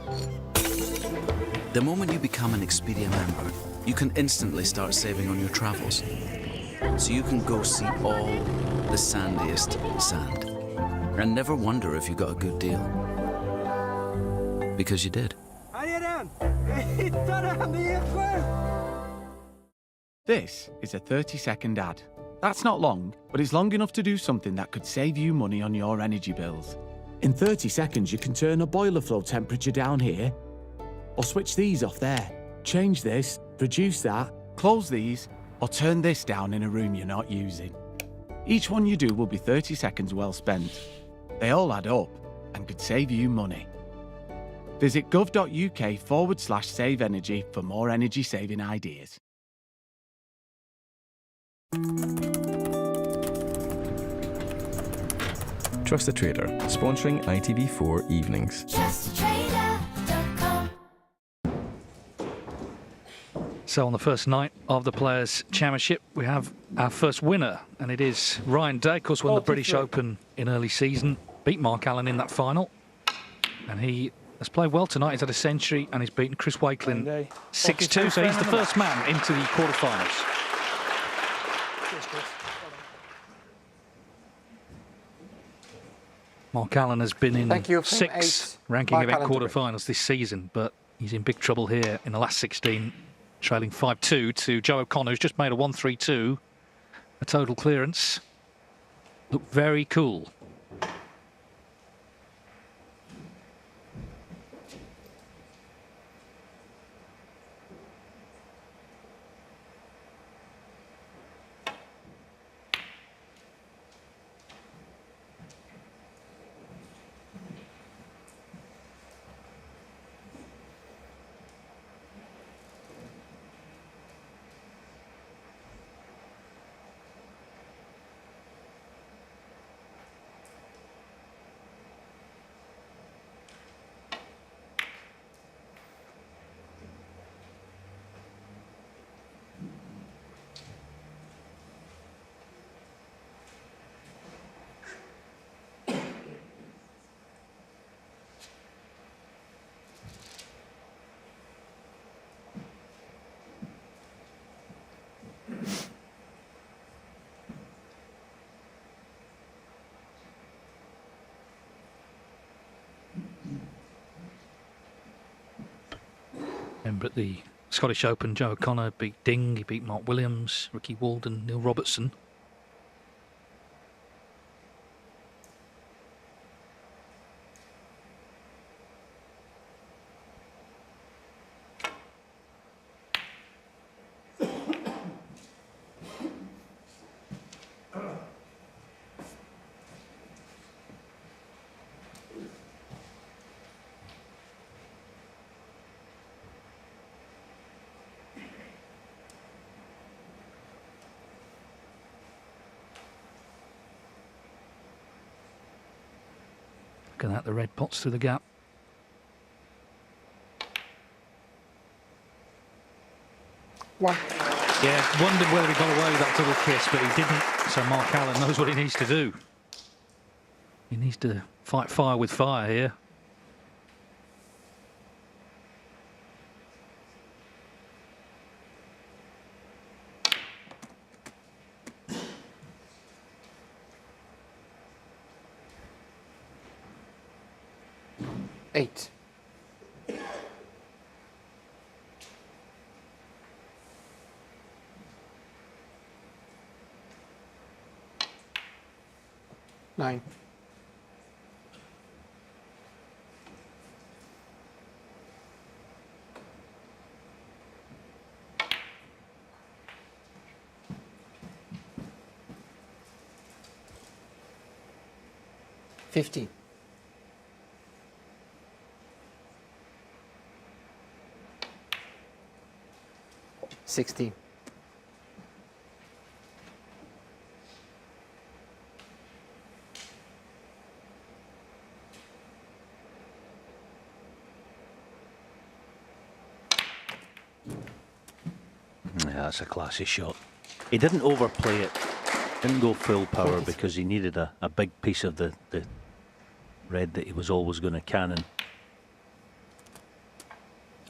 S15: The moment you become an Expedia member, you can instantly start saving on your travels. So you can go see all the sandiest sand and never wonder if you got a good deal. Because you did.
S16: This is a 30-second ad. That's not long, but it's long enough to do something that could save you money on your energy bills. In 30 seconds, you can turn a boiler flow temperature down here, or switch these off there. Change this, reduce that, close these, or turn this down in a room you're not using. Each one you do will be 30 seconds well spent. They all add up and could save you money. Visit gov.uk/save energy for more energy saving ideas.
S4: Trusted Trader, sponsoring ITV4 evenings.
S3: TrustedTrader.com.
S30: So on the first night of the Players' Championship, we have our first winner, and it is Ryan Day. Of course, won the British Open in early season, beat Mark Allen in that final, and he has played well tonight. He's had a century, and he's beaten Chris Wakelin 6-2, so he's the first man into the quarterfinals. Mark Allen has been in 6 ranking event quarterfinals this season, but he's in big trouble here in the last 16, trailing 5-2 to Joe O'Connor, who's just made a 132, a total clearance. Looked very cool. Remember at the Scottish Open, Joe O'Connor beat Ding, he beat Mark Williams, Ricky Walden, Neil Robertson. Look at that, the red pots through the gap.
S7: One.
S30: Yeah, wondered whether he got away with that double kiss, but he didn't. So Mark Allen knows what he needs to do. He needs to fight fire with fire here.
S7: Eight. Nine. 15. 16.
S11: 'That's a classy shot. He didn't overplay it, didn't go full power because he needed a big piece of the red that he was always going to cannon.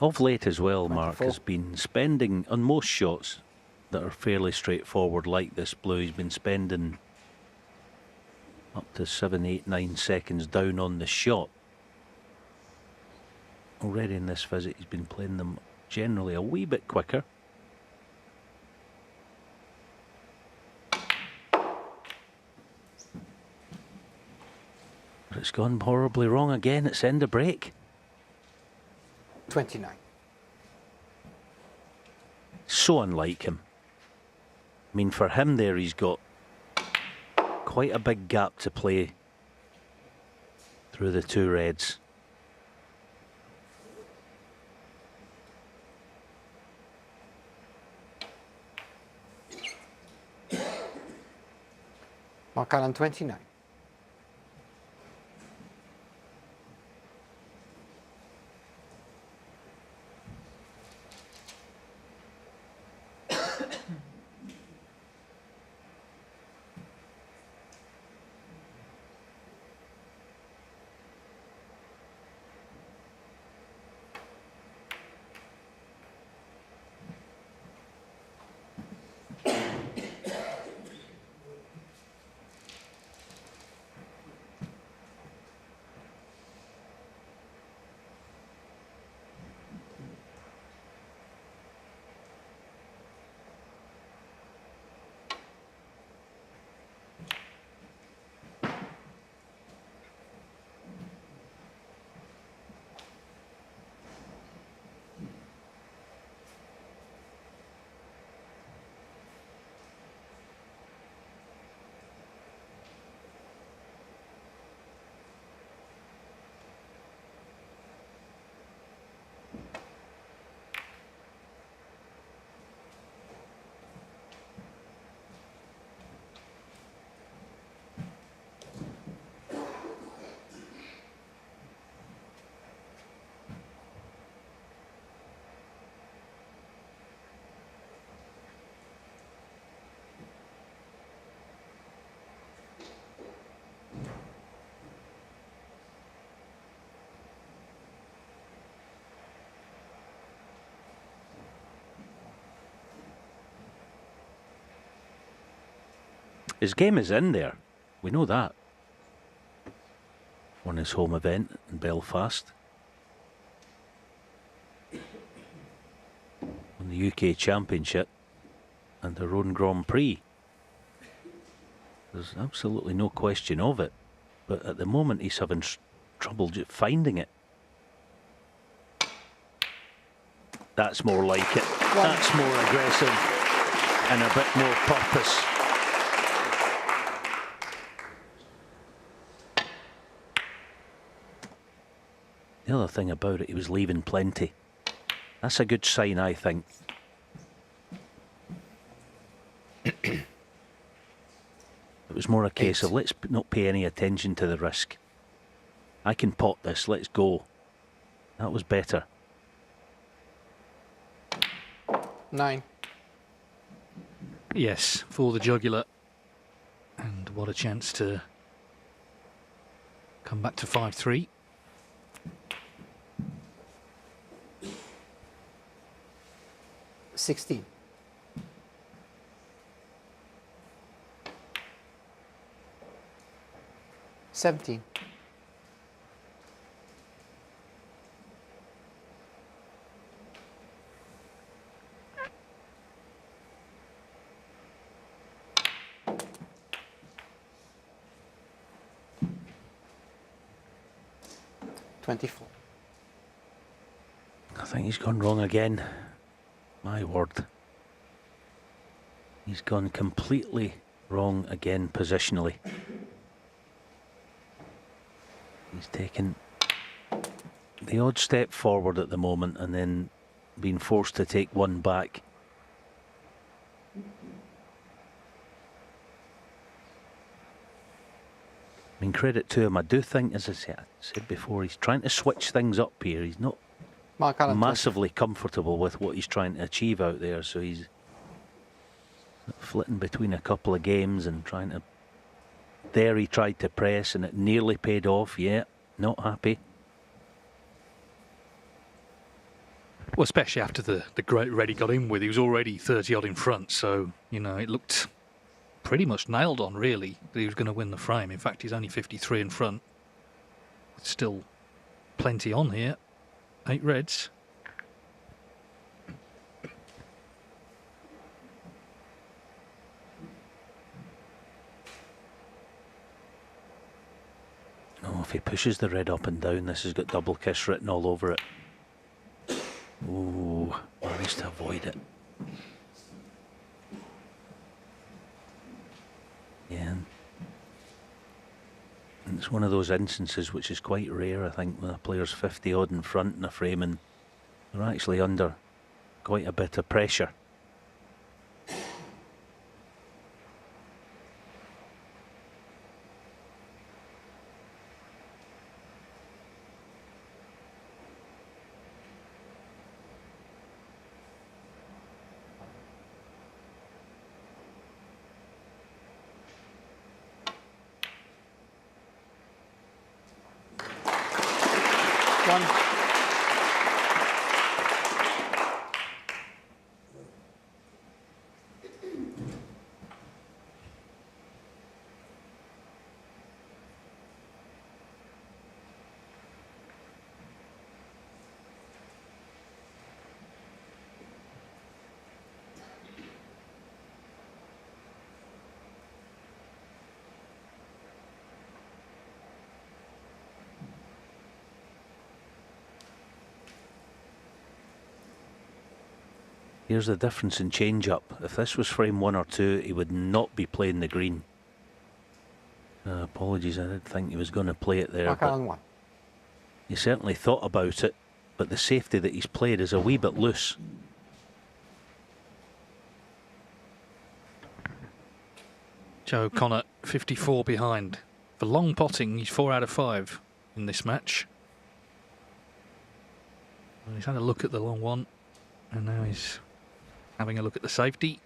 S11: Of late as well, Mark has been spending, on most shots that are fairly straightforward like this blue, he's been spending up to 7, 8, 9 seconds down on the shot. Already in this visit he's been playing them generally a wee bit quicker. But it's gone horribly wrong again. It's end of break.
S7: 29.
S11: So unlike him. I mean, for him there, he's got quite a big gap to play through the two reds.
S7: Mark Allen, 29.
S11: His game is in there. We know that. Won his home event in Belfast. the UK Championship and their own Grand Prix. There's absolutely no question of it. But at the moment, he's having trouble just finding it. That's more like it. That's more aggressive and a bit more purpose. The other thing about it, he was leaving plenty. That's a good sign, I think. It was more a case of let's not pay any attention to the risk. I can pot this, let's go. That was better.
S7: 9.
S30: Yes, for the jugular. And what a chance to come back to 5-3.
S7: $16. $17. $24.
S11: I think he's gone wrong again. My word. He's gone completely wrong again positionally. He's taken the odd step forward at the moment and then been forced to take one back. I mean, credit to him. I do think, as I said before, he's trying to switch things up here. He's not massively comfortable with what he's trying to achieve out there, so he's flitting between a couple of games and trying to... There he tried to press and it nearly paid off. Yeah, not happy.
S30: Well, especially after the great red he got in with. He was already 30 odd in front, so, you know, it looked pretty much nailed on, really, that he was going to win the frame. In fact, he's only 53 in front. It's still plenty on here. 8 reds.
S11: Oh, if he pushes the red up and down, this has got double kiss written all over it. Ooh, managed to avoid it. Yeah. And it's one of those instances which is quite rare, I think, when a player's 50 odd in front in a frame and they're actually under quite a bit of pressure. Here's the difference in change-up. If this was frame 1 or 2, he would not be playing the green. Apologies, I did think he was going to play it there. But he certainly thought about it, but the safety that he's played is a wee bit loose.
S30: Joe O'Connor, 54 behind. For long potting, he's 4 out of 5 in this match. Well, he's had a look at the long one, and now he's having a look at the safety.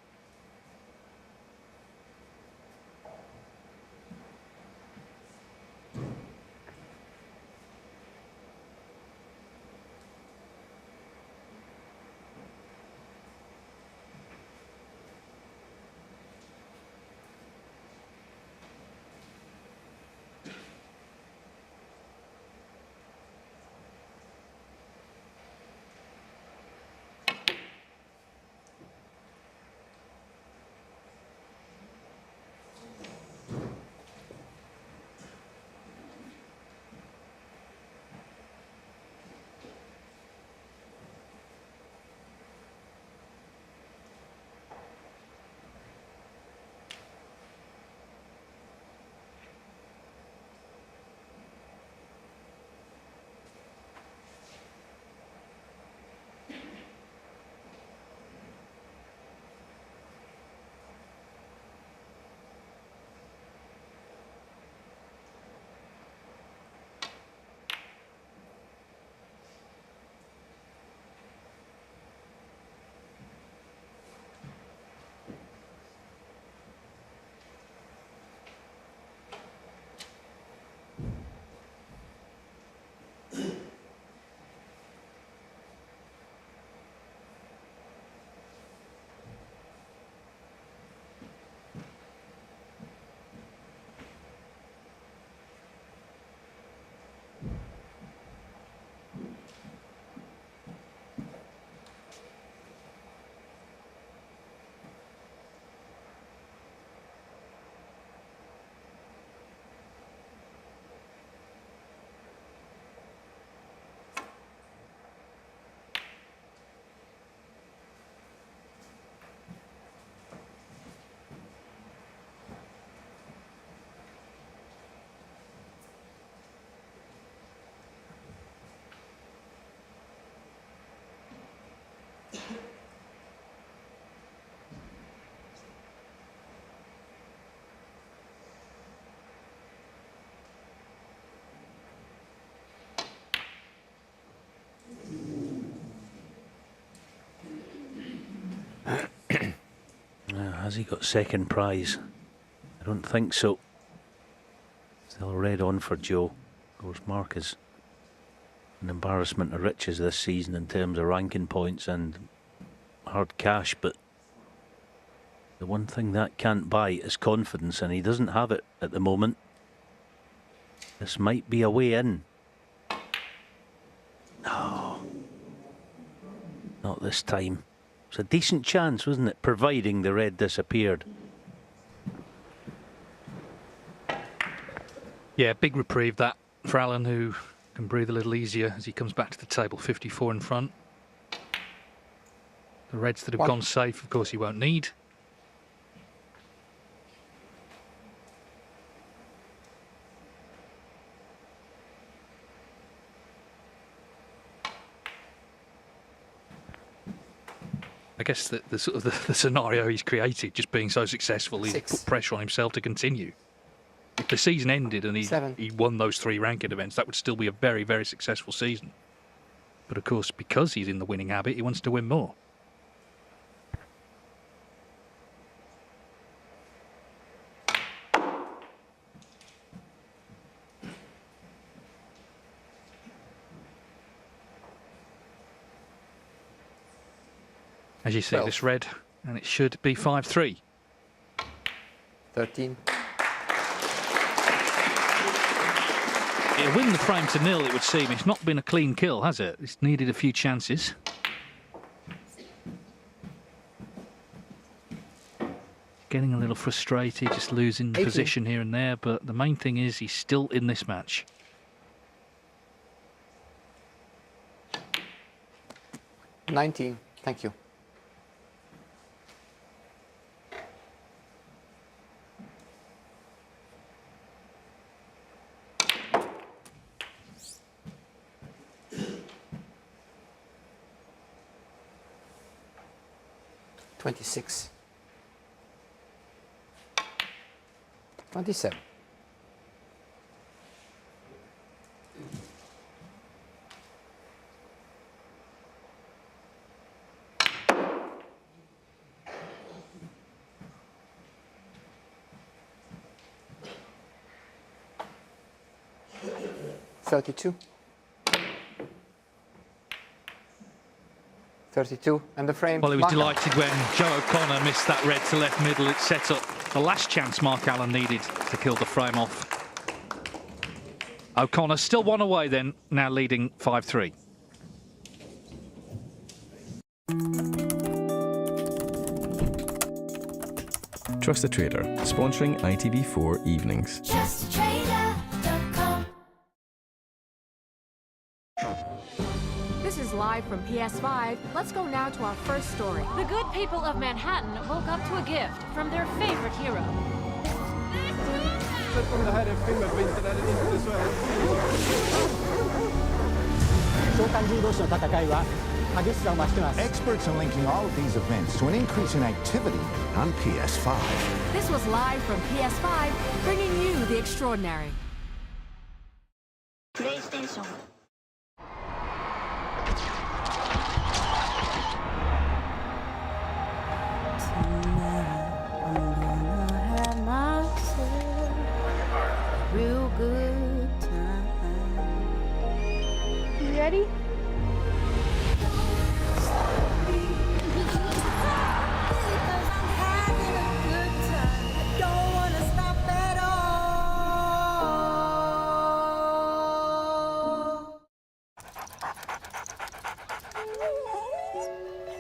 S11: Has he got second prize? I don't think so. Still a red on for Joe. Of course, Mark is an embarrassment of riches this season in terms of ranking points and hard cash, but the one thing that can't buy is confidence, and he doesn't have it at the moment. This might be a way in. No, not this time. It's a decent chance, wasn't it, providing the red disappeared.
S30: Yeah, big reprieve that for Alan, who can breathe a little easier as he comes back to the table, 54 in front. The reds that have gone safe, of course, he won't need. I guess the sort of the scenario he's created, just being so successful, he's put pressure on himself to continue. If the season ended and he won those 3 ranking events, that would still be a very, very successful season. But of course, because he's in the winning habit, he wants to win more. As you see, this red, and it should be 5-3.
S7: 13.
S30: It'll win the frame to nil, it would seem. It's not been a clean kill, has it? It's needed a few chances. Getting a little frustrated, just losing position here and there, but the main thing is he's still in this match.
S7: $19. Thank you. $26. 27. $32. 32 and the frame.
S30: Well, he was delighted when Joe O'Connor missed that red to left middle. It set up the last chance Mark Allen needed to kill the frame off. O'Connor still one away then, now leading 5-3.
S4: Trust the Trader, sponsoring ITV4 evenings.
S1: This is live from PS5. Let's go now to our first story.
S6: The good people of Manhattan woke up to a gift from their favorite hero.
S27: Experts are linking all of these events to an increase in activity on PS5.
S1: This was live from PS5, bringing you the extraordinary.
S3: PlayStation.
S6: Real good time. You ready?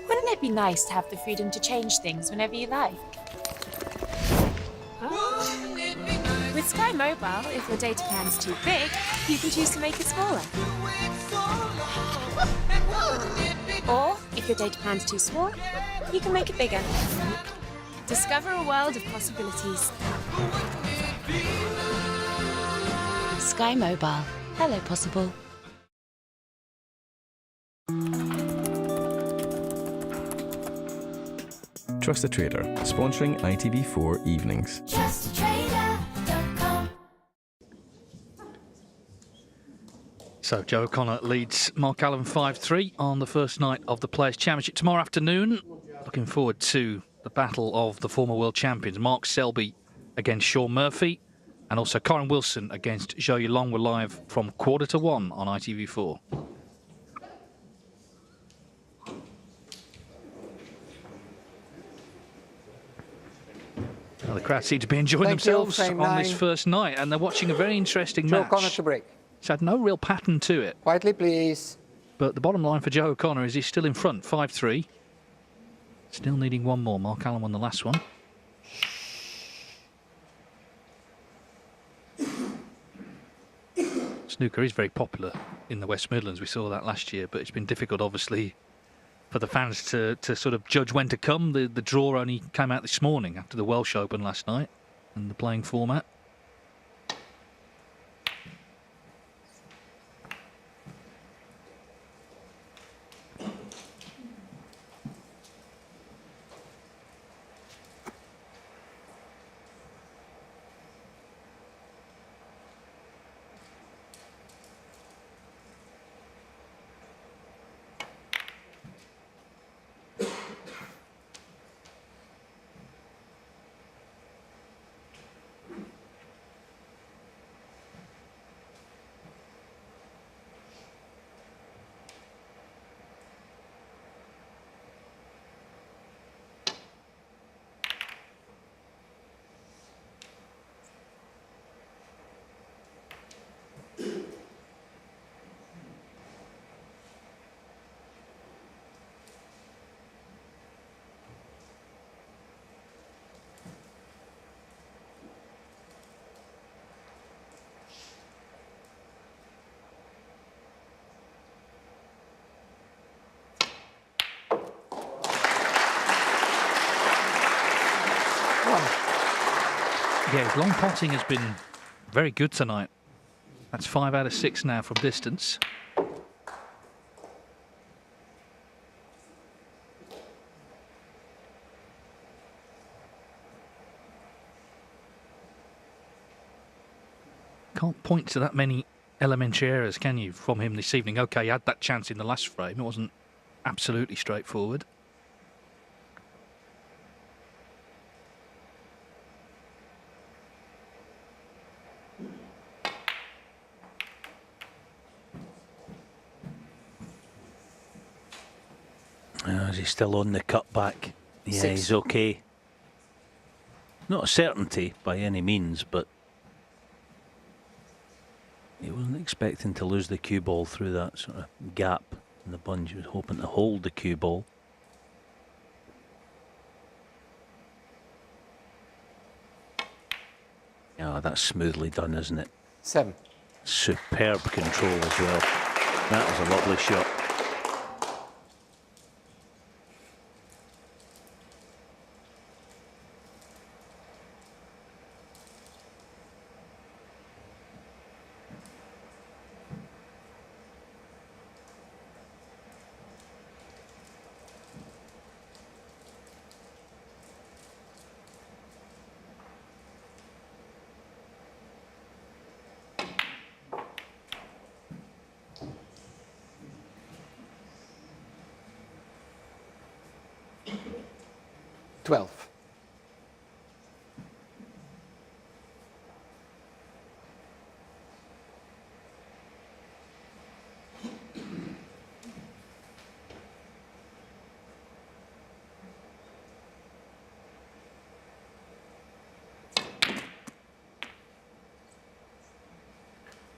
S5: Wouldn't it be nice to have the freedom to change things whenever you like? With Sky Mobile, if your data plan's too big, you can choose to make it smaller. Or, if your data plan's too small, you can make it bigger. Discover a world of possibilities. Sky Mobile. Hello, possible.
S4: Trust the Trader, sponsoring ITV4 evenings.
S30: So Joe O'Connor leads Mark Allen 5-3 on the first night of the Players' Championship tomorrow afternoon. Looking forward to the battle of the former world champions, Mark Selby against Sean Murphy, and also Karen Wilson against Zhou Yulong. We're live from 1:45 on ITV4. Well, the crowd seem to be enjoying themselves on this first night, and they're watching a very interesting
S7: Joe
S30: match.
S7: O'Connor to break.
S30: It's had no real pattern to it.
S7: Quietly, please.
S30: But the bottom line for Joe O'Connor is he's still in front, 5-3. Still needing one more. Mark Allen won the last one. Snooker is very popular in the West Midlands. We saw that last year, but it's been difficult, obviously, for the fans to sort of judge when to come. The draw only came out this morning after the Welsh Open last night and the playing format. Yeah, his long potting has been very good tonight. That's 5 out of 6 now from distance. Can't point to that many elementary errors, can you, from him this evening? Okay, he had that chance in the last frame. It wasn't absolutely straightforward. Is he still on the cutback? Yeah,
S7: 6.
S30: He's okay. Not a certainty by any means, but he wasn't expecting to lose the cue ball through that sort of gap in the bunch. He was hoping to hold the cue ball. Yeah, that's smoothly done, isn't it?
S7: 7.
S30: Superb control as well. That was a lovely shot.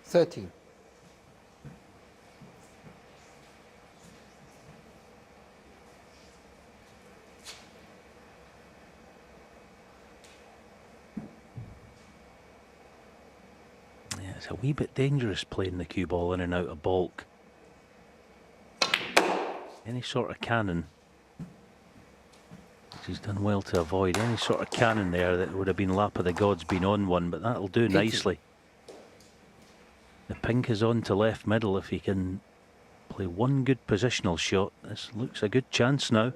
S7: $13.
S30: Yeah, it's a wee bit dangerous playing the cue ball in and out of baulk. Any sort of cannon, which he's done well to avoid, any sort of cannon there that would have been lap of the gods been on one, but that'll do nicely. The pink is on to left middle. If he can play one good positional shot, this looks a good chance now.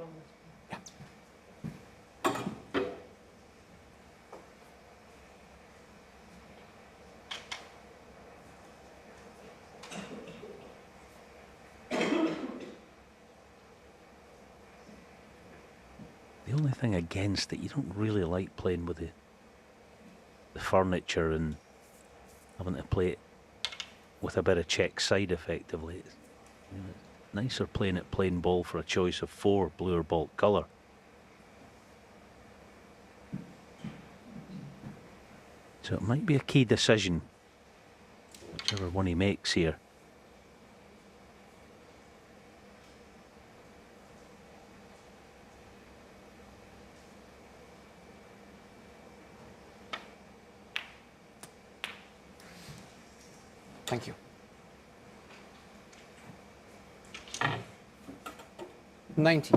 S30: The
S11: only thing against it, you don't really like playing with the furniture and having to play it with a bit of check side effectively. It's, you know, it's nicer playing it plain ball for a choice of 4, blue or bolt colour. So it might be a key decision, whichever one he makes here.
S7: Thank you. 90.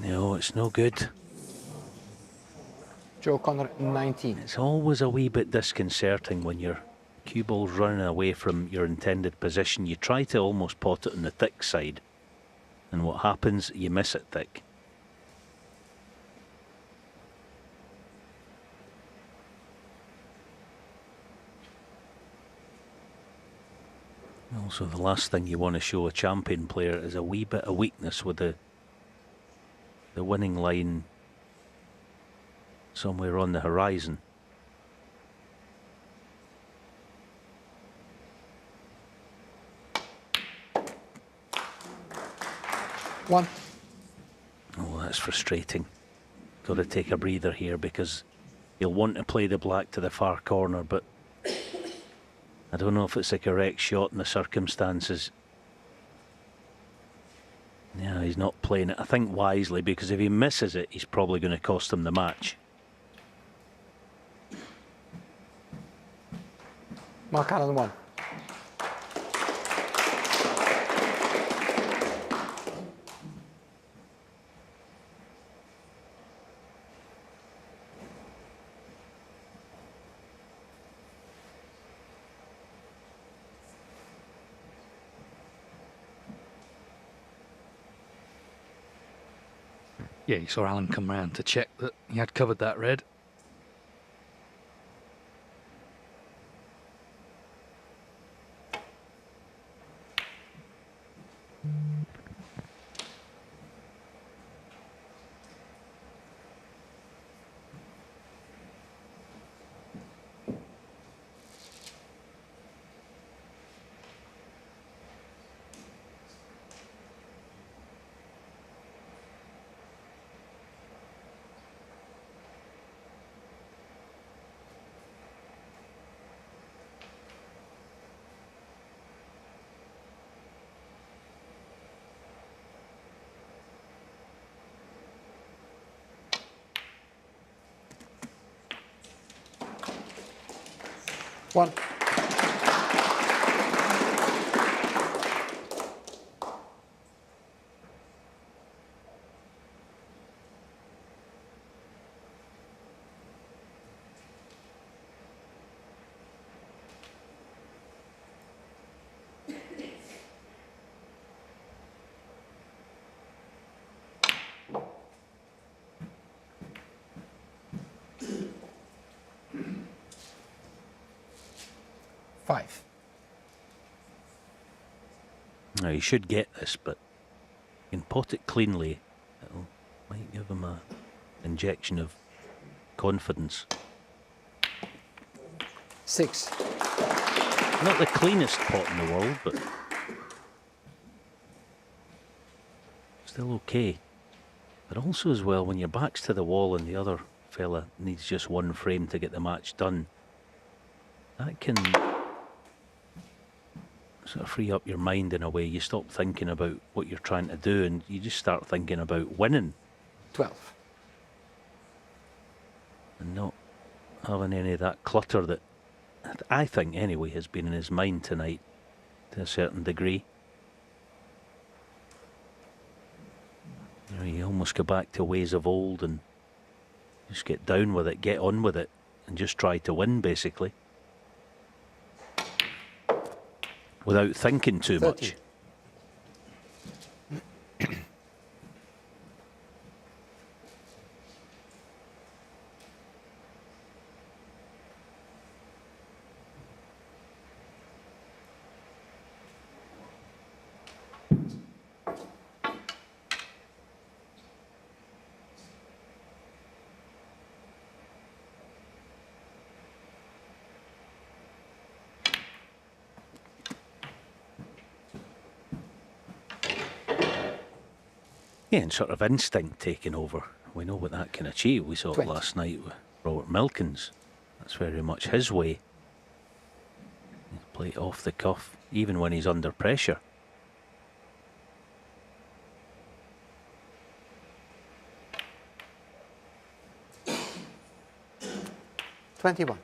S11: No, it's no good.
S7: Joe Connor, 19.
S11: It's always a wee bit disconcerting when your cue ball's running away from your intended position. You try to almost pot it on the thick side, and what happens, you miss it thick. Also, the last thing you want to show a champion player is a wee bit of weakness with the winning line somewhere on the horizon.
S7: One.
S11: Oh, that's frustrating. Got to take a breather here because you'll want to play the black to the far corner, but I don't know if it's a correct shot in the circumstances. Yeah, he's not playing it, I think, wisely, because if he misses it, he's probably going to cost him the match.
S7: Mark Allen, 1.
S30: Yeah, you saw Alan come round to check that he had covered that red.
S7: One. Five.
S11: Now, he should get this, but you can pot it cleanly. It'll might give him a injection of confidence.
S7: 6.
S11: Not the cleanest pot in the world, but still okay. But also as well, when your back's to the wall and the other fella needs just one frame to get the match done, that can sort of free up your mind in a way. You stop thinking about what you're trying to do and you just start thinking about winning.
S7: 12.
S11: And not having any of that clutter that I think anyway has been in his mind tonight to a certain degree. You know, you almost go back to ways of old and just get down with it, get on with it, and just try to win, basically. without thinking too
S7: 30.
S11: much. Yeah, and sort of instinct taking over. We know what that can achieve. We saw it
S7: 20.
S11: last night with Robert Milkins. That's very much his way. He play it off the cuff, even when he's under pressure.
S7: $21.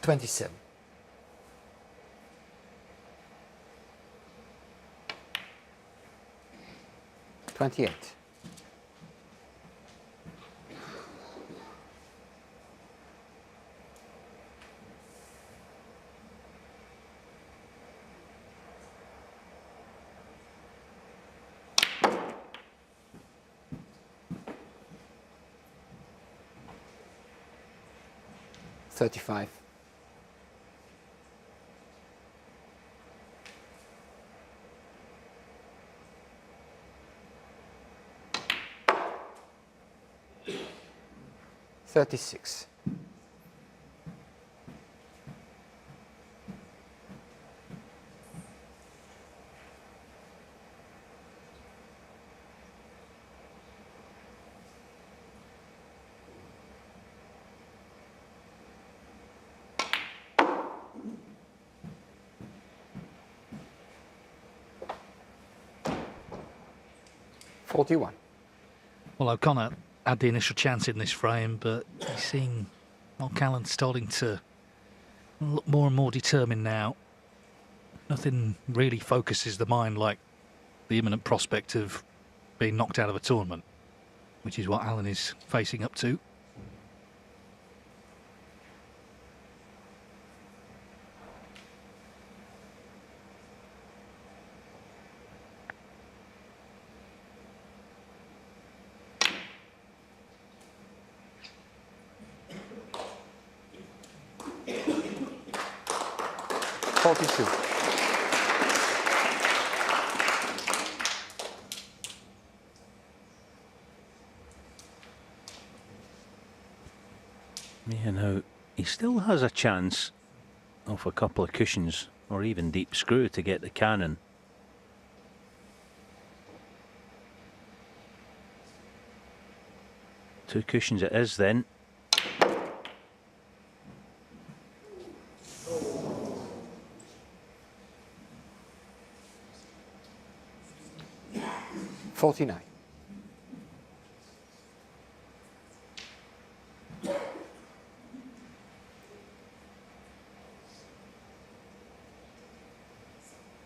S7: $27. $28. $35. $36. $41.
S30: Well, O'Connor had the initial chance in this frame, but he's seen Mark Allen starting to look more and more determined now. Nothing really focuses the mind like the imminent prospect of being knocked out of a tournament, which is what Allen is facing up to.
S7: $42.
S11: Yeah, now he still has a chance of a couple of cushions or even deep screw to get the cannon. Two cushions it is then.
S7: $49.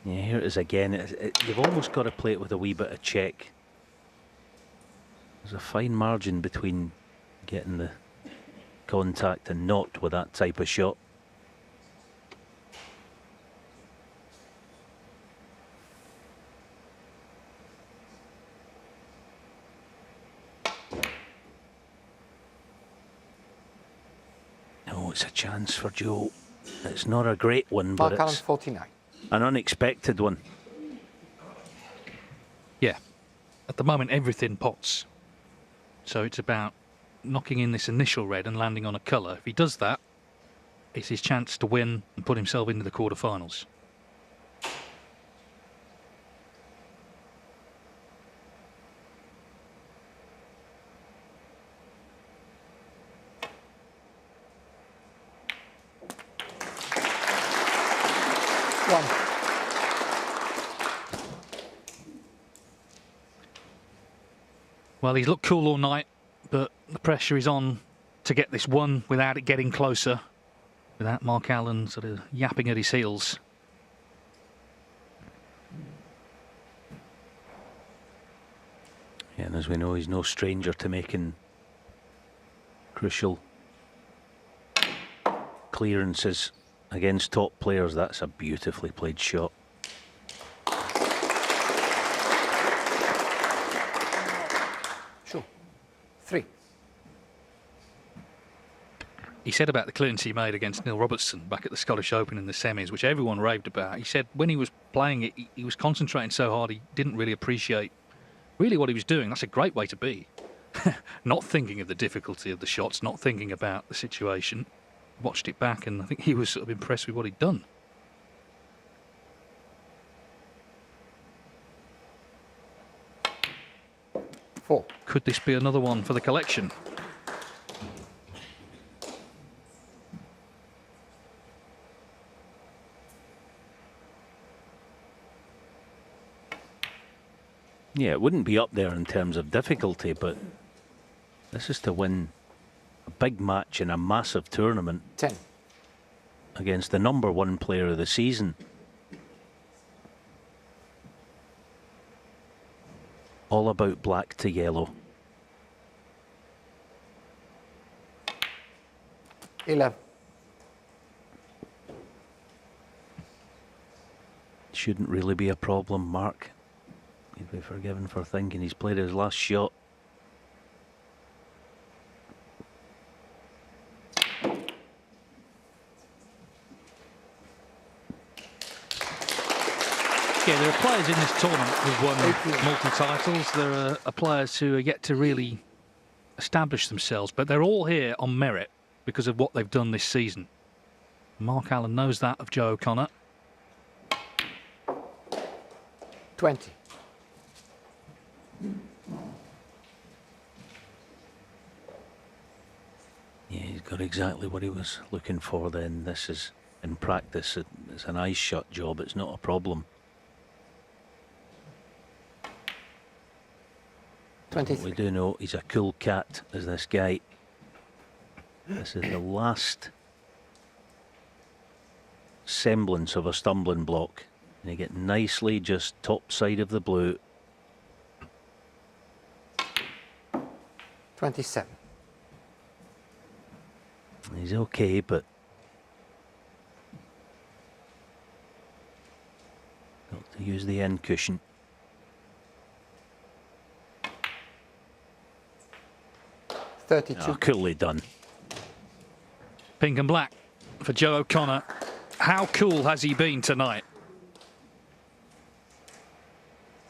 S11: Yeah, here it is again. You've almost got to play it with a wee bit of check. There's a fine margin between getting the contact and not with that type of shot. Oh, it's a chance for Joe. It's not a great one, but
S7: Mark Allen,
S11: it's
S7: 49.
S11: an unexpected one.
S30: Yeah, at the moment everything pots. So it's about knocking in this initial red and landing on a colour. If he does that, it's his chance to win and put himself into the quarterfinals.
S7: 1.
S30: Well, he's looked cool all night, but the pressure is on to get this one without it getting closer, without Mark Allen sort of yapping at his heels. Yeah, and as we know, he's no stranger to making crucial clearances against top players. That's a beautifully played shot.
S7: Sure. 3.
S30: He said about the clearance he made against Neil Robertson back at the Scottish Open in the semis, which everyone raved about. He said when he was playing it, he was concentrating so hard he didn't really appreciate really what he was doing. That's a great way to be. Not thinking of the difficulty of the shots, not thinking about the situation. Watched it back and I think he was sort of impressed with what he'd done. Could this be another one for the collection? Yeah, it wouldn't be up there in terms of difficulty, but this is to win a big match in a massive tournament
S7: 10.
S30: against the #1 player of the season. All about black to yellow.
S7: 11.
S30: Shouldn't really be a problem, Mark. He'd be forgiven for thinking he's played his last shot. Yeah, there are players in this tournament who've won multi-titles. There are players who are yet to really establish themselves, but they're all here on merit because of what they've done this season. Mark Allen knows that of Joe O'Connor.
S7: 20.
S30: Yeah, he's got exactly what he was looking for then. This is, in practice, it's an eyes shut job. It's not a problem.
S7: 23.
S30: We do know he's a cool cat, as this guy. This is the last semblance of a stumbling block. And you get nicely just top side of the blue.
S7: 27.
S30: He's okay, but got to use the end cushion.
S7: Oh,
S30: coolly done. Pink and black for Joe O'Connor. How cool has he been tonight?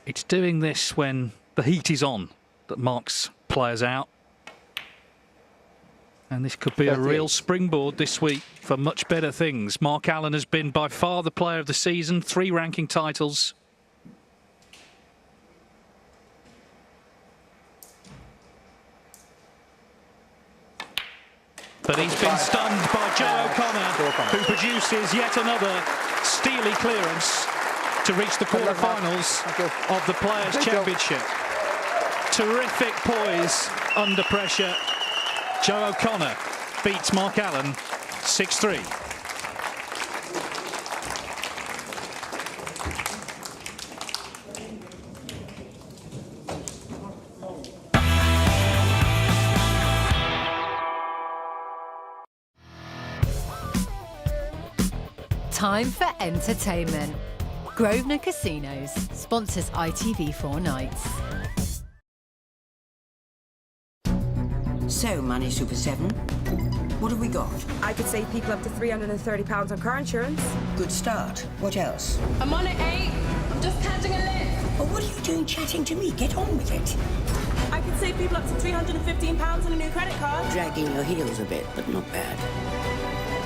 S30: It's doing this when the heat is on that marks players out. And this could be a real springboard this week for much better things. Mark Allen has been by far the player of the season, 3 ranking titles. But he's been stunned by Joe O'Connor, who produces yet another steely clearance to reach the quarterfinals of the Players' Championship. Terrific poise under pressure. Joe O'Connor beats Mark Allen 6-3.
S17: Time for entertainment. Grosvenor Casinos sponsors ITV4 Nights.
S9: So, Money Super 7, what have we got?
S18: I could save people up to £330 on car insurance.
S9: Good start. What else?
S18: I'm on at 8. I'm just catching a lift.
S9: Well, what are you doing chatting to me? Get on with it.
S18: I could save people up to £315 on a new credit card.
S9: Dragging your heels a bit, but not bad.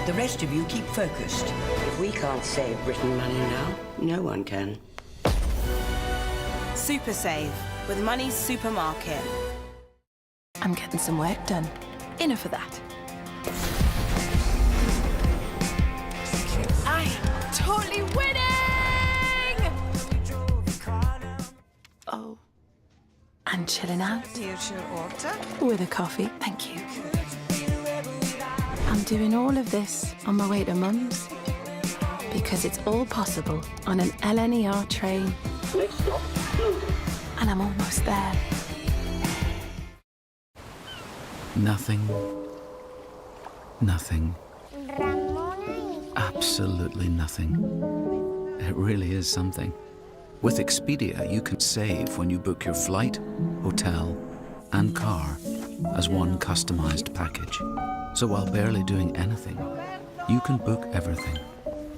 S9: The rest of you keep focused. If we can't save Britain money now, no one can.
S18: Super Save with Money's Supermarket. I'm getting some work done. Enough of that. I am totally winning! and chilling out.
S10: Here's your order.
S18: With a coffee. Thank you. I'm doing all of this on my way to Mum's because it's all possible on an LNER train. Next stop, and I'm almost there.
S15: Nothing. Nothing. Absolutely nothing. It really is something. With Expedia, you can save when you book your flight, hotel, and car as one customized package. So while barely doing anything, you can book everything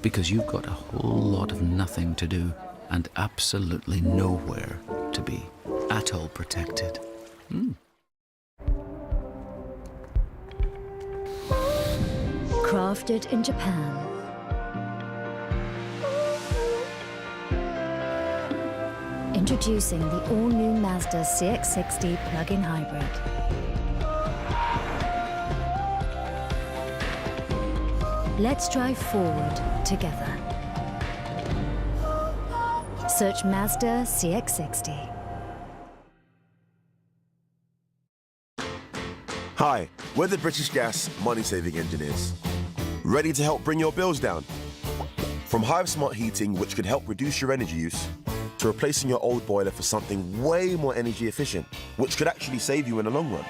S15: because you've got a whole lot of nothing to do and absolutely nowhere to be at all protected.
S19: Crafted in Japan. Introducing the all-new Mazda CX-60 plug-in hybrid. Let's drive forward together. Search Mazda CX-60.
S20: Hi, we're the British Gas money-saving engineers. Ready to help bring your bills down? From Hive Smart Heating, which could help reduce your energy use, to replacing your old boiler for something way more energy efficient, which could actually save you in the long run.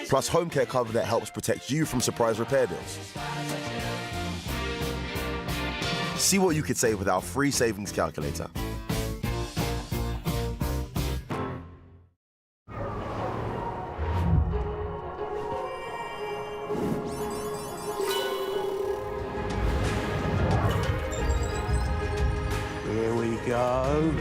S20: Plus home care cover that helps protect you from surprise repair bills. See what you could save with our free savings calculator.
S8: Here we go.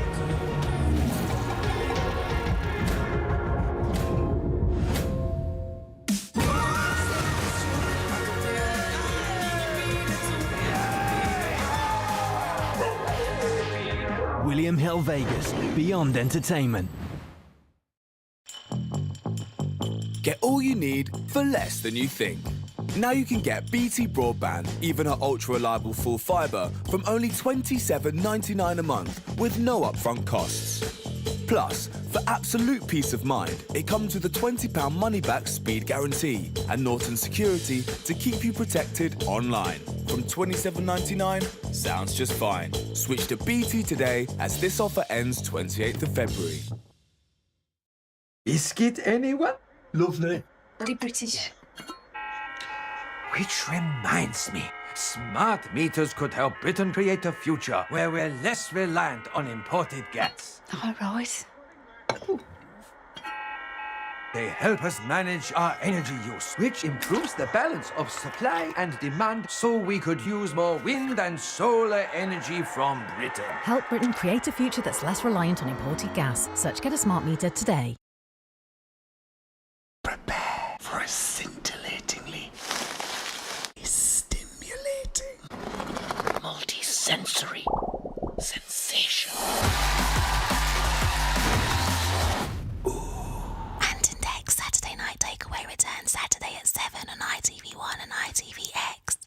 S21: William Hill Vegas, Beyond Entertainment.
S22: Get all you need for less than you think. Now you can get BT Broadband, even at ultra-reliable full fibre, from only $27.99 a month with no upfront costs. Plus, for absolute peace of mind, it comes with a £20 money-back speed guarantee and Norton security to keep you protected online. From $27.99, sounds just fine. Switch to BT today as this offer ends 28th of February.
S23: Biscuit, anyone? Lovely.
S18: Very British.
S23: Which reminds me, smart meters could help Britain create a future where we're less reliant on imported gas.
S18: All right.
S23: They help us manage our energy use, which improves the balance of supply and demand so we could use more wind and solar energy from Britain.
S6: Help Britain create a future that's less reliant on imported gas. Search Get a Smart Meter today.
S8: Prepare for a scintillatingly stimulating multi-sensory sensation.
S24: Anton Saturday night takeaway returns Saturday at 7 on ITV1 and ITVX.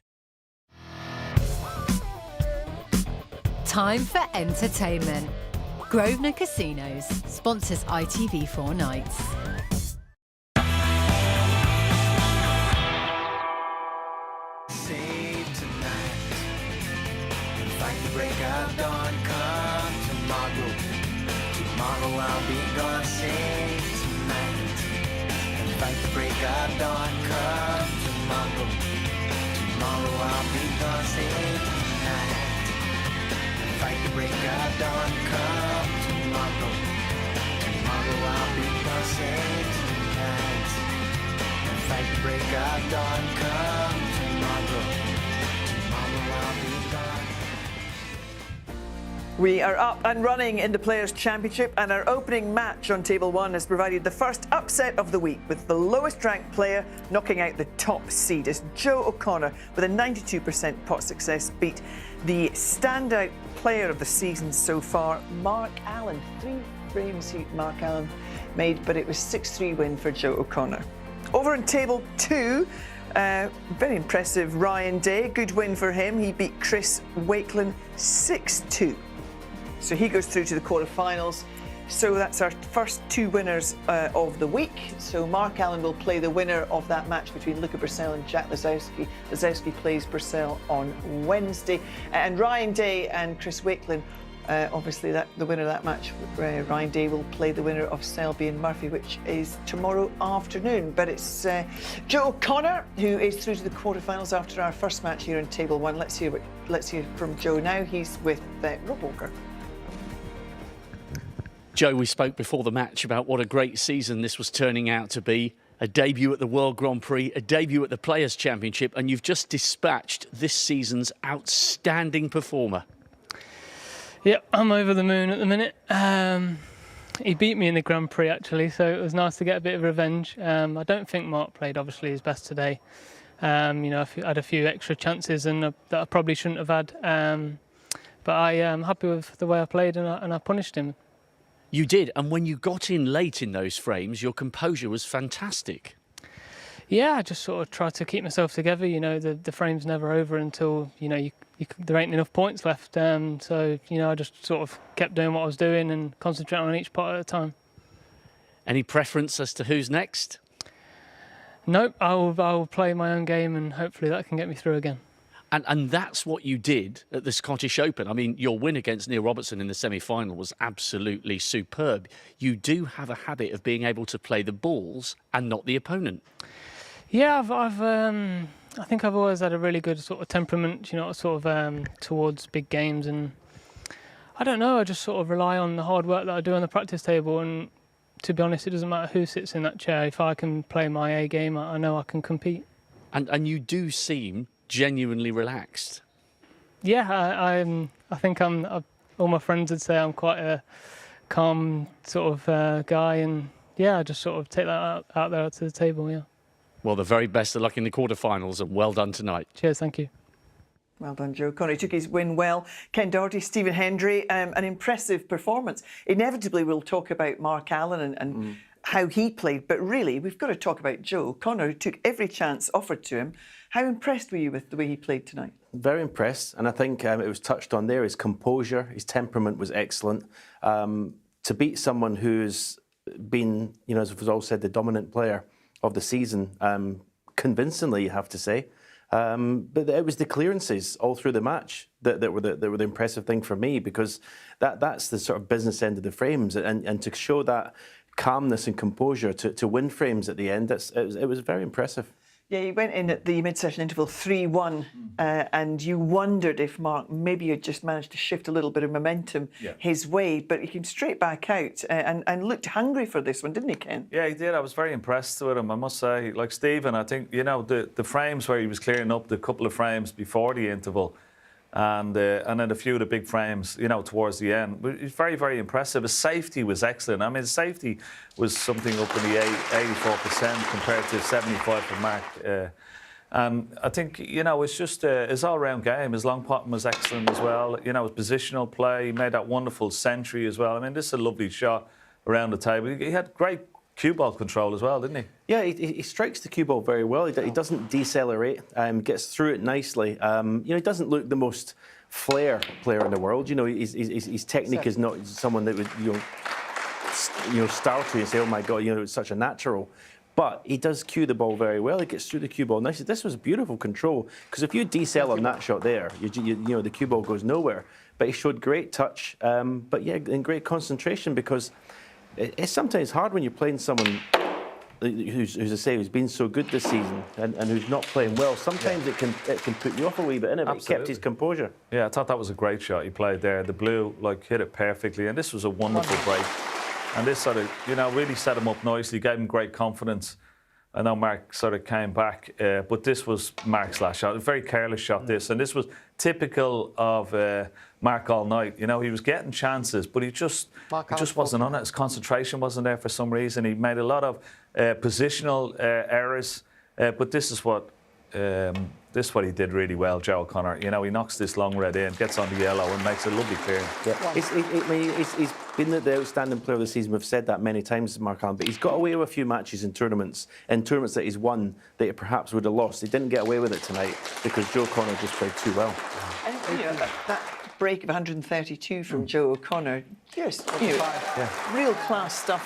S17: Time for entertainment. Grosvenor Casinos sponsors ITV4 Nights.
S8: Save tonight. Fight the break of dawn, come tomorrow. Tomorrow I'll be gone. Save tonight. And fight the break of dawn, come tomorrow. Tomorrow I'll be gone. Save tonight. And fight the break of dawn, come tomorrow. Tomorrow I'll be gone. Save tonight. And fight the break of dawn, come tomorrow. Tomorrow I'll be gone.
S25: We are up and running in the Players' Championship, and our opening match on Table 1 has provided the first upset of the week, with the lowest ranked player knocking out the top seed as Joe O'Connor, with a 92% pot success, beat the standout player of the season so far, Mark Allen. 3 frames Mark Allen made, but it was 6-3 win for Joe O'Connor. Over in Table 2, very impressive Ryan Day, good win for him. He beat Chris Wakelin 6-2. So he goes through to the quarterfinals. So that's our first two winners of the week. So Mark Allen will play the winner of that match between Luca Bracel and Jack Lazowski. Lazowski plays Bracel on Wednesday. And Ryan Day and Chris Wakelin, obviously the winner of that match, Ryan Day, will play the winner of Selby and Murphy, which is tomorrow afternoon. But it's Joe O'Connor who is through to the quarterfinals after our first match here in Table 1. Let's hear from Joe now. He's with Rob Walker.
S2: Joe, we spoke before the match about what a great season this was turning out to be. A debut at the World Grand Prix, a debut at the Players' Championship, and you've just dispatched this season's outstanding performer.
S10: Yeah, I'm over the moon at the minute. He beat me in the Grand Prix, actually, so it was nice to get a bit of revenge. I don't think Mark played, obviously, his best today. You know, I had a few extra chances and that I probably shouldn't have had. But I am happy with the way I played, and I punished him.
S2: You did, and when you got in late in those frames, your composure was fantastic.
S10: Yeah, I just sort of tried to keep myself together. You know, the frame's never over until, you know, there ain't enough points left. So, you know, I just sort of kept doing what I was doing and concentrating on each part at a time.
S2: Any preference as to who's next?
S10: Nope, I will play my own game and hopefully that can get me through again.
S2: And that's what you did at the Scottish Open. I mean, your win against Neil Robertson in the semi-final was absolutely superb. You do have a habit of being able to play the balls and not the opponent.
S10: Yeah, I think I've always had a really good sort of temperament, you know, sort of towards big games, and I don't know, I just sort of rely on the hard work that I do on the practice table, and to be honest, it doesn't matter who sits in that chair. If I can play my A game, I know I can compete.
S2: And you do seem genuinely relaxed.
S10: Yeah, I think all my friends would say I'm quite a calm sort of guy, and yeah, I just sort of take that out there to the table, yeah.
S2: Well, the very best of luck in the quarterfinals, and well done tonight.
S10: Cheers, thank you.
S25: Well done, Joe O'Connor. He took his win well. Ken Doherty, Stephen Hendry, an impressive performance. Inevitably, we'll talk about Mark Allen and how he played, but really, we've got to talk about Joe O'Connor, who took every chance offered to him. How impressed were you with the way he played tonight?
S12: Very impressed, and I think it was touched on there. His composure, his temperament was excellent. To beat someone who's been, you know, as was all said, the dominant player of the season, convincingly, you have to say. But it was the clearances all through the match that were the impressive thing for me, because that's the sort of business end of the frames, and to show that calmness and composure to win frames at the end, it was very impressive.
S25: Yeah, you went in at the mid-session interval 3-1, and you wondered if Mark maybe had just managed to shift a little bit of momentum his way, but he came straight back out and looked hungry for this one, didn't he, Ken?
S13: Yeah, he did. I was very impressed with him, I must say. Like Stephen, I think, you know, the frames where he was clearing up, the couple of frames before the interval, and then a few of the big frames, you know, towards the end. But it's very, very impressive. His safety was excellent. I mean, his safety was something up in the 84% compared to 75 for Mark. And I think, you know, it's just his all-round game. His long potting was excellent as well. You know, his positional play, he made that wonderful century as well. I mean, this is a lovely shot around the table. He had great cue ball control as well, didn't he?
S12: Yeah, he strikes the cue ball very well. He doesn't decelerate, gets through it nicely. You know, he doesn't look the most flair player in the world. You know, his technique is not someone that would, you know, startle you and say, oh my God, you know, it's such a natural. But he does cue the ball very well. He gets through the cue ball nicely. This was beautiful control, because if you decel on that shot there, you know, the cue ball goes nowhere. But he showed great touch, but yeah, and great concentration, because it's sometimes hard when you're playing someone who's I say, who's been so good this season and who's not playing well. Sometimes it can put you off a wee bit, innit? But he kept his composure.
S13: Yeah, I thought that was a great shot he played there. The blue, like, hit it perfectly, and this was a wonderful break. And this sort of, you know, really set him up nicely, gave him great confidence. I know Mark sort of came back, but this was Mark's last shot. A very careless shot, this. And this was typical of Mark all night. You know, he was getting chances, but he just wasn't on it. His concentration wasn't there for some reason. He made a lot of positional errors. But this is what he did really well, Joe O'Connor. You know, he knocks this long red in, gets on the yellow, and makes a lovely clearing.
S12: Yeah. He's been the outstanding player of the season. We've said that many times, Mark Allen, but he's got away with a few matches in tournaments that he's won that he perhaps would have lost. He didn't get away with it tonight because Joe O'Connor just played too well.
S25: And you know, that break of 132 from Joe O'Connor. Yes, real class stuff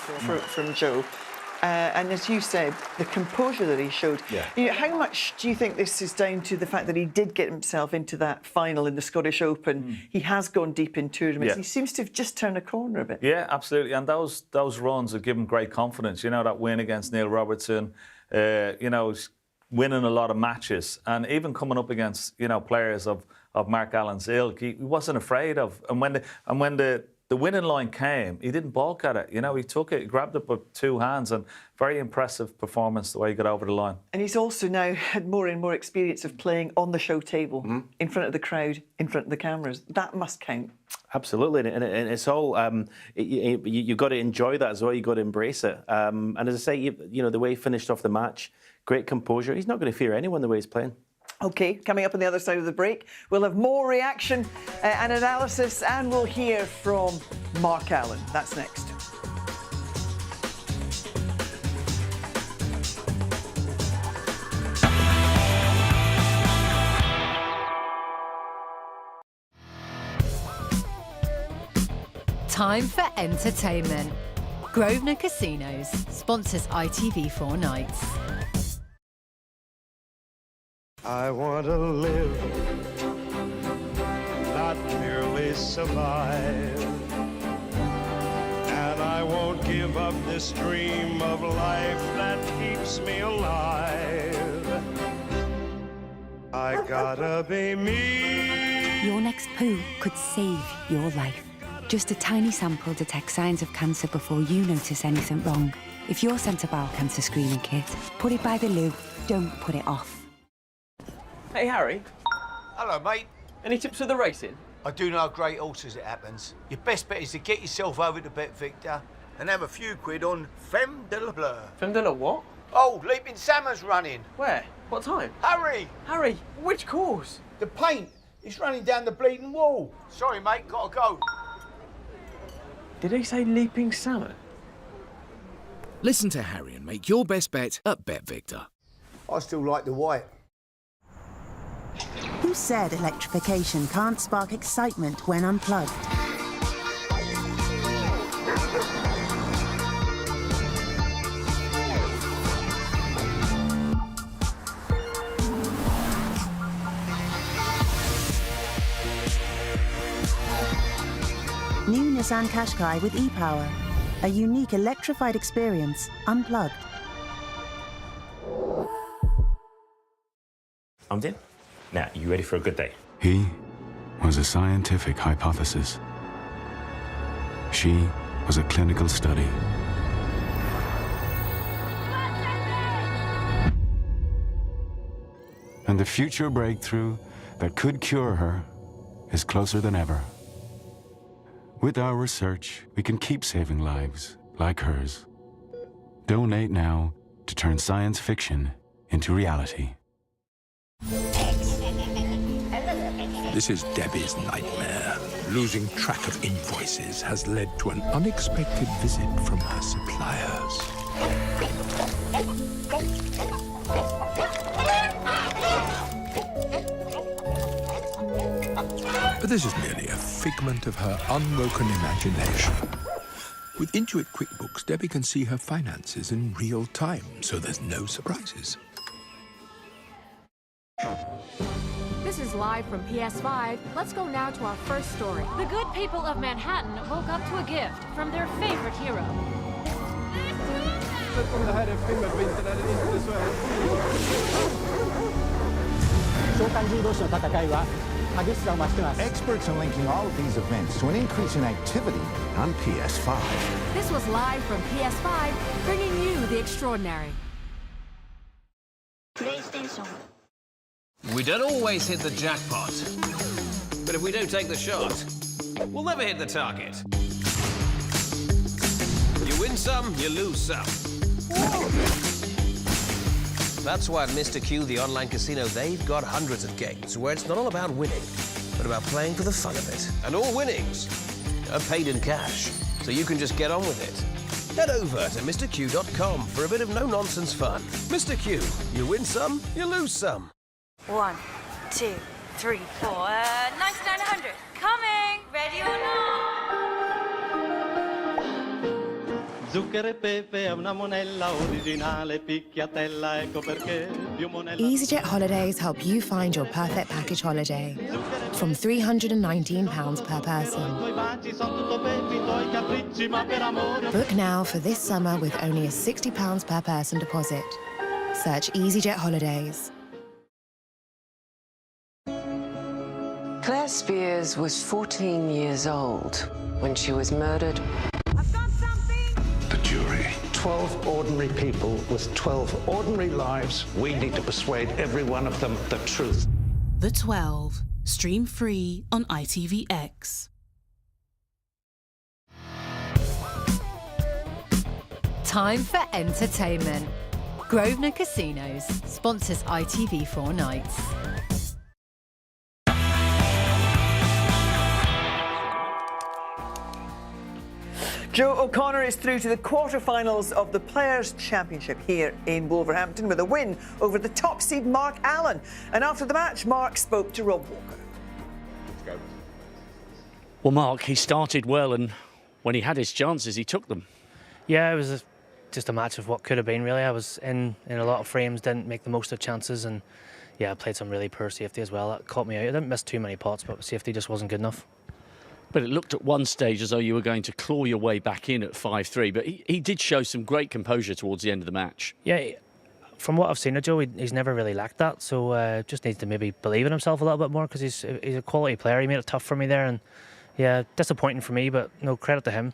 S25: from Joe. And as you said, the composure that he showed. How much do you think this is down to the fact that he did get himself into that final in the Scottish Open? He has gone deep in tournaments. He seems to have just turned a corner a bit.
S13: Yeah, absolutely. And those runs have given great confidence. You know, that win against Neil Robertson, you know, winning a lot of matches, and even coming up against, you know, players of Mark Allen's ilk, he wasn't afraid of. And when the winning line came, he didn't balk at it. You know, he took it, he grabbed it with two hands, and very impressive performance the way he got over the line. And
S25: he's also now had more and more experience of playing on the show table, in front of the crowd, in front of the cameras. That must count.
S12: Absolutely, and it's all you've got to enjoy that as well. You've got to embrace it. And as I say, you know, the way he finished off the match, great composure. He's not going to fear anyone the way he's playing.
S25: OK, coming up on the other side of the break, we'll have more reaction and analysis, and we'll hear from Mark Allen. That's next.
S17: Time for entertainment. Grosvenor Casinos sponsors ITV4 Nights.
S1: I want to live, not merely survive. And I won't give up this dream of life that keeps me alive. I gotta be me.
S3: Your next poo could save your life. Just a tiny sample detects signs of cancer before you notice anything wrong. If you're sent a bowel cancer screening kit, put it by the loo, don't put it off.
S4: Hey, Harry.
S5: Hello, mate.
S4: Any tips for the racing?
S5: I do know a great horse as it happens. Your best bet is to get yourself over to Bet Victor and have a few quid on Femme de la Bleu.
S4: Femme de la what?
S5: Oh, Leaping Salmon's running.
S4: Where? What time?
S5: Hurry!
S4: Harry, which course?
S5: The paint. It's running down the bleeding wall. Sorry, mate, gotta go.
S4: Did he say Leaping Salmon?
S14: Listen to Harry and make your best bet at Bet Victor.
S5: I still like the white.
S16: Who said electrification can't spark excitement when unplugged? New Nissan Qashqai with e-Power. A unique electrified experience, unplugged.
S26: I'm in. Now, you ready for a good day?
S27: He was a scientific hypothesis. She was a clinical study. And the future breakthrough that could cure her is closer than ever. With our research, we can keep saving lives like hers. Donate now to turn science fiction into reality.
S28: This is Debbie's nightmare. Losing track of invoices has led to an unexpected visit from her suppliers. But this is merely a figment of her unwoken imagination. With Intuit QuickBooks, Debbie can see her finances in real time, so there's no surprises.
S6: This is live from PS5. Let's go now to our first story. The good people of Manhattan woke up to a gift from their favorite hero.
S29: Experts are linking all of these events to an increase in activity on PS5.
S6: This was live from PS5, bringing you the extraordinary.
S31: PlayStation.
S32: We don't always hit the jackpot, but if we don't take the shot, we'll never hit the target. You win some, you lose some. That's why at Mr. Q, the online casino, they've got hundreds of games where it's not all about winning, but about playing for the fun of it. And all winnings are paid in cash, so you can just get on with it. Head over to MrQ.com for a bit of no-nonsense fun. Mr. Q, you win some, you lose some.
S31: 1, 2,
S7: 3, 4, 99, 100. Coming! Ready or not?
S9: Zucchero e pepe è una monella originale, picchiatella, ecco perché più monella.
S11: EasyJet Holidays help you find your perfect package holiday. From £319 per person. Book now for this summer with only a £60 per person deposit. Search EasyJet Holidays.
S15: Claire Spears was 14 years old when she was murdered.
S29: The jury. 12 ordinary people with 12 ordinary lives. We need to persuade every one of them the truth.
S24: The 12. Stream free on ITVX.
S17: Time for entertainment. Grosvenor Casinos sponsors ITV4 Nights.
S25: Joe O'Connor is through to the quarterfinals of the Players' Championship here in Wolverhampton with a win over the top seed Mark Allen. And after the match, Mark spoke to Rob Walker.
S5: Let's go.
S2: Well, Mark, he started well, and when he had his chances, he took them.
S18: Yeah, it was just a match of what could have been, really. I was in a lot of frames, didn't make the most of chances, and yeah, I played some really poor safety as well. That caught me out. I didn't miss too many pots, but safety just wasn't good enough.
S2: But it looked at one stage as though you were going to claw your way back in at 5-3, but he did show some great composure towards the end of the match.
S18: Yeah, from what I've seen of Joe, he's never really lacked that, so just needs to maybe believe in himself a little bit more, because he's a quality player. He made it tough for me there, and yeah, disappointing for me, but no, credit to him.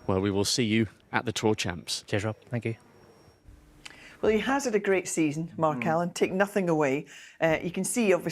S2: Well, we will see you at the Tour Champs.
S18: Cheers, Rob. Thank you.
S25: Well, he has had a great season, Mark Allen. Take nothing away. You can see, obviously,